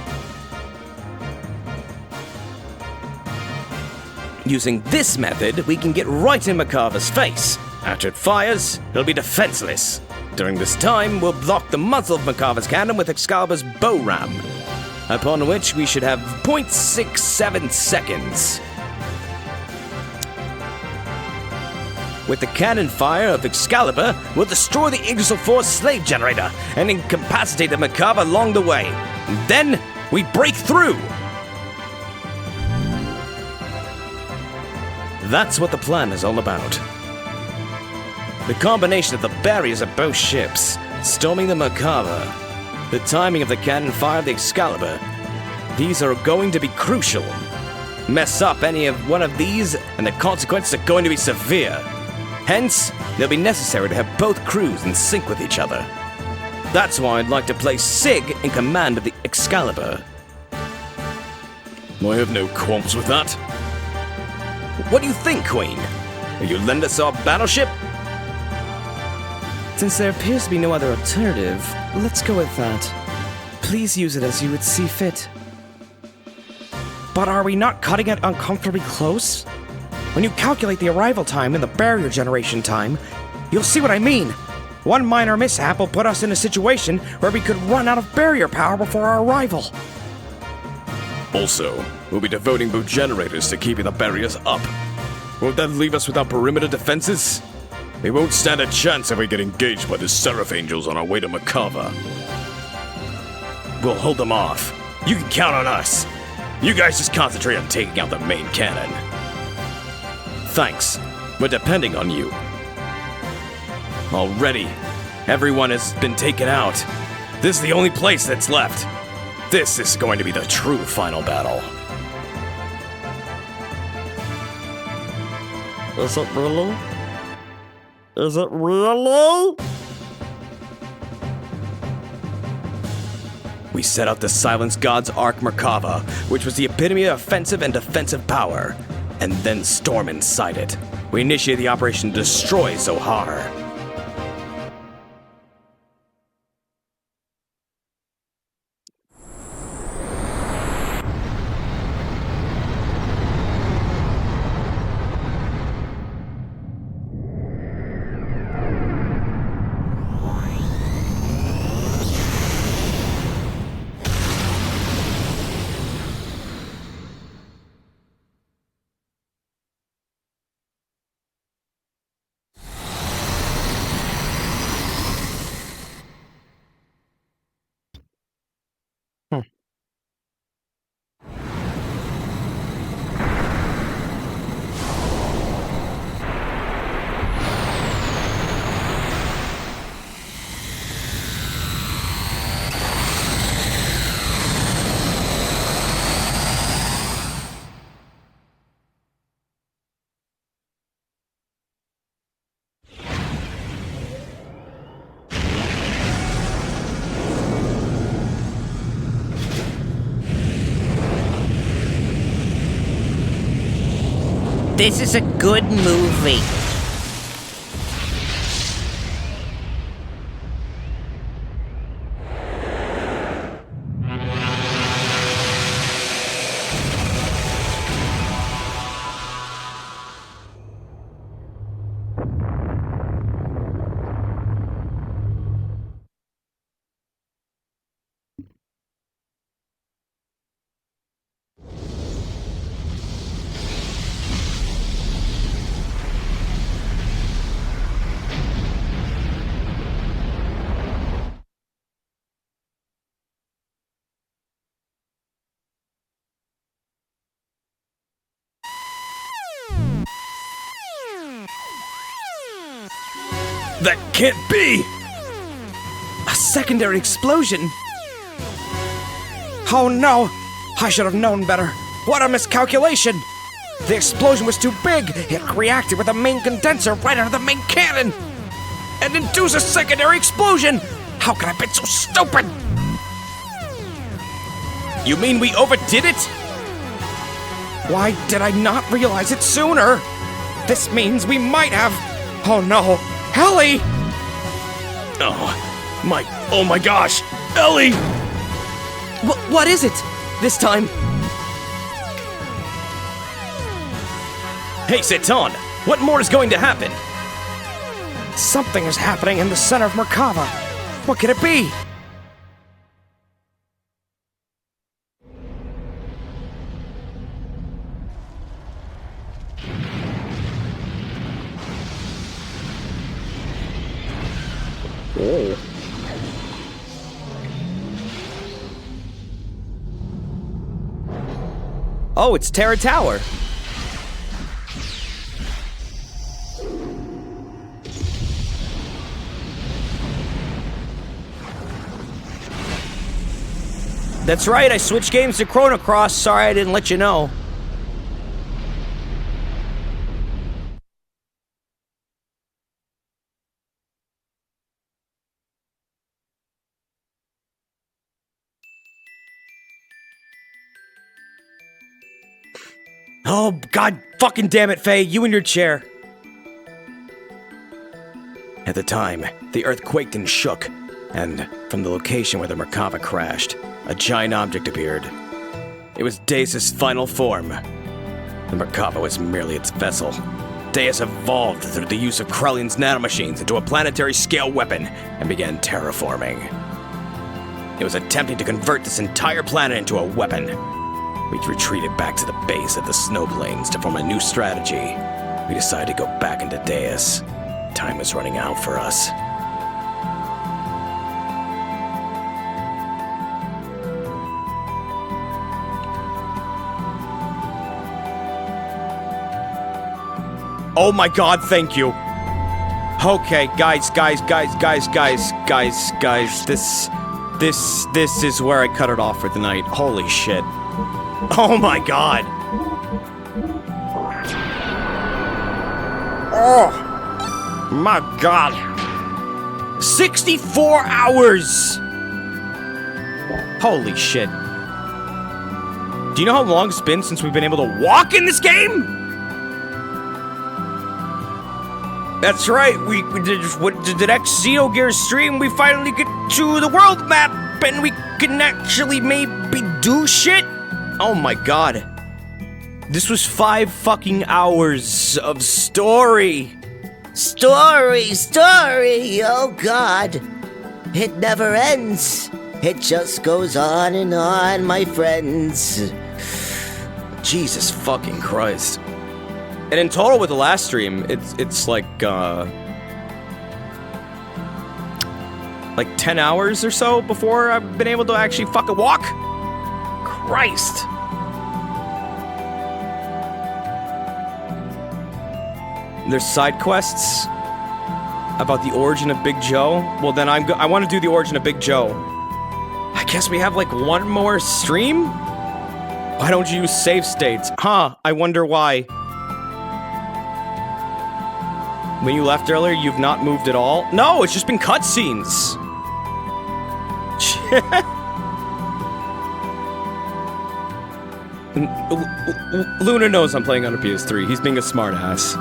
Using this method, we can get right in Makava's face. After it fires, he'll be defenseless. During this time, we'll block the muzzle of Makava's cannon with Excalibur's bow ram, upon which we should have 0.67 seconds. With the cannon fire of Excalibur, we'll destroy the Yggdrasil Force slave generator and incapacitate the Makava along the way. And then, we break through! That's what the plan is all about. The combination of the barriers of both ships, storming the Makava, the timing of the cannon fire of the Excalibur, these are going to be crucial. Mess up any of one of these, and the consequences are going to be severe. Hence, it'll be necessary to have both crews in sync with each other. That's why I'd like to place Sig in command of the Excalibur. I have no qualms with that. What do you think, Queen? Will you lend us our battleship? Since there appears to be no other alternative, let's go with that. Please use it as you would see fit. But are we not cutting it uncomfortably close? When you calculate the arrival time and the barrier generation time, you'll see what I mean. One minor mishap will put us in a situation where we could run out of barrier power before our arrival. Also, we'll be devoting both generators to keeping the barriers up. Won't that leave us without perimeter defenses? We won't stand a chance if we get engaged by the Seraph Angels on our way to Makava. We'll hold them off. You can count on us. You guys just concentrate on taking out the main cannon. Thanks. We're depending on you. Already, everyone has been taken out. This is the only place that's left. This is going to be the true final battle. Is it really? Is it really? We set out to silence God's Ark Merkava, which was the epitome of offensive and defensive power, and then storm inside it. We initiated the operation to destroy Zohar. This is a good movie. That can't be! A secondary explosion? Oh no! I should have known better. What a miscalculation! The explosion was too big. It reacted with the main condenser right under the main cannon and induced a secondary explosion. How could I have been so stupid? You mean we overdid it? Why did I not realize it sooner? This means we might have... Oh no! Ellie! Oh my gosh! Ellie! What is it? This time? Hey, Seton! What more is going to happen? Something is happening in the center of Merkava. What could it be? Oh, it's Terra Tower. That's right, I switched games to Chrono Cross. Sorry I didn't let you know. Oh, god fucking damn it, Faye, you and your chair. At the time, the earth quaked and shook, and from the location where the Merkava crashed, a giant object appeared. It was Deus' final form. The Merkava was merely its vessel. Deus evolved through the use of Krellian's nanomachines into a planetary-scale weapon and began terraforming. It was attempting to convert this entire planet into a weapon. We retreated back to the base of the snow plains to form a new strategy. We decided to go back into Deus. Time was running out for us. Oh my god, thank you. Okay, guys, this is where I cut it off for the night. Holy shit. Oh my god. Oh my god. 64 hours! Holy shit. Do you know how long it's been since we've been able to walk in this game? That's right, we did the next Xenogears stream, we finally get to the world map, and we can actually maybe do shit? Oh my god. This was 5 fucking hours of story. Story, oh god. It never ends. It just goes on, my friends. Jesus fucking Christ. And in total with the last stream, it's like 10 hours or so before I've been able to actually fucking walk. Christ. There's side quests about the origin of Big Joe. Well, then I want to do the origin of Big Joe. I guess we have like one more stream? Why don't you use save states? Huh, I wonder why. When you left earlier, you've not moved at all? No, it's just been cutscenes. Luna knows I'm playing on a PS3. He's being a smartass.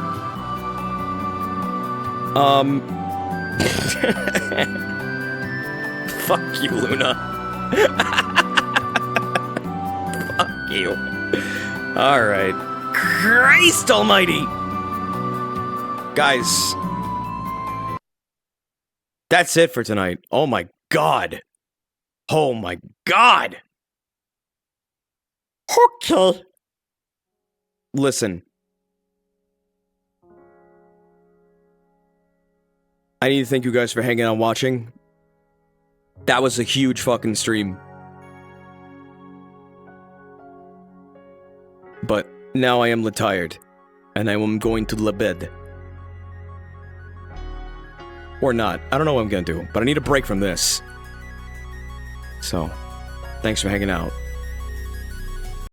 Fuck you, Luna. Fuck you. Alright. Christ almighty! Guys. That's it for tonight. Oh my god. Oh my god! Okay. Listen. I need to thank you guys for hanging out and watching. That was a huge fucking stream. But now I am tired, and I am going to the bed. Or not. I don't know what I'm gonna do, but I need a break from this. So, thanks for hanging out.